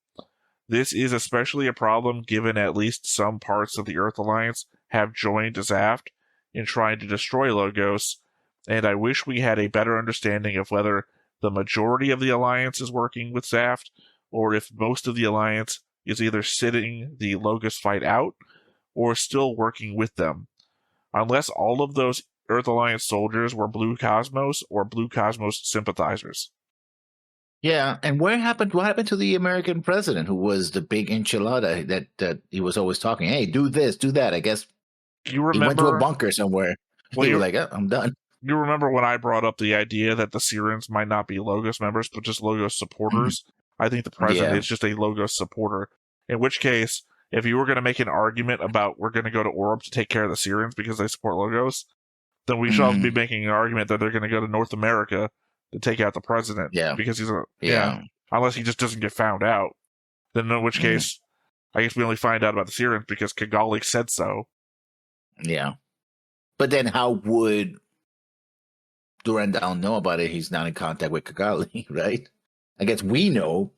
This is especially a problem given at least some parts of the Earth Alliance have joined zaft in trying to destroy Logos, and I wish we had a better understanding of whether the majority of the Alliance is working with zaft, or if most of the Alliance is either sitting the Logos fight out, or still working with them. Unless all of those Earth Alliance soldiers were Blue Cosmos or Blue Cosmos sympathizers.
Yeah, and what happened to the American president who was the big enchilada that he was always talking, hey, do this, do that. I guess
he went
to a bunker somewhere. Well, he was like, oh, I'm done.
You remember when I brought up the idea that the Sirens might not be Logos members, but just Logos supporters? I think the president is just a Logos supporter. In which case, if you were going to make an argument about we're going to go to Orb to take care of the Sirens because they support Logos, then we should also be making an argument that they're going to go to North America to take out the president.
Yeah.
Because he's unless he just doesn't get found out. Then in which case, I guess we only find out about the Sirens because Kigali said so.
Yeah. But then how would Durandal know about it? He's not in contact with Kigali, right? I guess we know,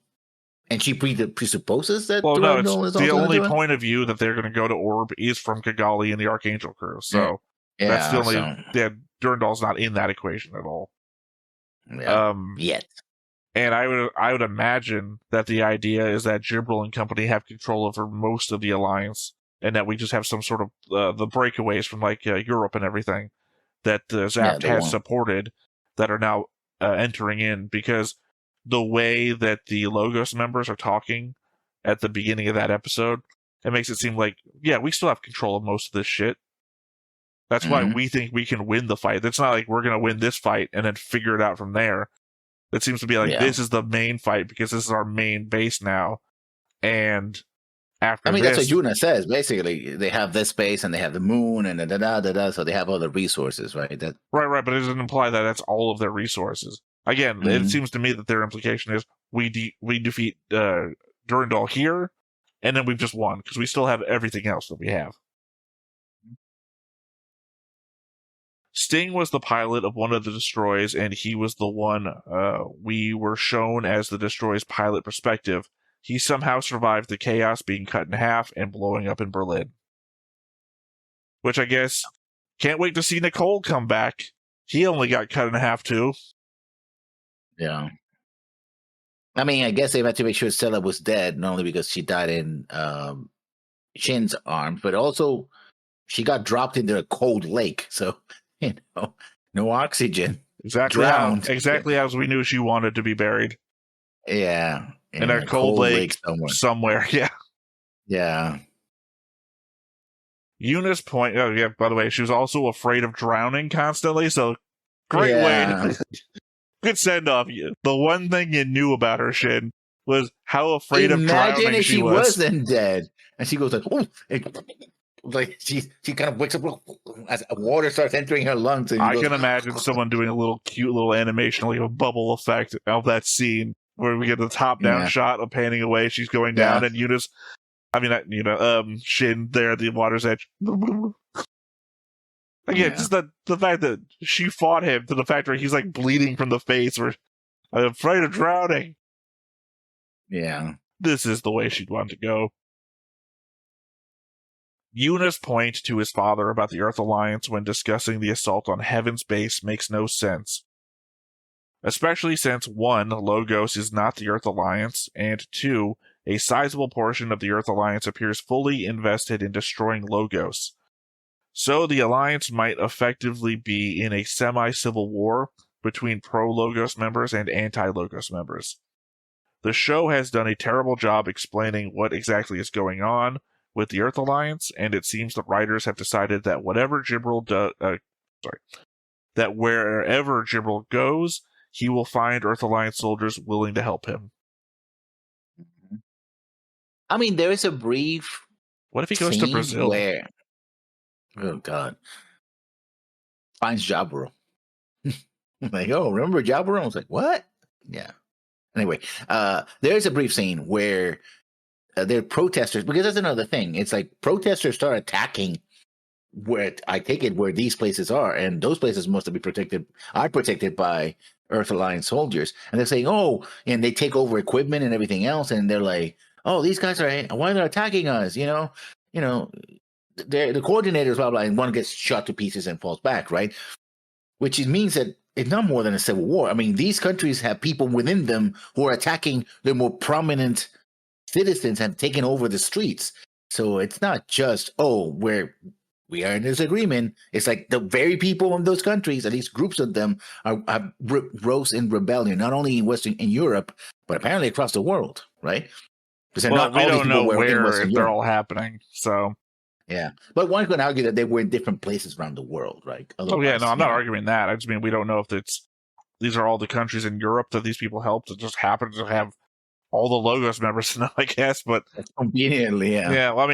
and she presupposes that
Well, no,
Durandal is
the
also
only
into it?
point of view that they're going to go to Orb is from Kigali and the Archangel crew. So that's the only. Yeah, Durandal's not in that equation at all.
Yeah. Yet.
And I would imagine that the idea is that Jibril and company have control over most of the alliance, and that we just have some sort of the breakaways from like Europe and everything that zaft has supported that are now entering in, because the way that the Logos members are talking at the beginning of that episode, it makes it seem like, yeah, we still have control of most of this shit. That's why we think we can win the fight. It's not like we're going to win this fight and then figure it out from there. It seems to be like, this is the main fight because this is our main base now. And after
that's what Yuna says. Basically, they have this base and they have the moon and da-da-da-da-da, so they have all the resources, right?
Right, but it doesn't imply that that's all of their resources. Again, it seems to me that their implication is we defeat Durandal here, and then we've just won, because we still have everything else that we have. Sting was the pilot of one of the destroys, and he was the one we were shown as the destroy's pilot perspective. He somehow survived the chaos being cut in half and blowing up in Berlin. Which I guess, can't wait to see Nicole come back. He only got cut in half too.
Yeah. I guess they had to make sure Stella was dead, not only because she died in Shin's arms, but also she got dropped into a cold lake, so, no oxygen.
Exactly.
Drowned.
Exactly as we knew she wanted to be buried.
Yeah.
In a cold lake somewhere. Yeah.
Yeah.
Yuna's point, by the way, she was also afraid of drowning constantly, so great way to... Good send-off. The one thing you knew about her, Shin, was how afraid of drowning she was.
Imagine if she wasn't dead, and she goes like, she kind of wakes up as water starts entering her lungs. And
I can imagine someone doing a cute little animation, like a bubble effect of that scene, where we get the top-down shot of panning away, she's going down, and Yuna's... Shin there at the water's edge. Again, just the fact that she fought him, to the fact where he's like bleeding from the face, or I'm afraid of drowning.
Yeah.
This is the way she'd want to go. Yuna's point to his father about the Earth Alliance when discussing the assault on Heaven's base makes no sense. Especially since 1, Logos is not the Earth Alliance, and 2, a sizable portion of the Earth Alliance appears fully invested in destroying Logos. So the Alliance might effectively be in a semi-civil war between pro-Logos members and anti-Logos members. The show has done a terrible job explaining what exactly is going on with the Earth Alliance, and it seems the writers have decided that wherever Jibril goes, he will find Earth Alliance soldiers willing to help him.
There is a brief...
What if he goes to Brazil?
Oh, God. Finds Jaburo. Like, remember Jaburo? I was like, what? Yeah. Anyway, there's a brief scene where there are protesters, because that's another thing. It's like protesters start attacking where these places are, and those places must be protected by Earth Alliance soldiers. And they're saying, and they take over equipment and everything else, and they're like, these guys why they're attacking us? The coordinators, blah, blah, and one gets shot to pieces and falls back, right? Which means that it's not more than a civil war. These countries have people within them who are attacking the more prominent citizens and taking over the streets. So it's not just, we are in this agreement. It's like the very people in those countries, at least groups of them, rose in rebellion, not only in Europe, but apparently across the world, right? Because
we don't know where they're all happening, so...
Yeah, but one could argue that they were in different places around the world, right?
Otherwise, I'm not arguing that. I just mean we don't know if these are all the countries in Europe that these people helped. It just happen to have all the Logos members in them, I guess. But
conveniently, yeah.
Yeah, well,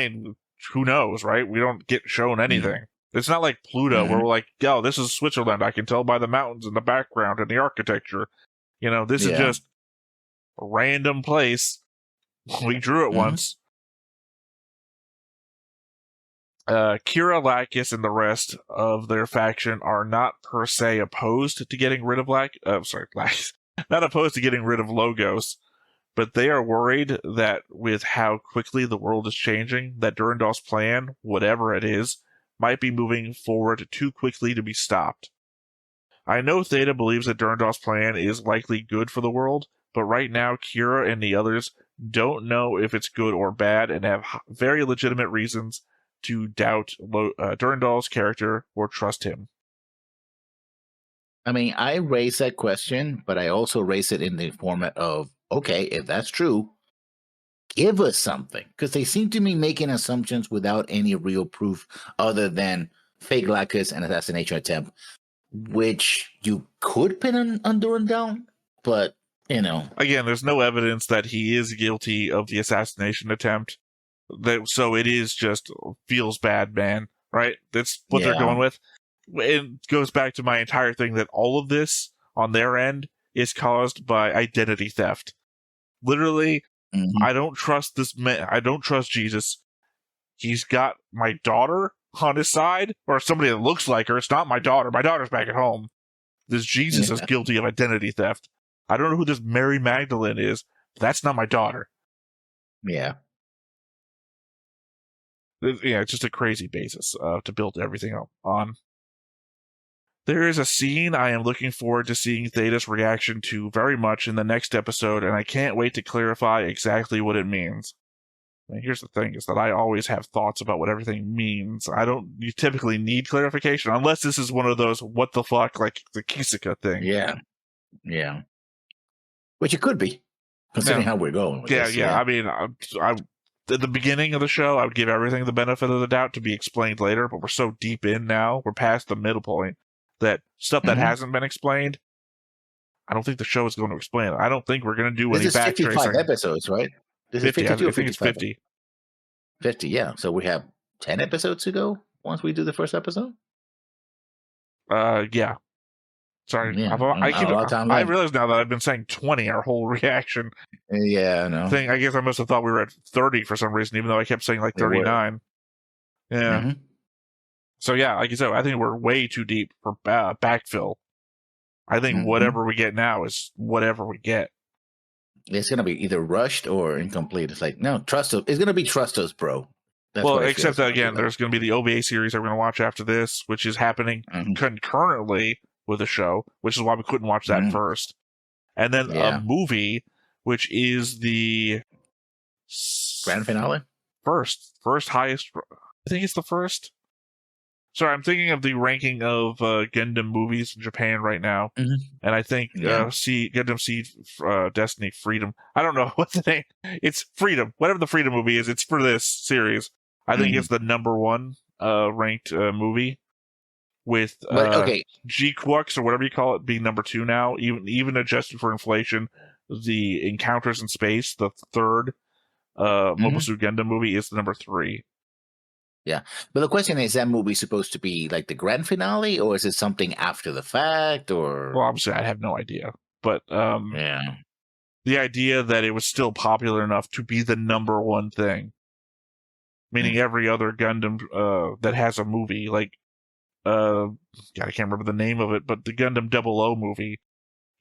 who knows, right? We don't get shown anything. It's not like Pluto, where we're like, this is Switzerland. I can tell by the mountains in the background and the architecture. This is just a random place. We drew it once. Kira, Lacus, and the rest of their faction are not per se opposed to getting rid of Lacus. not opposed to getting rid of logos, but they are worried that with how quickly the world is changing, that Durandal's plan, whatever it is, might be moving forward too quickly to be stopped. I know Theta believes that Durandal's plan is likely good for the world, but right now Kira and the others don't know if it's good or bad and have very legitimate reasons to doubt Durandal's character or trust him.
I mean, I raise that question, but I also raise it in the format of, okay, if that's true, give us something. Because they seem to be making assumptions without any real proof other than fake Lacus and assassination attempt, which you could pin on Durandal, but,
Again, there's no evidence that he is guilty of the assassination attempt. So it is just feels bad, man, right? That's what they're going with. It goes back to my entire thing that all of this on their end is caused by identity theft. Literally, I don't trust this man. I don't trust Jesus. He's got my daughter on his side, or somebody that looks like her. It's not my daughter. My daughter's back at home. This Jesus is guilty of identity theft. I don't know who this Mary Magdalene is. But that's not my daughter.
Yeah.
Yeah, it's just a crazy basis to build everything up on. There is a scene I am looking forward to seeing Theta's reaction to very much in the next episode, and I can't wait to clarify exactly what it means. And here's the thing, is that I always have thoughts about what everything means. You typically need clarification, unless this is one of those what the fuck, like the Kisika thing.
Yeah. Which it could be, considering how we're going with this.
Yeah. I mean, at the beginning of the show, I would give everything the benefit of the doubt to be explained later, but we're so deep in now, we're past the middle point, that stuff that hasn't been explained, I don't think the show is going to explain it. I don't think we're going to do any back tracing.
55 episodes, right? This
50,
is 52
I
or
think it's 50.
50, yeah. So we have 10 episodes to go once we do the first episode?
Yeah. Sorry.
Yeah.
I realize now that I've been saying 20 our whole reaction.
Yeah, I know.
Thing. I guess I must have thought we were at 30 for some reason, even though I kept saying like 39. Yeah. So yeah, like you said, I think we're way too deep for backfill. I think whatever we get now is whatever we get.
It's going to be either rushed or incomplete. It's like, no, trust us. It's going to be trust us, bro.
That's except that, again, there's going to be the OVA series that we're going to watch after this, which is happening concurrently with the show, which is why we couldn't watch that first. And then a movie, which is the
grand finale?
First highest. I think it's the first. Sorry, I'm thinking of the ranking of Gundam movies in Japan right now, and I think Gundam Seed, Destiny, Freedom. I don't know what the name. It's Freedom. Whatever the Freedom movie is, it's for this series. I think it's the number one ranked movie, with G-Quux or whatever you call it being number 2 now. Even adjusted for inflation, the Encounters in Space, the third Mobile Suit Gundam movie, is the number 3.
Yeah, but the question is that movie supposed to be like the grand finale, or is it something after the fact? Or
well, obviously, I have no idea, but the idea that it was still popular enough to be the number one thing, meaning every other Gundam that has a movie, like God, I can't remember the name of it, but the Gundam 00 movie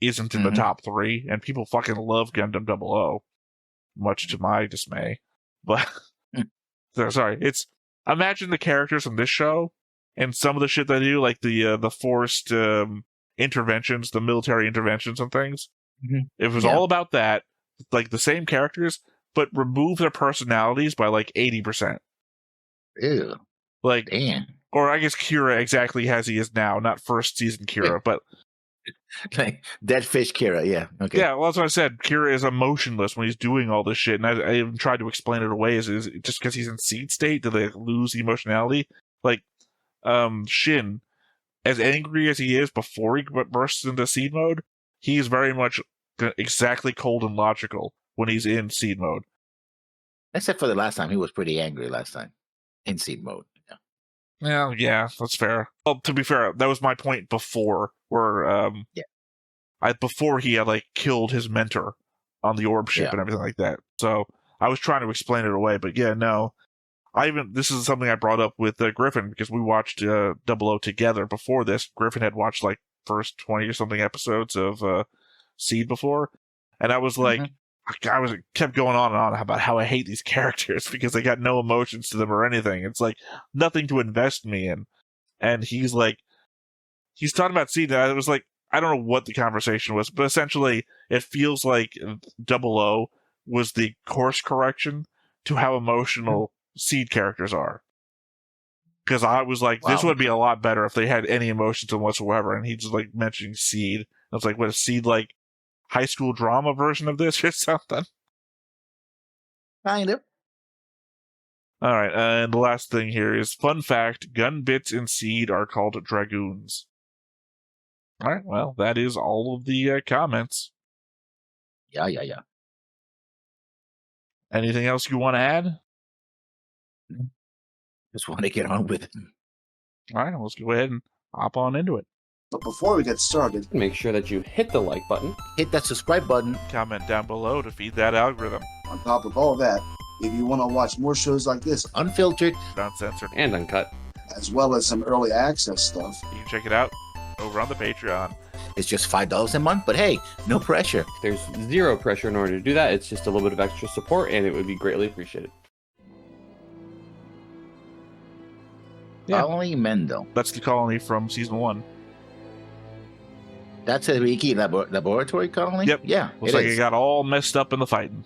isn't in the top 3, and people fucking love Gundam 00, much to my dismay. But sorry, it's. Imagine the characters in this show and some of the shit they do, like the forced interventions, the military interventions and things. If it was all about that, like the same characters, but remove their personalities by like 80%.
Ew.
Like,
damn.
Or I guess Kira exactly as he is now, not first season Kira, but
like dead fish Kira, yeah. Okay.
Yeah, well, that's what I said. Kira is emotionless when he's doing all this shit, and I even tried to explain it away. Is it just because he's in seed state, do they lose emotionality? Like, Shin, as angry as he is before he bursts into seed mode, he's very much exactly cold and logical when he's in seed mode.
Except for the last time, he was pretty angry last time in seed mode.
Yeah, that's fair. Well, to be fair, that was my point before, where before he had like killed his mentor on the orb ship and everything like that. So I was trying to explain it away, but no. This is something I brought up with Griffin, because we watched 00 together before this. Griffin had watched like first 20 or something episodes of seed before, and I was like, kept going on and on about how I hate these characters because they got no emotions to them or anything. It's like nothing to invest me in. And he's talking about seed, and I was like, I don't know what the conversation was, but essentially it feels like Double O was the course correction to how emotional seed characters are. Because I was like, this would be a lot better if they had any emotions whatsoever. And he's just like mentioning seed. I was like, what is seed, like high school drama version of this or something?
Kind of.
All right, and the last thing here is fun fact: gun bits in seed are called dragoons. All right, well, that is all of the comments.
Yeah.
Anything else you want to add?
Just want to get on with it.
All right, let's go ahead and hop on into it.
But before we get started,
make sure that you hit the like button,
hit that subscribe button,
comment down below to feed that algorithm.
On top of all that, if you want to watch more shows like this,
unfiltered,
uncensored,
and uncut,
as well as some early access stuff,
you can check it out over on the Patreon.
It's just $5 a month, but hey, no pressure.
There's zero pressure in order to do that. It's just a little bit of extra support, and it would be greatly appreciated.
Yeah. Colony Mendel.
That's the colony from season 1.
That's a Wiki laboratory colony?
Yep.
Yeah.
Looks like it got all messed up in the fighting.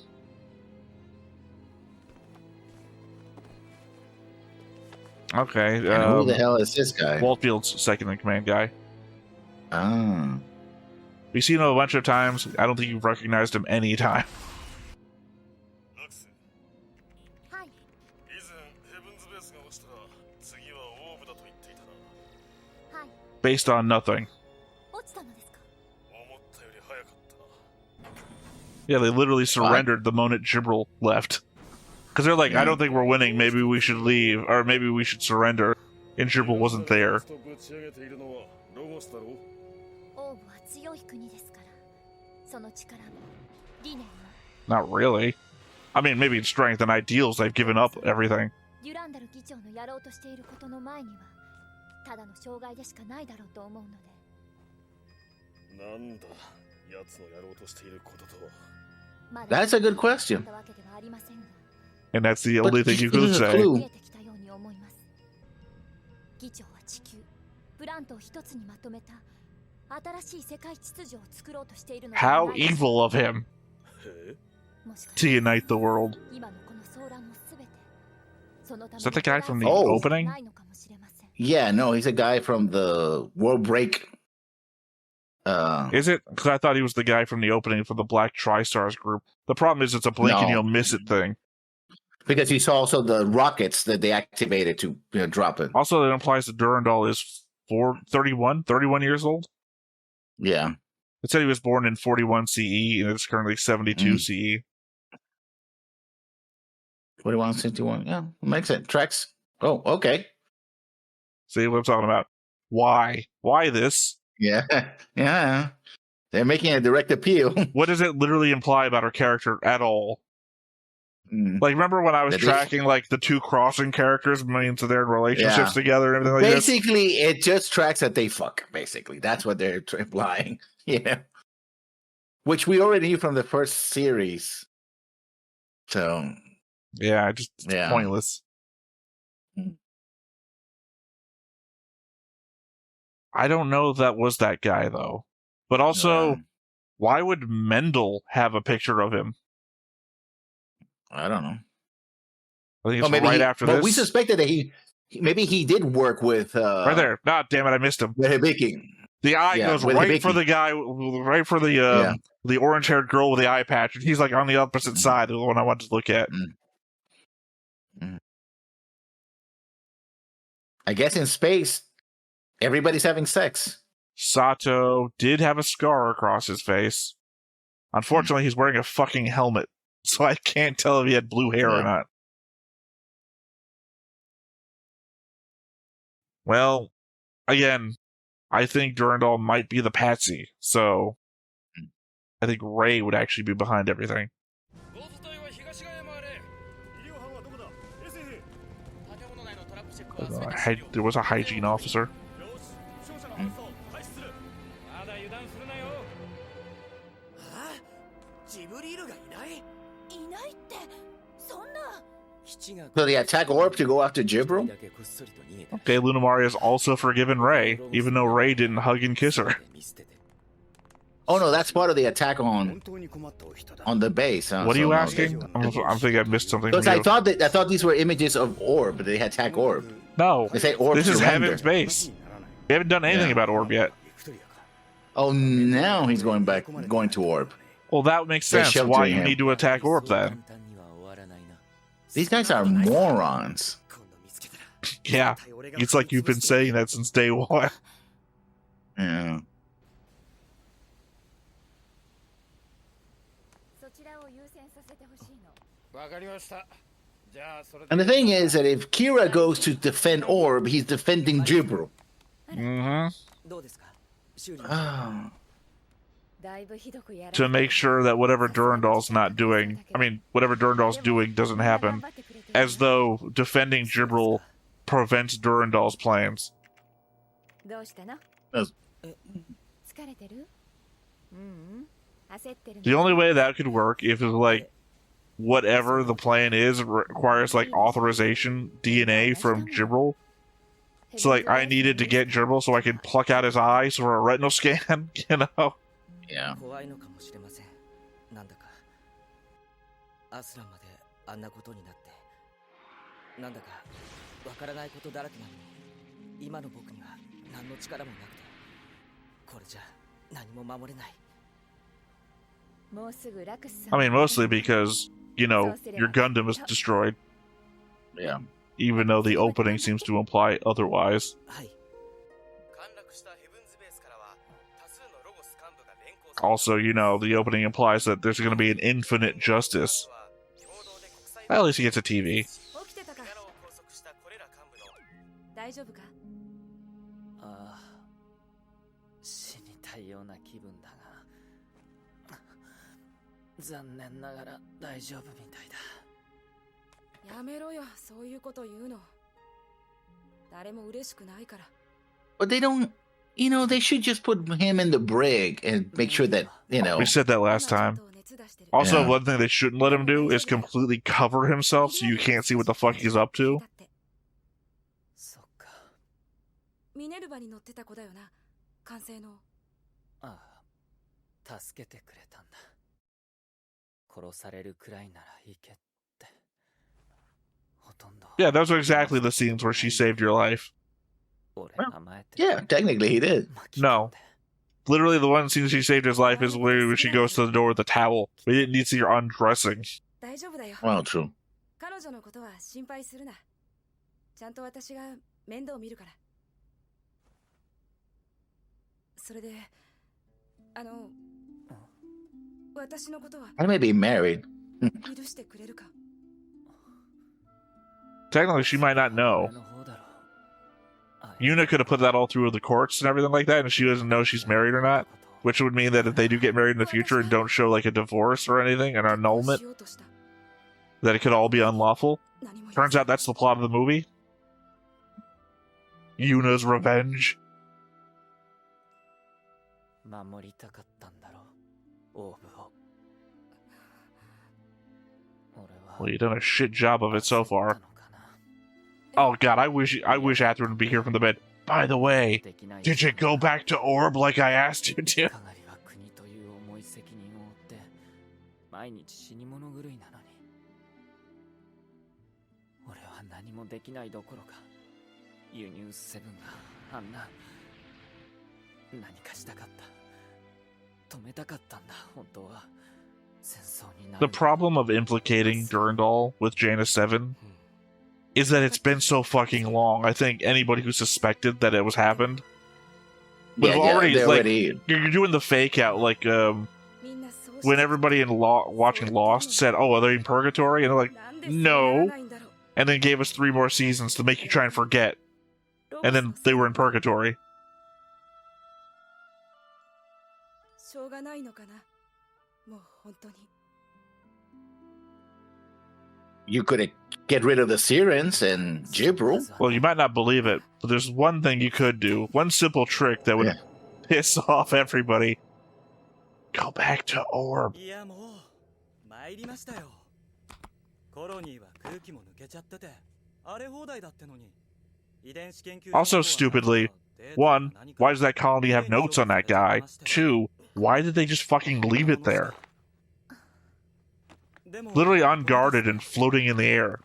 Okay.
Who the hell is this guy?
Waltfield's second in command guy.
Ah.
We've seen him a bunch of times. I don't think you've recognized him any time. Based on nothing. Yeah, they literally surrendered the moment Gibril left. Because they're like, I don't think we're winning, maybe we should leave, or maybe we should surrender. And Gibril wasn't there. Not really. I mean, maybe in strength and ideals they've given up everything.
That's a good question.
And that's the only thing you could say. How evil of him to unite the world. Is that the guy from the opening?
Yeah, no, he's a guy from the World Break.
Is it? Because I thought he was the guy from the opening for the Black Tri-Stars group. The problem is it's a blink and you'll miss it thing.
Because he's also the rockets that they activated to drop it.
Also, that implies that Durandal is 31 years old.
Yeah.
It said he was born in 41 CE and it's currently 72 CE.
41, 61. Yeah, makes it. Tracks. Oh, okay.
See what I'm talking about? Why? Why this?
Yeah. Yeah. They're making a direct appeal.
What does it literally imply about her character at all? Like, remember when I was tracking, like, the two crossing characters, means of their relationships together and everything like that?
Basically, it just tracks that they fuck, basically. That's what they're implying. Yeah. Which we already knew from the first series. So.
Yeah, just pointless. I don't know if that was that guy, though. But also, why would Mendel have a picture of him?
I don't know.
I think it's right after this.
Well, we suspected that maybe he did work with...
right there. Ah, damn it, I missed him. The eye goes right for the guy, right for the orange-haired girl with the eye patch, and he's like on the opposite side of the one I wanted to look at.
I guess in space, everybody's having sex.
Sato did have a scar across his face. Unfortunately, he's wearing a fucking helmet, so I can't tell if he had blue hair or not. Well, again, I think Durandal might be the patsy, so I think Ray would actually be behind everything. There was a hygiene officer.
So they attack Orb to go after Jibril?
Okay, Luna Maria's also forgiven Rey, even though Rey didn't hug and kiss her.
Oh no, that's part of the attack on the base. Huh?
What are
So,
you
no,
asking? I'm thinking I missed something.
Because
From you.
I thought these were images of Orb, but they attack Orb.
No,
They say Orb
this is
surrender.
Heaven's base. We haven't done anything
Yeah.
about Orb yet.
Oh, now he's going to Orb.
Well, that makes
They're
sense.
sheltering
Why you
him.
need to attack Orb then?
These guys are morons.
Yeah, it's like you've been saying that since day one.
Yeah. And the thing is that if Kira goes to defend Orb, he's defending Jibril.
Mm-hmm.
Oh.
To make sure that whatever Durandal's not doing, whatever Durandal's doing doesn't happen. As though defending Jibril prevents Durandal's plans. The only way that could work if it's like whatever the plan is requires like authorization DNA from Jibril. So like I needed to get Jibril so I could pluck out his eyes for a retinal scan, you know?
Yeah.
アスランまであんなことになってなんだかわからないことだらけなのに今の僕には何の力もなくてこれじゃ何も守れない
Mostly because, you know, your Gundam is destroyed.
Yeah.
Even though the opening seems to imply otherwise. Also, you know, the opening implies that there's going to be an infinite justice. At least he gets a TV.
ああ死にたいような気分だが残念ながら大丈夫みたいだやめろよそういうこと言うの誰も嬉しくないから
But they don't, you know, they should just put him in the brig and make sure that, you know.
We said that last time. Also,
Yeah.
one thing they shouldn't let him do is completely cover himself so you can't see what the fuck he's up to.
そっかミネルヴァに乗ってた子だよな完成のああ助けてくれたんだ殺されるくらいならいけってほとんど
Yeah, those are exactly the scenes where she saved your life.
俺甘えて
Yeah, technically he did.
No. Literally, the one scene she saved his life is literally when she goes to the door with a towel. We didn't need to see her undressing.
大丈夫だよ
Well, true.
彼女のことは心配するなちゃんと私が面倒見るからそれで私のことは
I may be married.
許してくれるか
Technically, she might not know.
俺の方だろ
Yuna could have put that all through the courts and everything like that, and she doesn't know she's married or not. Which would mean that if they do get married in the future and don't show like a divorce or anything, an annulment, that it could all be unlawful. Turns out that's the plot of the movie. Yuna's revenge.
守りたかったんだろオーブを俺は
Well, you've done a shit job of it so far. Oh god, I wish Athrun would be here from the bed. By the way, did you go back to Orb like I asked you to?
かがりは国という重い責任を負って毎日死に物狂いなのに俺は何もできないどころか輸入セブンがあんな何かしたかった止めたかったんだ本当は戦争になる
The problem of implicating Durandal with Jaina 7 is that it's been so fucking long. I think anybody who suspected that it was happened would have already. You're doing the fake out, like when everybody in watching Lost said, "Oh, are they in purgatory?" and they're like, "No," and then gave us 3 more seasons to make you try and forget, and then they were in purgatory.
しょうがないのかなもう本当に
You could get rid of the Sirens and Jibril.
Well, you might not believe it, but there's one thing you could do. One simple trick that would piss off everybody. Go back to Orb.
いやもう参りましたよ
Also, stupidly, 1, why does that colony have notes on that guy? 2, why did they just fucking leave it there? Literally unguarded and floating in the air.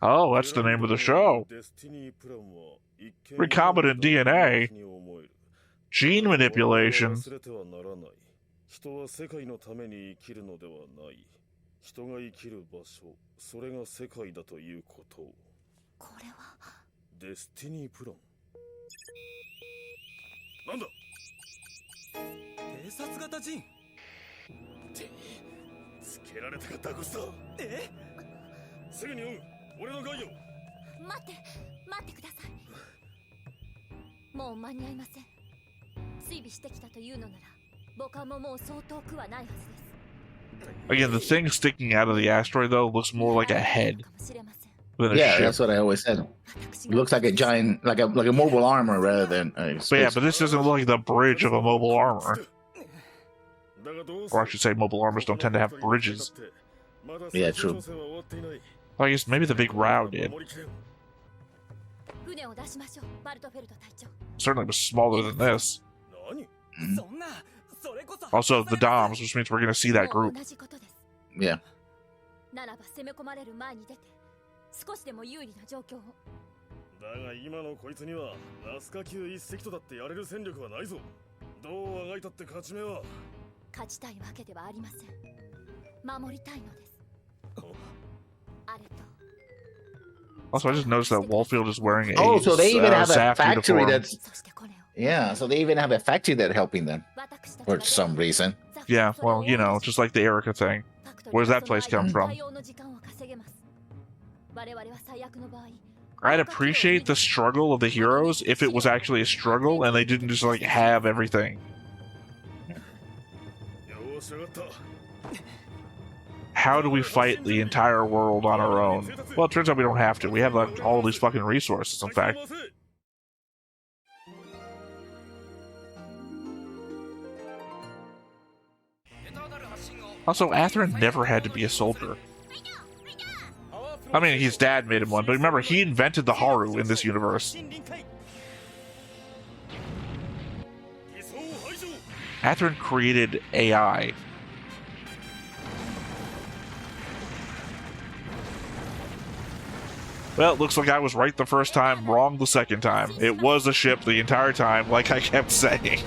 Oh, that's the name of the show. Recombinant DNA. Gene manipulation.
人は世界のために生きるのではない。人が生きる場所、それが世界だということ。
これは
デスティニープラン。なんだ？偵察型人。つけられたかダゴスだ。え？すぐに追う。俺のガイオ。
待ってください。もう間に合いません。追尾してきたというのなら。
Again, the thing sticking out of the asteroid, though, looks more like a head than a
Yeah,
ship.
that's what I always said. It looks like a giant, like a mobile armor rather than a space.
But yeah, but this doesn't look like the bridge of a mobile armor. Or I should say, mobile armors don't tend to have bridges.
Yeah, true.
Well, I guess maybe the big Rao did. Certainly was smaller than this. Also, the DOMs, which means we're going to see that group.
Yeah.
だが今のこいつにはナスカ級一隻とだってやれる戦力はないぞ。どうあがいたって勝ち目は。
勝ちたいわけではありません。守りたいのです。あれと。
Also, I just noticed that Wallfield is wearing a
so they even have a
zaft
factory
uniform.
that's. Yeah, so they even have a factory that's helping them for some reason.
Yeah, well, you know, just like the Erica thing. Where's that place come from? I'd appreciate the struggle of the heroes if it was actually a struggle and they didn't just, like, have everything. How do we fight the entire world on our own? Well, it turns out we don't have to. We have, like, all these fucking resources, in fact. Also, Atherin never had to be a soldier. I mean, his dad made him one, but remember, he invented the Haru in this universe. Atherin created AI. Well, looks like I was right the first time, wrong the second time. It was a ship the entire time, like I kept saying.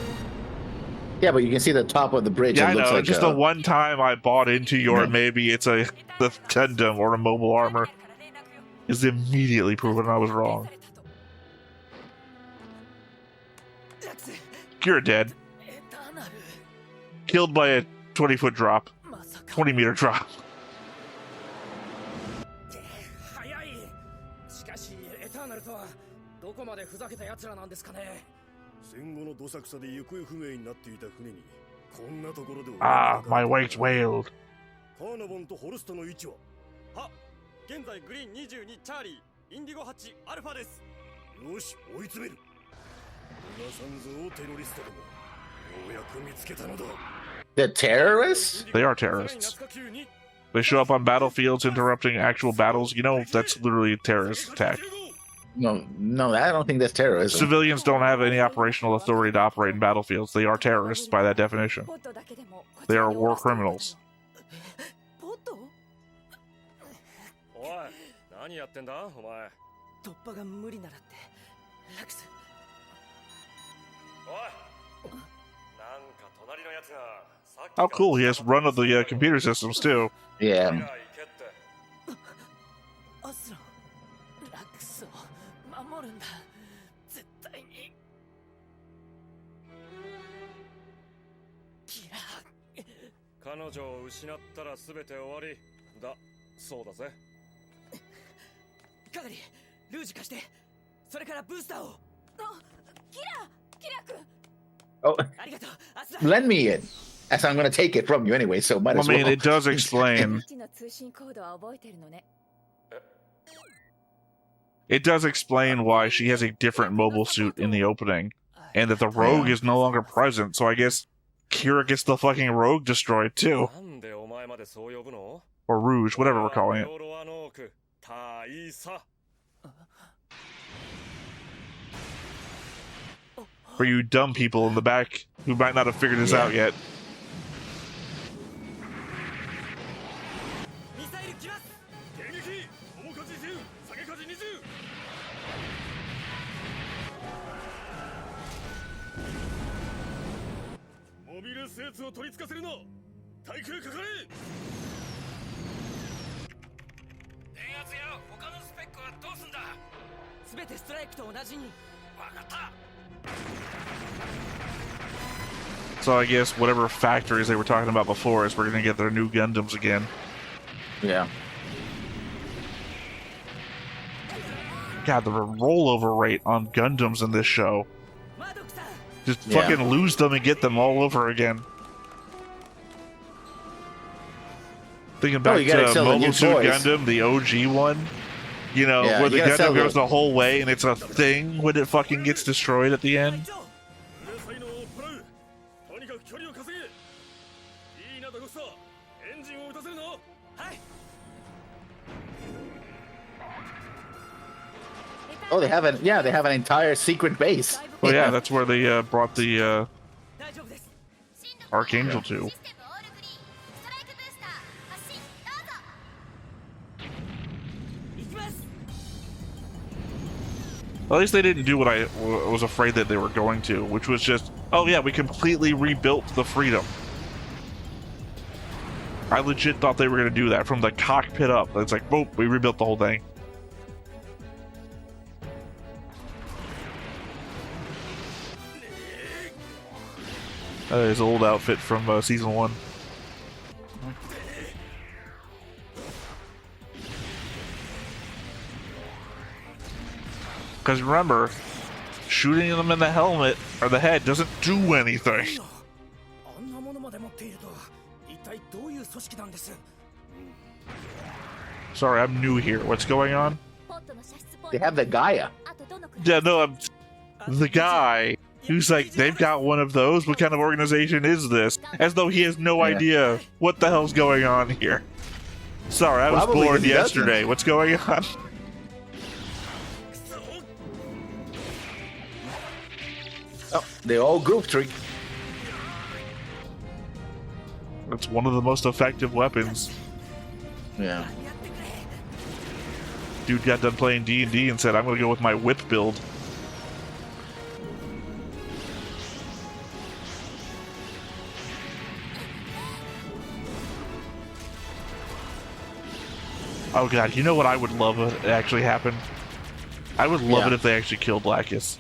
Yeah, but you can see the top of the bridge.
Yeah,
it looks
I know.
like
Just the one time I bought into your maybe it's the Gundam or a mobile armor is immediately proven I was wrong. You're dead. Killed by a 20-foot drop. 20-meter drop.
戦後のどさくさで行方不明になっていた船にこんなところで
my wake's wailed.
カーナボンとホルストの位置はは現在グリーン22チャーリーインディゴ8アルファです。よし追い詰める。皆さんぞテロリストでもようやく見つけたのだ。
The terrorists?
They are terrorists. They show up on battlefields interrupting actual battles. You know, that's literally a terrorist attack.
No, I don't think that's terrorism.
Civilians don't have any operational authority to operate in battlefields. They are terrorists by that definition. They are war criminals. How cool, he has run of the computer systems too.
Yeah. Oh, lend me it. As I'm going to take it from you anyway, so might as well.
I mean, it does explain. It does explain why she has a different mobile suit in the opening, and that the rogue is no longer present. So I guess Kira gets the fucking Rogue destroyed too.
なんでお前までそう呼ぶの
Or Rouge, whatever we're calling it.
ロアノーク大佐
For you dumb people in the back who might not have figured this out yet.
ミサイル来ます迎撃大火事10下げ火事20モビルスーツを取り付かせるな対空かかれ電圧や他のスペックはどうすんだ
全てストライクと同じに
分かった
So I guess whatever factories they were talking about before is we're gonna get their new Gundams again.
Yeah.
God, the rollover rate on Gundams in this show. Just fucking lose them and get them all over again. Thinking back to Mobile Suit Gundam, the OG one. You know, where the Gundam goes the whole way and it's a thing when it fucking gets destroyed at the end.
Oh, they have an entire secret base.
Well, yeah, that's where they brought the Archangel to. At least they didn't do what I was afraid that they were going to, which was just, oh yeah, we completely rebuilt the Freedom. I legit thought they were going to do that from the cockpit up. It's like, boom, we rebuilt the whole thing. His old outfit from season 1. Because remember, shooting them in the helmet or the head doesn't do anything. Sorry, I'm new here. What's going on?
They have the Gaia.
Yeah, no, the guy who's like, they've got one of those. What kind of organization is this? As though he has no idea what the hell's going on here. Sorry, I was bored yesterday. What's going on?
Oh, they all group trick.
That's one of the most effective weapons.
Yeah.
Dude got done playing D&D and said, I'm going to go with my whip build. Oh god, you know what I would love if it actually happened? I would love it if they actually killed Lacus.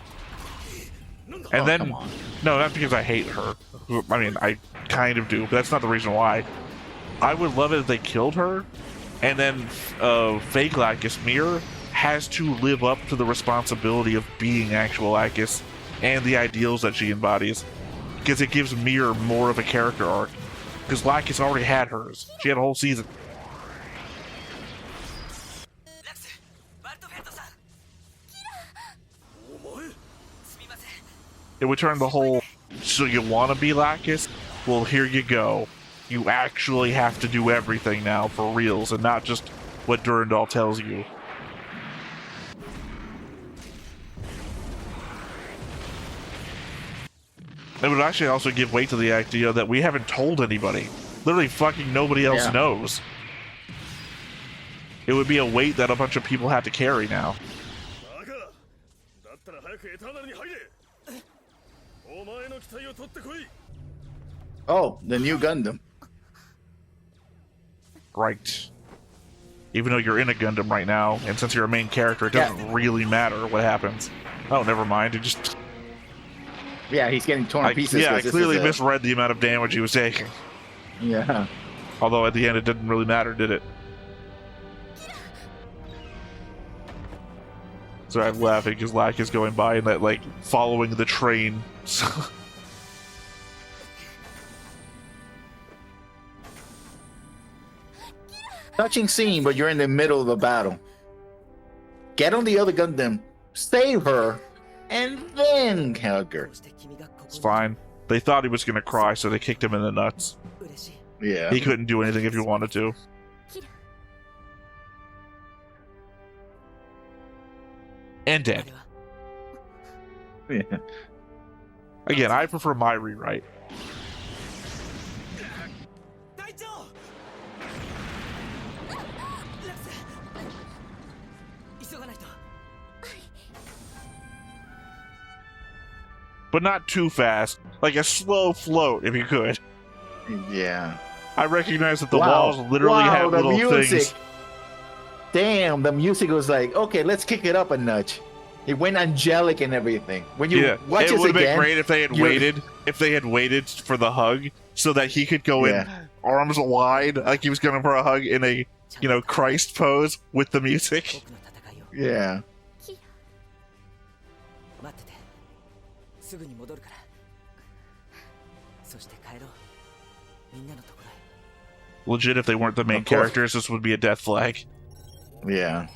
And then, no, not because I hate her. I mean, I kind of do, but that's not the reason why. I would love it if they killed her, and then fake Lacus Mir has to live up to the responsibility of being actual Lacus and the ideals that she embodies. Because it gives Mir more of a character arc. Because Lacus already had hers. She had a whole season. It would turn the whole, so you want to be Lacus? Well, here you go. You actually have to do everything now for reals, and not just what Durandal tells you. It would actually also give weight to the idea that we haven't told anybody. Literally fucking nobody else knows. It would be a weight that a bunch of people have to carry now.
Oh, the new Gundam.
Right. Even though you're in a Gundam right now, and since you're a main character, it doesn't really matter what happens. Oh, never mind. It just...
Yeah, he's getting torn to pieces.
Yeah, I clearly misread the amount of damage he was taking.
Yeah.
Although at the end it didn't really matter, did it? So I'm laughing because Lack is going by and that, like, following the train.
Touching scene, but you're in the middle of a battle. Get on the other Gundam, save her, and then hug her.
It's fine. They thought he was going to cry, so they kicked him in the nuts.
嬉しい
Yeah.
He couldn't do anything if he wanted to.
キラ
And
あ
dead.
れは
Yeah.
Again, I prefer my rewrite.
隊長ラクス急がないと
But not too fast. Like a slow float, if you could.
Yeah.
I recognize that the
Wow.
walls literally
Wow,
have
the
little
music.
things.
Damn, the music was like, okay, let's kick it up a notch. It went angelic and everything. When you
Yeah,
watch
it
this
would have been
again,
great if they had
you're-
waited. If they had waited for the hug, so that he could go in
Yeah.
arms wide, like he was going for a hug in a, Christ pose with the music.
僕の戦いを
yeah.
キラ
待っててすぐに戻るからそして帰ろうみんなのところへ
Legit, if they weren't the main
Of course.
characters, this would be a death flag.
Yeah.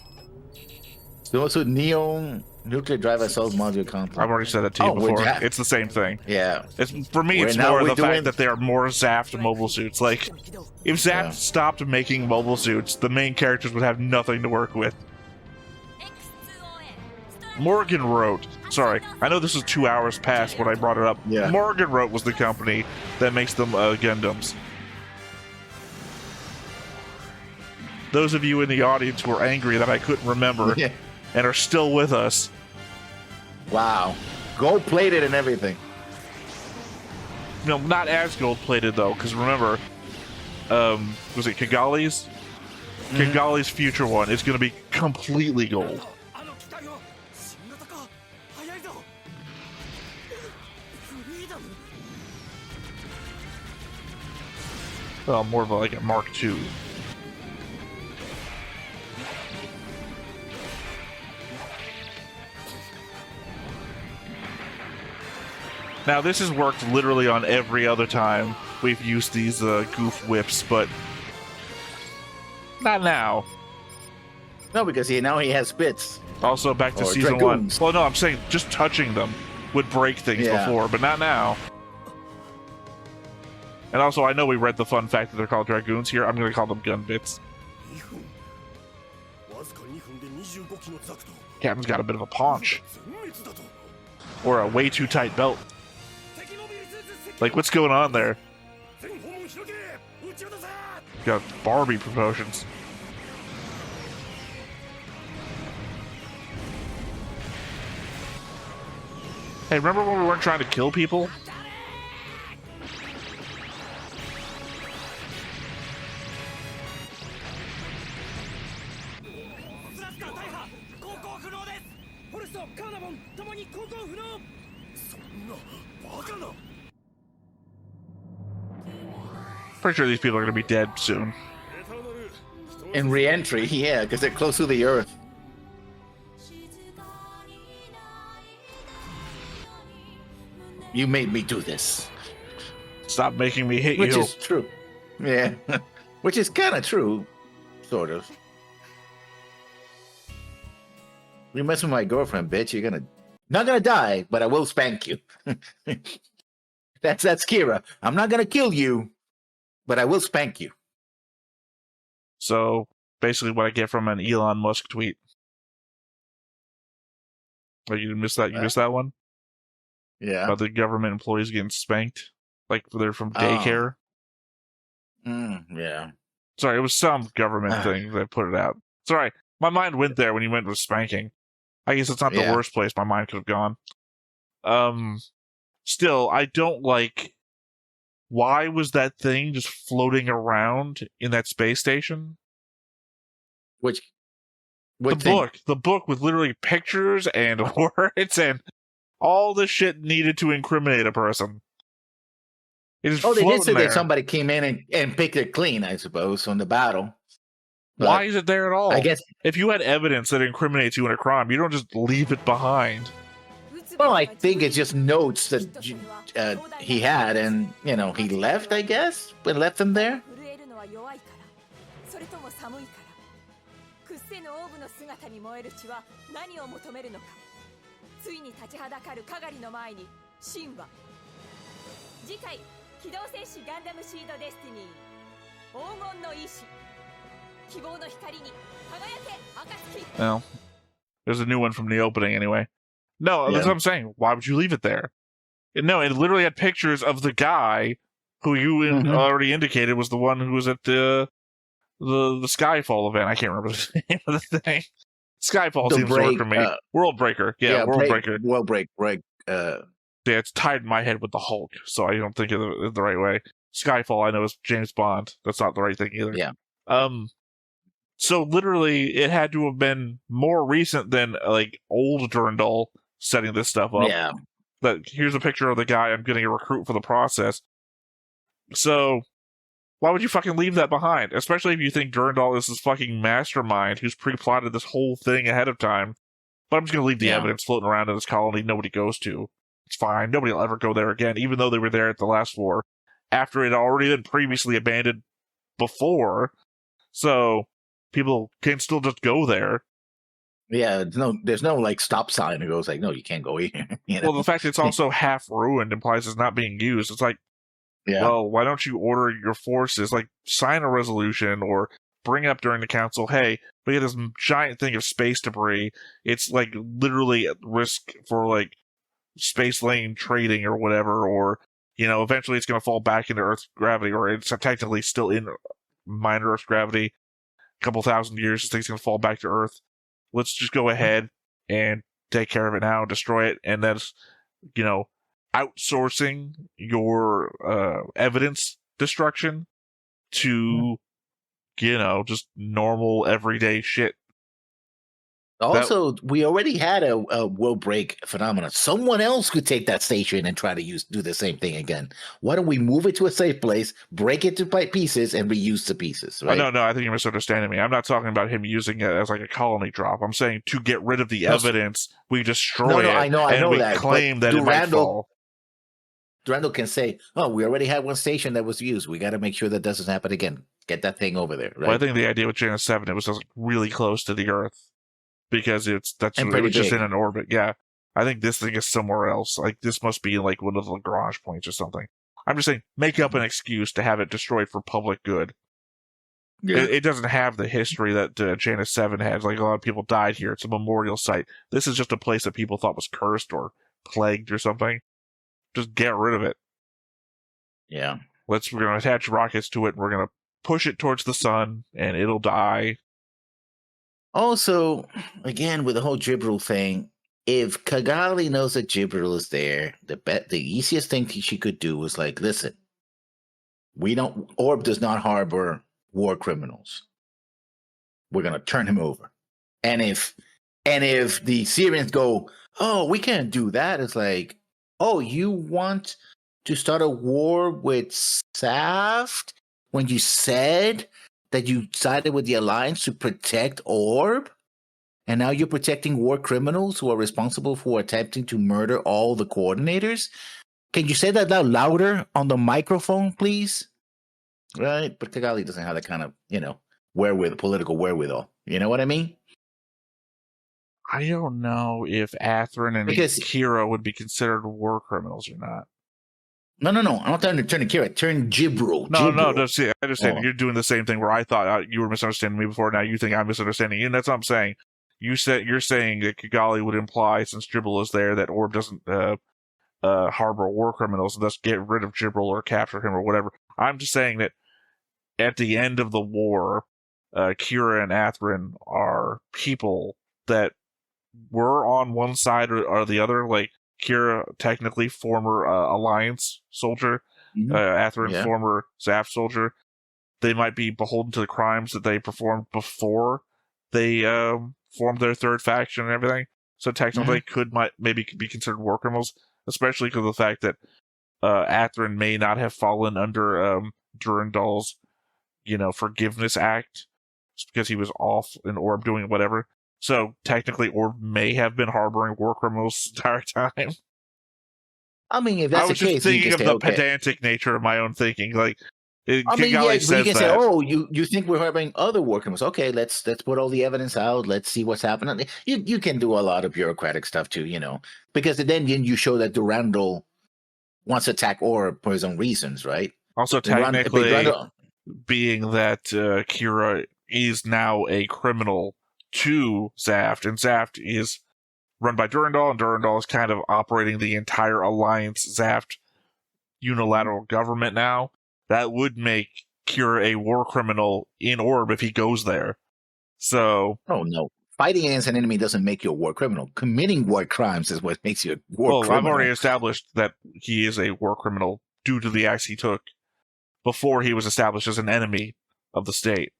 So also Neo Nuclear Drive Assault Module
I've
Complex.
already said that to you
Oh, we're
before.
Zaft.
It's the same thing.
Yeah.
It's for me.
We're
It's
now
more
we're
the fact
doing-
that there are more Zaft mobile suits. Like, if Zaft
Yeah.
stopped making mobile suits, the main characters would have nothing to work with.
X2OA
Morgan wrote. Sorry, I know this was 2 hours past when I brought it up.
Yeah.
Morgan wrote was the company that makes them Gundams. Those of you in the audience who are angry that I couldn't remember
Yeah.
and are still with us,
Wow. Gold plated and everything.
not as gold plated though, because remember, was it Kigali's? Kigali's future one is going to be completely gold.
あの機体は新型か早いぞフリーダム
Well, more of like a Mark II. Now, this has worked literally on every other time we've used these goof whips, but not now.
No, because now he has spits.
Also, back to
Or
season
dragoons.
1. Well, no, I'm saying just touching them would break things
Yeah.
before, but not now. And also, I know we read the fun fact that they're called dragoons here. I'm going to call them gun bits.
2分わずか2分で25機のザクと
Captain's got a bit of a paunch.
全滅だと
Or a way too tight belt.
敵モビルスーツ
Like, what's going on there?
全訪問広げ撃ち渡せ
Got Barbie proportions. Hey, remember when we weren't trying to kill people? Pretty sure these people are going to be dead soon.
In re-entry, yeah, because they're close to the Earth. You made me do this.
Stop making me hit
Which
you.
is true. Yeah. Which is kind of true. Sort of. You mess with my girlfriend, bitch, you're gonna... Not gonna die, but I will spank you. That's Kira. I'm not gonna kill you, but I will spank you.
So, basically what I get from an Elon Musk tweet. Oh, you missed that? You missed that one?
Yeah.
About the government employees getting spanked? Like they're from
Oh.
daycare?
Yeah.
Sorry, it was some government thing that put it out. Sorry, my mind went there when you went with spanking. I guess it's not the
Yeah.
worst place my mind could have gone. Still, I don't like... Why was that thing just floating around in that space station?
Which
The
thing?
book with literally pictures and words and all the shit needed to incriminate a person. It is
Oh, they did
floating
say
there.
that somebody came in and picked it clean, I suppose, on the battle. But
Why is it there at all?
I guess...
If you had evidence that incriminates you in a crime, you don't just leave it behind.
Well, I think it's just notes that he had, and, you know, he left, I guess? But left them there?
震えるのは弱いからそれとも寒いから屈せぬオーブの姿に燃える血は何を求めるのかついに立ちはだかるかがりの前に神は
次回機動戦士ガンダムシードデスティニー黄金の意志希望の光に輝け暁
Well, there's a new one from the opening anyway. No, that's what I'm saying. Why would you leave it there? No, it literally had pictures of the guy who you already indicated was the one who was at the Skyfall event. I can't remember the name of the thing. Skyfall seems to work for me. World Breaker. Yeah, World Breaker.
World Break.
Yeah, it's tied in my head with the Hulk, so I don't think of it the right way. Skyfall, I know, is James Bond. That's not the right thing either.
Yeah.
So literally, it had to have been more recent than like old Durandal setting this stuff up.
Yeah.
But here's a picture of the guy I'm getting a recruit for the process. So why would you fucking leave that behind? Especially if you think Durandal is this fucking mastermind who's pre-plotted this whole thing ahead of time. But I'm just going to leave the evidence floating around in this colony nobody goes to. It's fine. Nobody will ever go there again, even though they were there at the last war, after it had already been previously abandoned before. So people can still just go there.
Yeah, there's no like stop sign that goes like, no, you can't go here. You know?
Well, the fact it's also half ruined implies it's not being used. It's like, well, why don't you order your forces, like sign a resolution or bring up during the council, hey, we get this giant thing of space debris. It's like literally at risk for like space lane trading or whatever, or, you know, eventually it's going to fall back into Earth's gravity, or it's technically still in minor Earth's gravity. A couple thousand years, this thing's going to fall back to Earth. Let's just go ahead and take care of it now, destroy it, and that's, you know, outsourcing your evidence destruction to, you know, just normal everyday shit.
Also, we already had a world break phenomenon. Someone else could take that station and try to do the same thing again. Why don't we move it to a safe place, break it to pieces, and reuse the pieces? Right?
Oh, no, I think you're misunderstanding me. I'm not talking about him using it as like a colony drop. I'm saying to get rid of the evidence, we destroy it.
I know
we
that,
claim that it might fall.
Durandal can say, "Oh, we already had one station that was used. We got to make sure that doesn't happen again. Get that thing over there." Right?
Well, I think the idea with Janus 7, it was just really close to the Earth. Because it was just in an orbit. Yeah. I think this thing is somewhere else. Like, this must be like one of the Lagrange points or something. I'm just saying, make up an excuse to have it destroyed for public good. Yeah. It doesn't have the history that Janus 7 has. Like, a lot of people died here. It's a memorial site. This is just a place that people thought was cursed or plagued or something. Just get rid of it.
Yeah.
We're going to attach rockets to it, and we're going to push it towards the sun, and it'll die.
Also, again, with the whole Jibril thing, if Kigali knows that Jibril is there, the easiest thing she could do is like, listen, Orb does not harbor war criminals. We're gonna turn him over. And if the Syrians go, oh, we can't do that, it's like, oh, you want to start a war with Zaft when you said that you sided with the Alliance to protect Orb? And now you're protecting war criminals who are responsible for attempting to murder all the coordinators? Can you say that out louder on the microphone, please? Right? But Kigali doesn't have that kind of, political wherewithal. You know what I mean?
I don't know if Atherin and Kira would be considered war criminals or not.
No. I'm not trying to turn Kira. Turn Jibril.
No. See, I understand. You're doing the same thing where I thought you were misunderstanding me before. Now you think I'm misunderstanding you. And that's what I'm saying. You're saying that Kigali would imply, since Jibril is there, that Orb doesn't harbor war criminals and thus get rid of Jibril or capture him or whatever. I'm just saying that at the end of the war, Kira and Atherin are people that were on one side or the other. Like, Kira, technically former Alliance soldier, Atherin, former Zaft soldier. They might be beholden to the crimes that they performed before they formed their third faction and everything. So technically, might maybe be considered war criminals, especially because of the fact that Atherin may not have fallen under Durandal's, forgiveness act, just because he was off in Orb doing whatever. So technically, Orb may have been harboring war criminals the entire time.
I mean, if that's the case,
I was just thinking of the pedantic nature of my own thinking. Like,
you can say, "Oh, you think we're harboring other war criminals? Okay, let's put all the evidence out. Let's see what's happening." You can do a lot of bureaucratic stuff too, because then you show that Durandal wants to attack Orb for his own reasons, right?
Also, technically, being that Kira is now a criminal to Zaft, and Zaft is run by Durandal, and Durandal is kind of operating the entire Alliance Zaft unilateral government now, that would make Kira a war criminal in Orb if he goes there. So...
Oh, no. Fighting against an enemy doesn't make you a war criminal. Committing war crimes is what makes you a war criminal.
Well, I've already established that he is a war criminal due to the acts he took before he was established as an enemy of the state.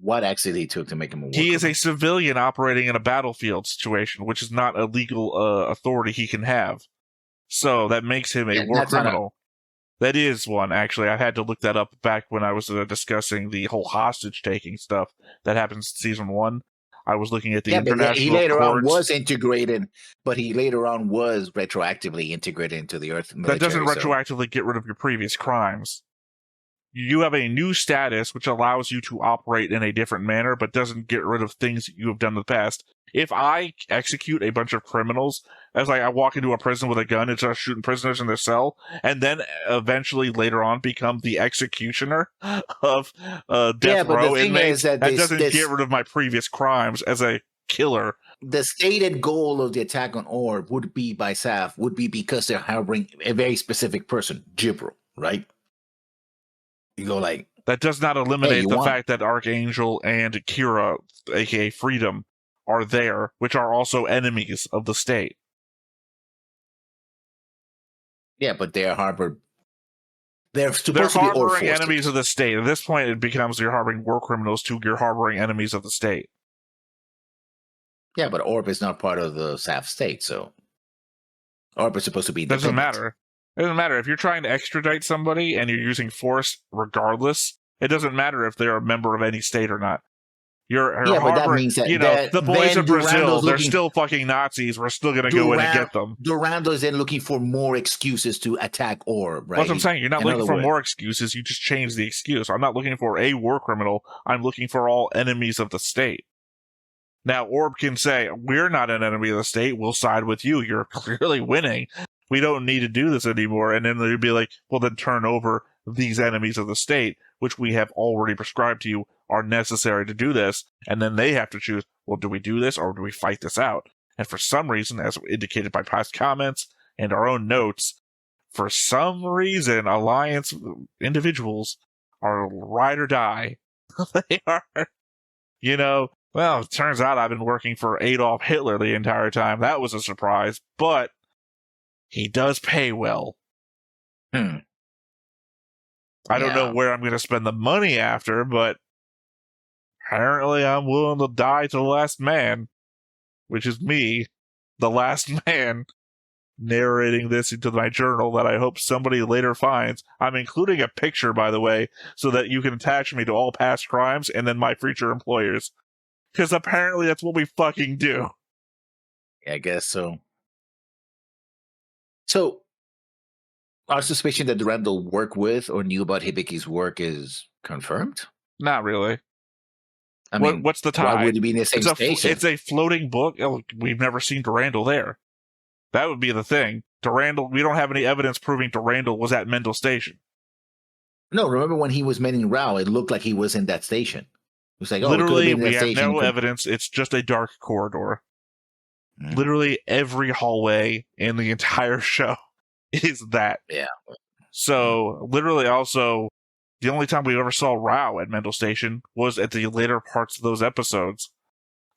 What acts did he took to make him a war criminal?
He is a civilian operating in a battlefield situation, which is not a legal authority he can have. So that makes him a war criminal. That is one, actually. I had to look that up back when I was discussing the whole hostage-taking stuff that happens in Season 1. I was looking at the international
he later
courts.
on was integrated, but he later on was retroactively integrated into the Earth military.
That doesn't retroactively get rid of your previous crimes. You have a new status which allows you to operate in a different manner, but doesn't get rid of things that you have done in the past. If I execute a bunch of criminals, as I walk into a prison with a gun and start shooting prisoners in their cell, and then eventually later on become the executioner of death row inmates, that doesn't get rid of my previous crimes as a killer.
The stated goal of the attack on Orb would be by Zaft, would be because they're harboring a very specific person, Jibril, right? You go like...
That does not eliminate the fact that Archangel and Kira, aka Freedom, are there, which are also enemies of the state.
Yeah, but they're harbored. They're supposed to be
harboring enemies of the state. At this point, it becomes you're harboring war criminals to you're harboring enemies of the state.
Yeah, but Orb is not part of the Zaft state, so Orb is supposed to be.
Doesn't matter. It doesn't matter if you're trying to extradite somebody and you're using force. Regardless, it doesn't matter if they're a member of any state or not. You're
but that means that
the boys of Brazil, they're still fucking Nazis. We're still gonna go in and get them.
Durandal is then looking for more excuses to attack Orb, right?
That's what I'm saying. You're not looking for more excuses. You just change the excuse. I'm not looking for a war criminal. I'm looking for all enemies of the state. Now, Orb can say, we're not an enemy of the state. We'll side with you. You're clearly winning. We don't need to do this anymore. And then they'd be like, well, then turn over these enemies of the state, which we have already prescribed to you are necessary to do this, and then they have to choose, well, do we do this or do we fight this out? And for some reason, as indicated by past comments and our own notes, for some reason, Alliance individuals are ride or die. They are, well, it turns out I've been working for Adolf Hitler the entire time. That was a surprise, but he does pay well. I don't know where I'm going to spend the money after, but apparently I'm willing to die to the last man, which is me, the last man, narrating this into my journal that I hope somebody later finds. I'm including a picture, by the way, so that you can attach me to all past crimes and then my future employers. Because apparently that's what we fucking do.
Yeah, I guess so. So, our suspicion that Durandal worked with or knew about Hibiki's work is confirmed?
Not really.
I mean,
what's the tie?
Why would it be in the same station?
It's a floating book. We've never seen Durandal there. That would be the thing. Durandal, we don't have any evidence proving Durandal was at Mendel Station.
No, remember when he was meeting Rao, it looked like he was in that station. It was like,
literally, we have no evidence. It's just a dark corridor. Literally every hallway in the entire show is that.
Yeah.
So, literally also, the only time we ever saw Rao at Mendel Station was at the later parts of those episodes.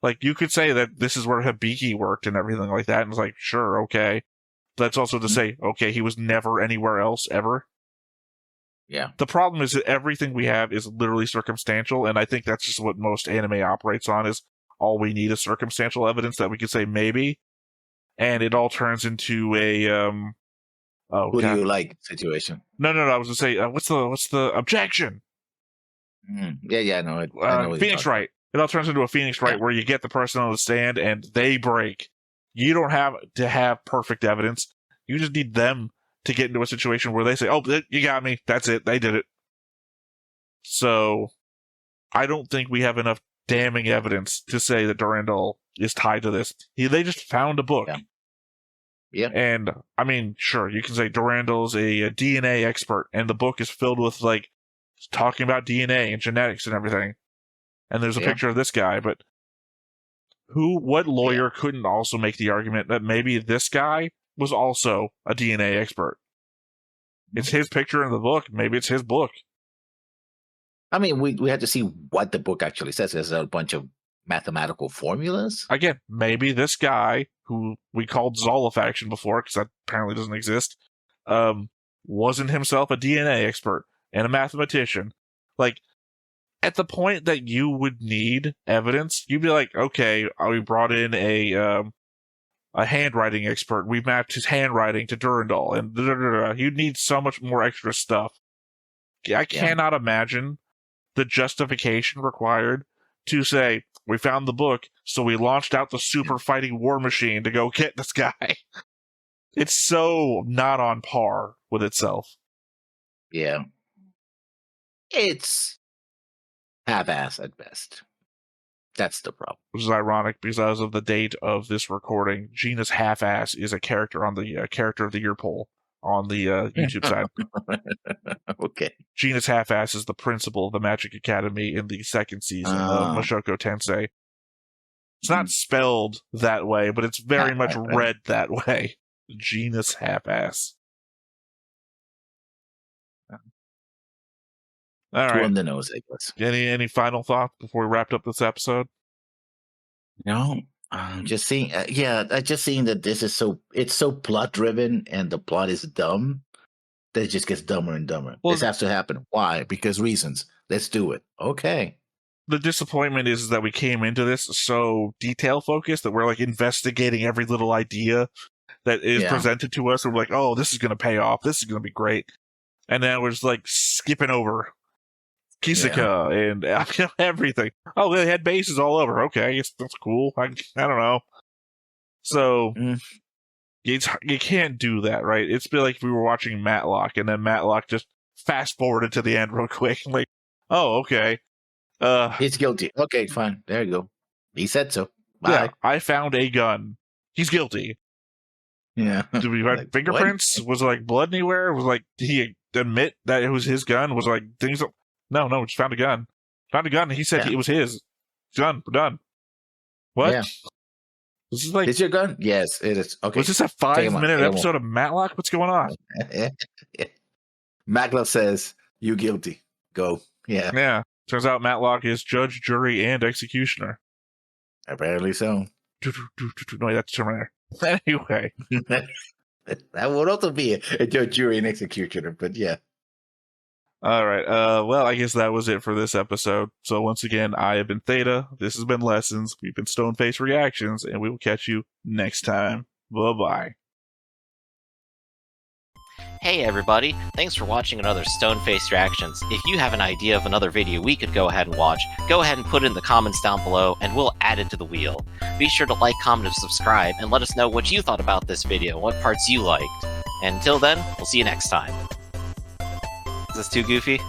Like, you could say that this is where Hibiki worked and everything like that, and it's like, sure, okay. But that's also to say, okay, he was never anywhere else, ever.
Yeah.
The problem is that everything we have is literally circumstantial, and I think that's just what most anime operates on, is all we need is circumstantial evidence that we could say maybe, and it all turns into a,
who do you like situation?
No, I was going to say, what's the objection?
Yeah, no. I know
Phoenix Wright. It all turns into a Phoenix Wright where you get the person on the stand and they break. You don't have to have perfect evidence. You just need them to get into a situation where they say, oh, you got me. That's it. They did it. So, I don't think we have enough damning evidence to say that Durandal is tied to this. They just found a book.
Yeah. Yeah.
And, I mean, sure, you can say Durandal's a DNA expert, and the book is filled with, like, talking about DNA and genetics and everything. And there's a picture of this guy, but what lawyer couldn't also make the argument that maybe this guy was also a DNA expert? It's his picture in the book. Maybe it's his book.
I mean, we had to see what the book actually says. There's a bunch of mathematical formulas.
Again, maybe this guy, who we called Zolifaction before, because that apparently doesn't exist, wasn't himself a DNA expert and a mathematician. Like, at the point that you would need evidence, you'd be like, okay, we brought in a handwriting expert. We mapped his handwriting to Durandal, and you'd need so much more extra stuff. I cannot imagine the justification required to say, we found the book, so we launched out the super fighting war machine to go get this guy. It's so not on par with itself.
Yeah. It's half-ass at best. That's the problem.
Which is ironic, because as of the date of this recording, Gina's half-ass is a character on the Character of the Year poll on the YouTube side.
Okay.
Gina's half-ass is the principal of the Magic Academy in the second season of Mushoku Tensei. It's not spelled that way, but it's very much read that way. Gina's half-ass. All right.
On the nose, I guess.
Any final thoughts before we wrapped up this episode?
No, just seeing, just seeing that it's so plot driven and the plot is dumb that it just gets dumber and dumber.
Well,
this has to happen. Why? Because reasons. Let's do it. Okay.
The disappointment is that we came into this so detail focused that we're like investigating every little idea that is presented to us. And we're like, oh, this is going to pay off. This is going to be great. And then we're just like skipping over Kisaka and everything. Oh, they had bases all over. Okay, that's cool. I don't know. So you can't do that, right? It's been like if we were watching Matlock, and then Matlock just fast forwarded to the end real quick. I'm like, oh, okay.
He's guilty. Okay, fine. There you go. He said so. Bye.
Yeah, I found a gun. He's guilty.
Yeah.
Did we find
Like,
fingerprints?
what?
Was it like blood anywhere? Was like, did he admit that it was his gun? Was like things? No, just found a gun. Found a gun. And he said it was his. Done. We're done. What?
Yeah.
This is like.
Is your gun? Yes, it is. Okay.
Was this a 5-minute episode of Matlock? What's going on?
Matlock says, "You guilty. Go." Yeah.
Yeah. Turns out Matlock is judge, jury, and executioner.
Apparently so.
No, that's Terminator. Anyway.
That would also be a judge, jury, and executioner, but yeah.
All right. Well, I guess that was it for this episode. So once again, I have been Theta. This has been Lessons. We've been Stoneface Reactions, and we will catch you next time. Bye-bye.
Hey everybody, thanks for watching another Stoneface Reactions. If you have an idea of another video we could go ahead and watch, go ahead and put it in the comments down below, and we'll add it to the wheel. Be sure to like, comment, and subscribe, and let us know what you thought about this video, what parts you liked. And until then, we'll see you next time. Is this too goofy?